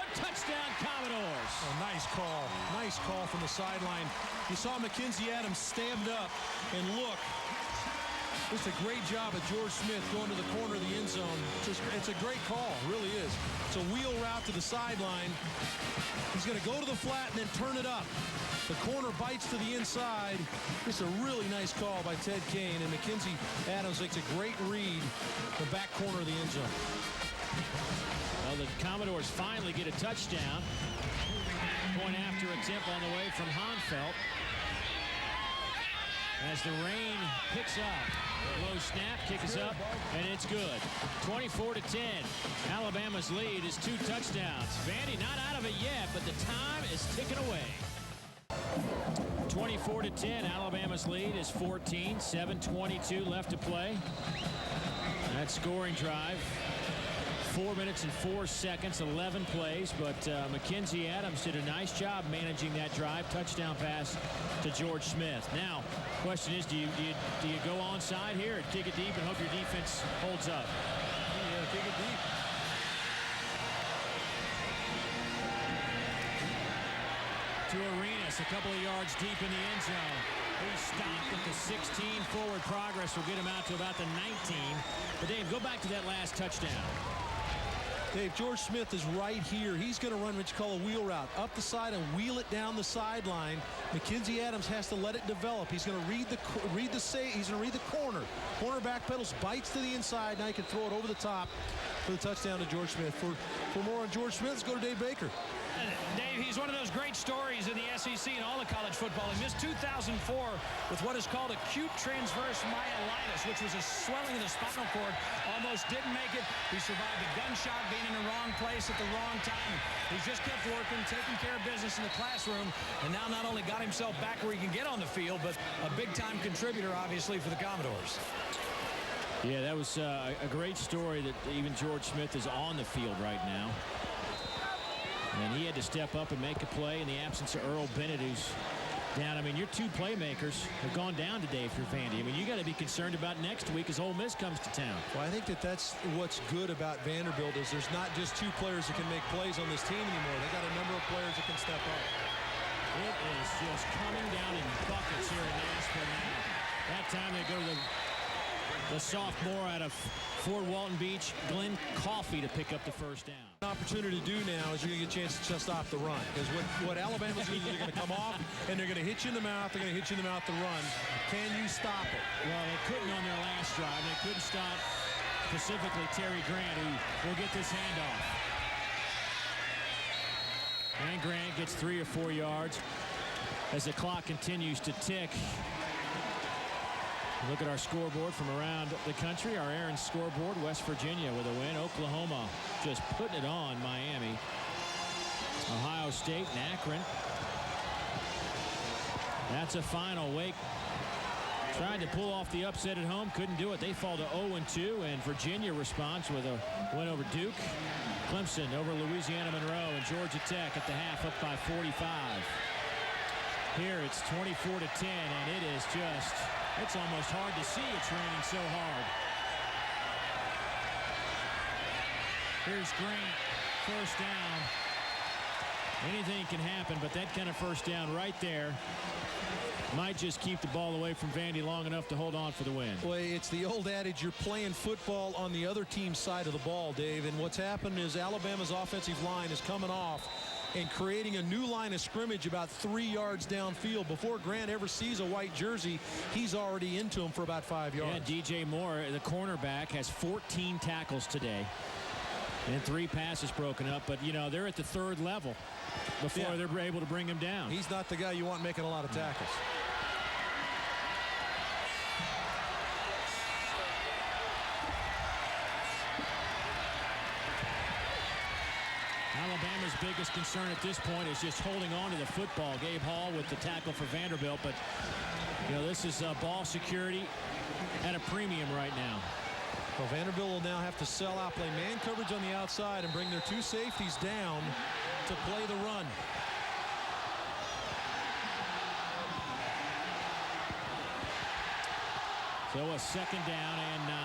Touchdown, Commodores. Oh, nice call. Nice call from the sideline. You saw Mackenzie Adams stand up and look. Just a great job of George Smith going to the corner of the end zone. It's a great call, it really is. It's a wheel route to the sideline. He's going to go to the flat and then turn it up. The corner bites to the inside. Just a really nice call by Ted Kane, and Mackenzie Adams makes a great read the back corner of the end zone. Well, the Commodores finally get a touchdown. Point after attempt on the way from Honfelt. As the rain picks up. Low snap, kick is up, and it's good. 24-10. Alabama's lead is 2 touchdowns. Vandy not out of it yet, but the time is ticking away. 24-10. Alabama's lead is 14. 7:22 left to play. That scoring drive. 4 minutes and 4 seconds, 11 plays, but Mackenzie Adams did a nice job managing that drive. Touchdown pass to George Smith. Now, question is, do you go onside here or kick it deep and hope your defense holds up? Yeah, kick it deep. To Arenas, a couple of yards deep in the end zone. He stopped at the 16. Forward progress will get him out to about the 19. But Dave, go back to that last touchdown. Dave, George Smith is right here. He's going to run what you call a wheel route up the side and wheel it down the sideline. Mackenzie Adams has to let it develop. He's going to read the corner. Corner back pedals, bites to the inside. Now he can throw it over the top for the touchdown to George Smith. For more on George Smith, let's go to Dave Baker. Dave, he's one of those great stories in the SEC and all of college football. He missed 2004 with what is called acute transverse myelitis, which was a swelling of the spinal cord. Almost didn't make it. He survived a gunshot, being in the wrong place at the wrong time. He's just kept working, taking care of business in the classroom, and now not only got himself back where he can get on the field, but a big-time contributor, obviously, for the Commodores. Yeah, that was a great story that even George Smith is on the field right now. And he had to step up and make a play in the absence of Earl Bennett, who's down. I mean, your two playmakers have gone down today if you're Vandy. I mean, you got to be concerned about next week as Ole Miss comes to town. Well, I think that's what's good about Vanderbilt is there's not just two players that can make plays on this team anymore. They got a number of players that can step up. It is just coming down in buckets here in Nashville now. That time they go to the sophomore out of Fort Walton Beach, Glenn Coffey, to pick up the first down. An opportunity to do now is you're going to get a chance to just stop the run. Because what Alabama's going to do, they're going to come off, and they're going to hit you in the mouth. They're going to hit you in the mouth to run. Can you stop it? Well, they couldn't on their last drive. They couldn't stop specifically Terry Grant, who will get this handoff. And Grant gets 3 or 4 yards as the clock continues to tick. Look at our scoreboard from around the country. Our Aaron's scoreboard, West Virginia with a win. Oklahoma just putting it on Miami. Ohio State and Akron. That's a final. Wake tried to pull off the upset at home. Couldn't do it. They fall to 0-2, and Virginia responds with a win over Duke. Clemson over Louisiana Monroe, and Georgia Tech at the half up by 45. Here it's 24-10, and it is just... it's almost hard to see. It's raining so hard. Here's Grant, first down. Anything can happen, but that kind of first down right there might just keep the ball away from Vandy long enough to hold on for the win. Well, it's the old adage, you're playing football on the other team's side of the ball, Dave. And what's happened is Alabama's offensive line is coming off and creating a new line of scrimmage about 3 yards downfield. Before Grant ever sees a white jersey, he's already into him for about 5 yards. Yeah, DJ Moore, the cornerback, has 14 tackles today and 3 passes broken up. But, you know, they're at the third level before they're able to bring him down. He's not the guy you want making a lot of tackles. Alabama's biggest concern at this point is just holding on to the football. Gabe Hall with the tackle for Vanderbilt, but you know, this is ball security at a premium right now. Well, Vanderbilt will now have to sell out, play man coverage on the outside, and bring their 2 safeties down to play the run. So a second down and 9.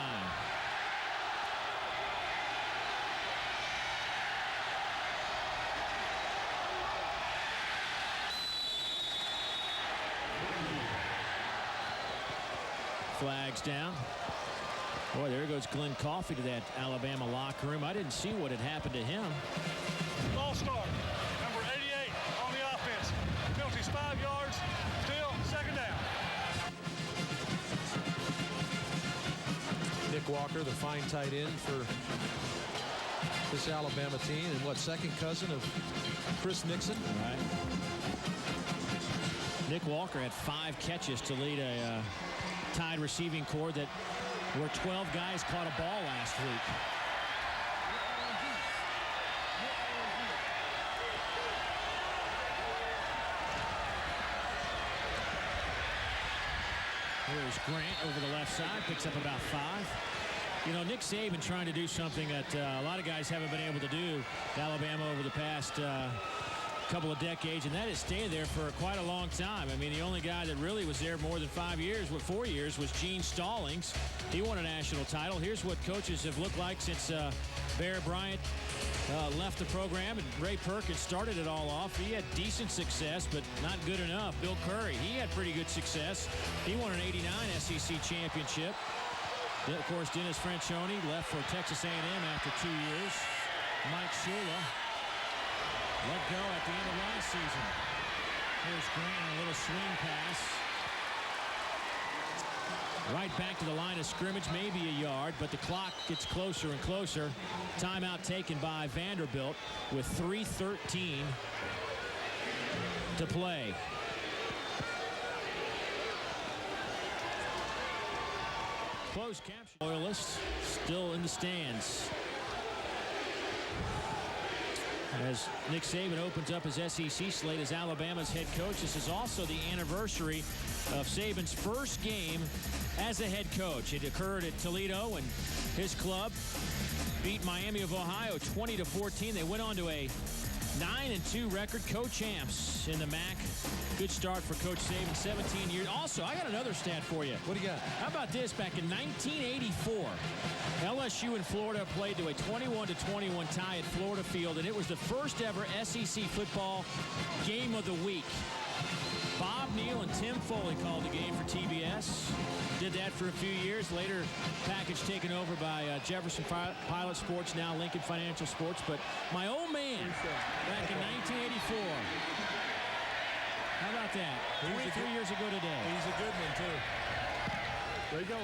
Flags down. Boy, there goes Glenn Coffey to that Alabama locker room. I didn't see what had happened to him. Ball start. Number 88 on the offense. Penalty's 5 yards. Still second down. Nick Walker, the fine tight end for this Alabama team, and what, second cousin of Chris Nixon? All right. Nick Walker had 5 catches to lead a tied receiving corps that where 12 guys caught a ball last week. Here's Grant over the left side, picks up about 5. You know, Nick Saban trying to do something that a lot of guys haven't been able to do to Alabama over the past couple of decades, and that is stay there for quite a long time. I mean, the only guy that really was there more than 5 years, 4 years, was Gene Stallings. He won a national title. Here's what coaches have looked like since Bear Bryant left the program and Ray Perkins started it all off. He had decent success, but not good enough. Bill Curry, he had pretty good success. He won an '89 SEC championship. Of course, Dennis Franchione left for Texas A&M after 2 years. Mike Shula let go at the end of last season. Here's Grant on a little swing pass. Right back to the line of scrimmage, maybe a yard, but the clock gets closer and closer. Timeout taken by Vanderbilt with 3:13 to play. Closed caption. Loyalists still in the stands. As Nick Saban opens up his SEC slate as Alabama's head coach. This is also the anniversary of Saban's first game as a head coach. It occurred at Toledo, and his club beat Miami of Ohio 20-14. They went on to a 9-2 record, co-champs in the MAC. Good start for Coach Saban, 17 years. Also, I got another stat for you. What do you got? How about this? Back in 1984, LSU and Florida played to a 21-21 tie at Florida Field, and it was the first ever SEC football game of the week. Bob Neal and Tim Foley called the game for TBS. Did that for a few years. Later, package taken over by Jefferson Pilot Sports, now Lincoln Financial Sports. But my old man, back in 1984. How about that? 23 years ago today. He's a good one, too. There you go.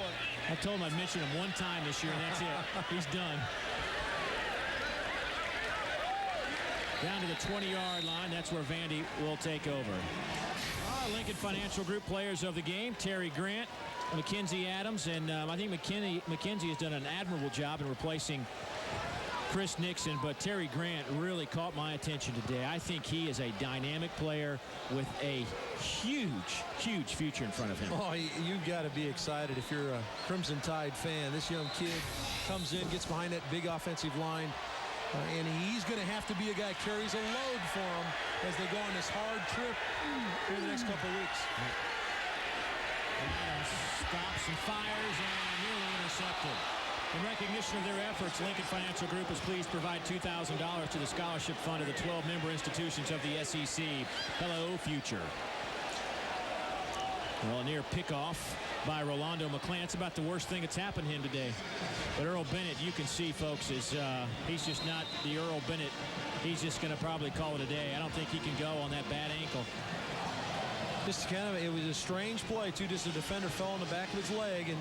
I told him I'd mention him one time this year, and that's it. He's done. Down to the 20-yard line. That's where Vandy will take over. Lincoln Financial Group players of the game: Terry Grant, Mackenzie Adams, and I think Mackenzie has done an admirable job in replacing Chris Nixon, but Terry Grant really caught my attention today. I think he is a dynamic player with a huge, huge future in front of him. Oh, you've got to be excited if you're a Crimson Tide fan. This young kid comes in, gets behind that big offensive line, and he's going to have to be a guy carries a load for them as they go on this hard trip over the next couple of weeks. Stops and fires and nearly intercepted. In recognition of their efforts, Lincoln Financial Group is pleased to provide $2,000 to the scholarship fund of the 12 member institutions of the SEC. Hello, future. Well, a near pickoff by Rolando McClain. It's about the worst thing that's happened to him today. But Earl Bennett, you can see, folks, is he's just not the Earl Bennett. He's just going to probably call it a day. I don't think he can go on that bad ankle. Just it was a strange play, too. Just a defender fell on the back of his leg, and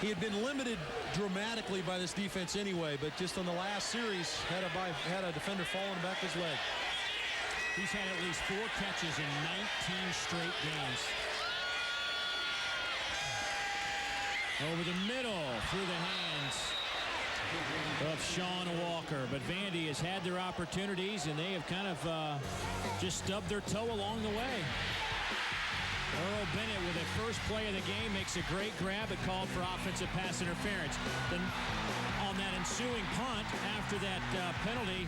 he had been limited dramatically by this defense anyway, but just on the last series, had a defender fall on the back of his leg. He's had at least 4 catches in 19 straight games. Over the middle, through the hands of Sean Walker. But Vandy has had their opportunities, and they have kind of just stubbed their toe along the way. Earl Bennett with the first play of the game makes a great grab. It called for offensive pass interference. Then on that ensuing punt, after that penalty,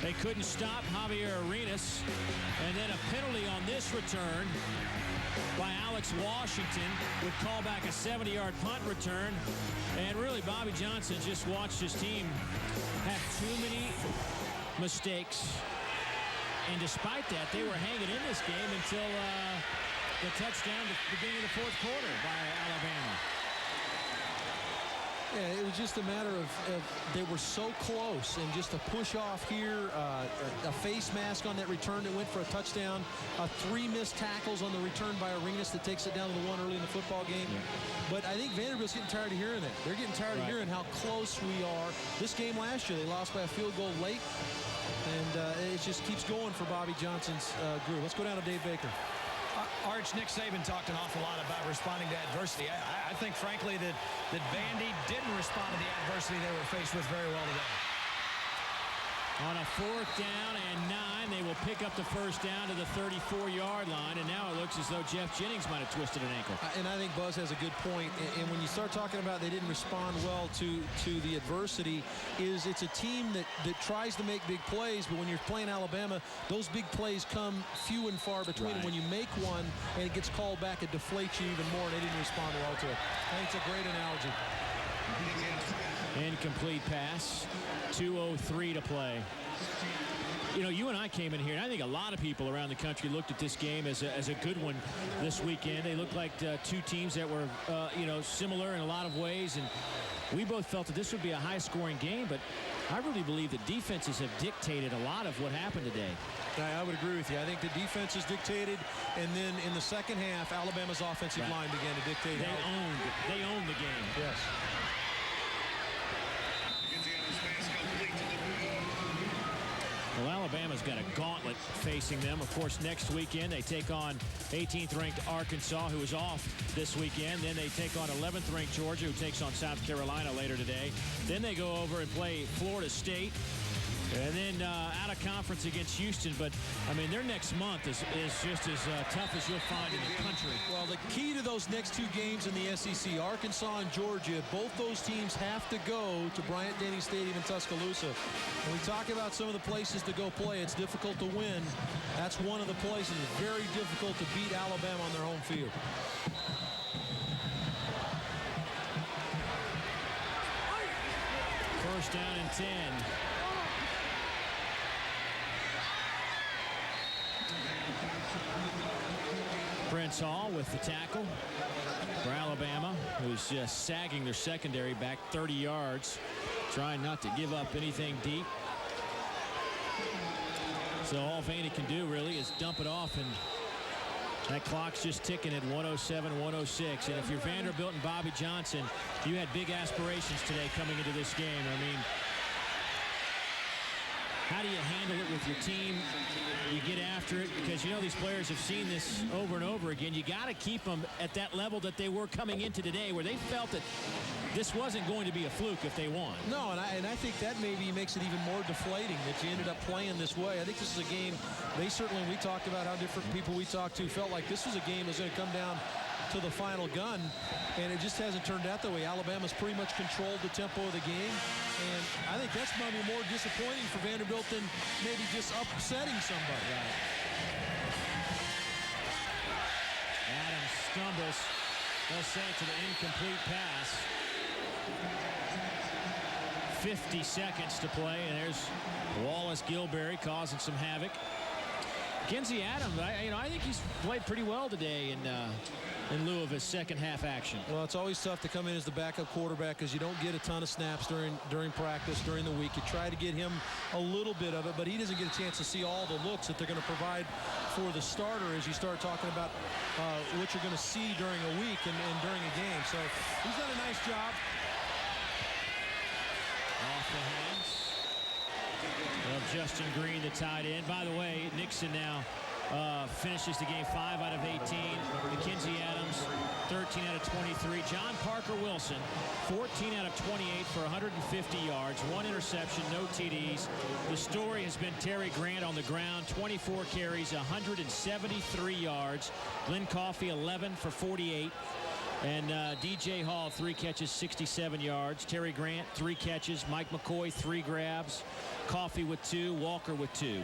they couldn't stop Javier Arenas. And then a penalty on this return by Alex Washington would call back a 70-yard punt return. And really, Bobby Johnson just watched his team have too many mistakes. And despite that, they were hanging in this game until the touchdown at the beginning of the fourth quarter by Alabama. Yeah, it was just a matter of they were so close, and just a push off here, a face mask on that return that went for a touchdown, 3 missed tackles on the return by Arenas that takes it down to the 1 early in the football game. Yeah. But I think Vanderbilt's getting tired of hearing that. They're getting tired of hearing how close we are. This game last year, they lost by a field goal late, and it just keeps going for Bobby Johnson's group. Let's go down to Dave Baker. Arch, Nick Saban talked an awful lot about responding to adversity. I think, frankly, that Vandy didn't respond to the adversity they were faced with very well today. On a 4th down and 9, they will pick up the first down to the 34-yard line, and now it looks as though Jeff Jennings might have twisted an ankle. And I think Buzz has a good point. And when you start talking about they didn't respond well to the adversity, it's a team that tries to make big plays, but when you're playing Alabama, those big plays come few and far between. Right. And when you make one and it gets called back, it deflates you even more, and they didn't respond well to it. I think it's a great analogy. Incomplete pass. 2:03 to play. You know, you and I came in here, and I think a lot of people around the country looked at this game as a good one this weekend. They looked like 2 teams that were, similar in a lot of ways. And we both felt that this would be a high-scoring game, but I really believe that defenses have dictated a lot of what happened today. I would agree with you. I think the defense is dictated, and then in the second half, Alabama's offensive line began to dictate. They owned the game. Yes. Well, Alabama's got a gauntlet facing them. Of course, next weekend they take on 18th-ranked Arkansas, who is off this weekend. Then they take on 11th-ranked Georgia, who takes on South Carolina later today. Then they go over and play Florida State. And then out of conference against Houston. But, I mean, their next month is just as tough as you'll find in the country. Well, the key to those next two games in the SEC, Arkansas and Georgia, both those teams have to go to Bryant-Denny Stadium in Tuscaloosa. When we talk about some of the places to go play, it's difficult to win. That's one of the places. It's very difficult to beat Alabama on their home field. First down and 10. Prince Hall with the tackle for Alabama, who's just sagging their secondary back 30 yards, trying not to give up anything deep. So all Vandy can do really is dump it off, and that clock's just ticking at 107, 106. And if you're Vanderbilt and Bobby Johnson, you had big aspirations today coming into this game. I mean, how do you handle it with your team? You get after it because you know these players have seen this over and over again. You got to keep them at that level that they were coming into today, where they felt that this wasn't going to be a fluke if they won. No, and I think that maybe makes it even more deflating that you ended up playing this way. I think this is a game, we talked about how different people we talked to felt like this was a game that was going to come down to the final gun, and it just hasn't turned out that way. Alabama's pretty much controlled the tempo of the game, and I think that's maybe more disappointing for Vanderbilt than maybe just upsetting somebody. Right. Adams stumbles. They'll say it to the incomplete pass. 50 seconds to play, and there's Wallace Gilberry causing some havoc. Kenzie Adams, I think he's played pretty well today in lieu of his second half action. Well, it's always tough to come in as the backup quarterback because you don't get a ton of snaps during practice, during the week. You try to get him a little bit of it, but he doesn't get a chance to see all the looks that they're going to provide for the starter as you start talking about what you're going to see during a week and during a game. So he's done a nice job. Off the hands of Justin Green, the tight end. By the way, Nixon now finishes the game 5 out of 18. Mackenzie Adams, 13 out of 23. John Parker Wilson, 14 out of 28 for 150 yards, 1 interception, no TDs. The story has been Terry Grant on the ground, 24 carries, 173 yards. Glenn Coffey, 11 for 48. And DJ Hall, 3 catches, 67 yards. Terry Grant, 3 catches. Mike McCoy, 3 grabs. Coffey with 2. Walker with 2.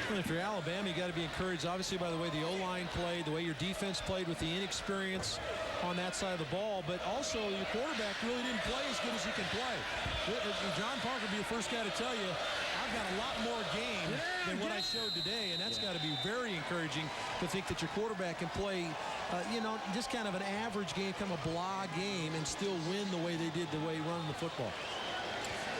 Well, if you're Alabama, you got to be encouraged, obviously, by the way the O-line played, the way your defense played with the inexperience on that side of the ball, but also your quarterback really didn't play as good as he can play. John Parker will be the first guy to tell you, I've got a lot more game than what I showed today, and that's got to be very encouraging to think that your quarterback can play, just kind of an average game, kind of a blah game, and still win the way they did, the way he run the football.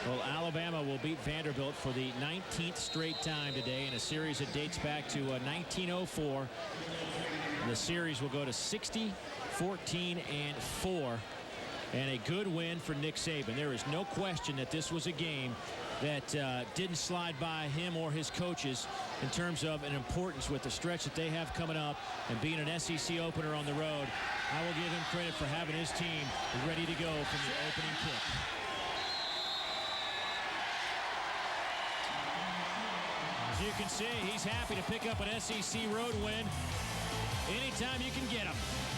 Well, Alabama will beat Vanderbilt for the 19th straight time today in a series that dates back to 1904. The series will go to 60, 14, and 4. And a good win for Nick Saban. There is no question that this was a game that didn't slide by him or his coaches in terms of an importance with the stretch that they have coming up and being an SEC opener on the road. I will give him credit for having his team ready to go from the opening kick. As you can see, he's happy to pick up an SEC road win anytime you can get him.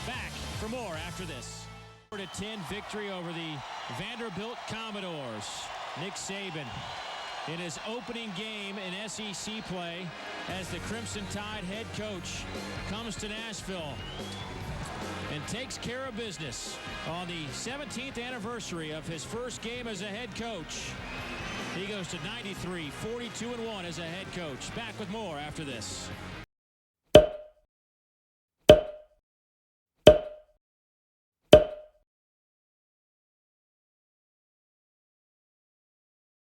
Back for more after this. 4-10 victory over the Vanderbilt Commodores. Nick Saban in his opening game in SEC play as the Crimson Tide head coach comes to Nashville and takes care of business on the 17th anniversary of his first game as a head coach. He goes to 93, 42-1 as a head coach. Back with more after this.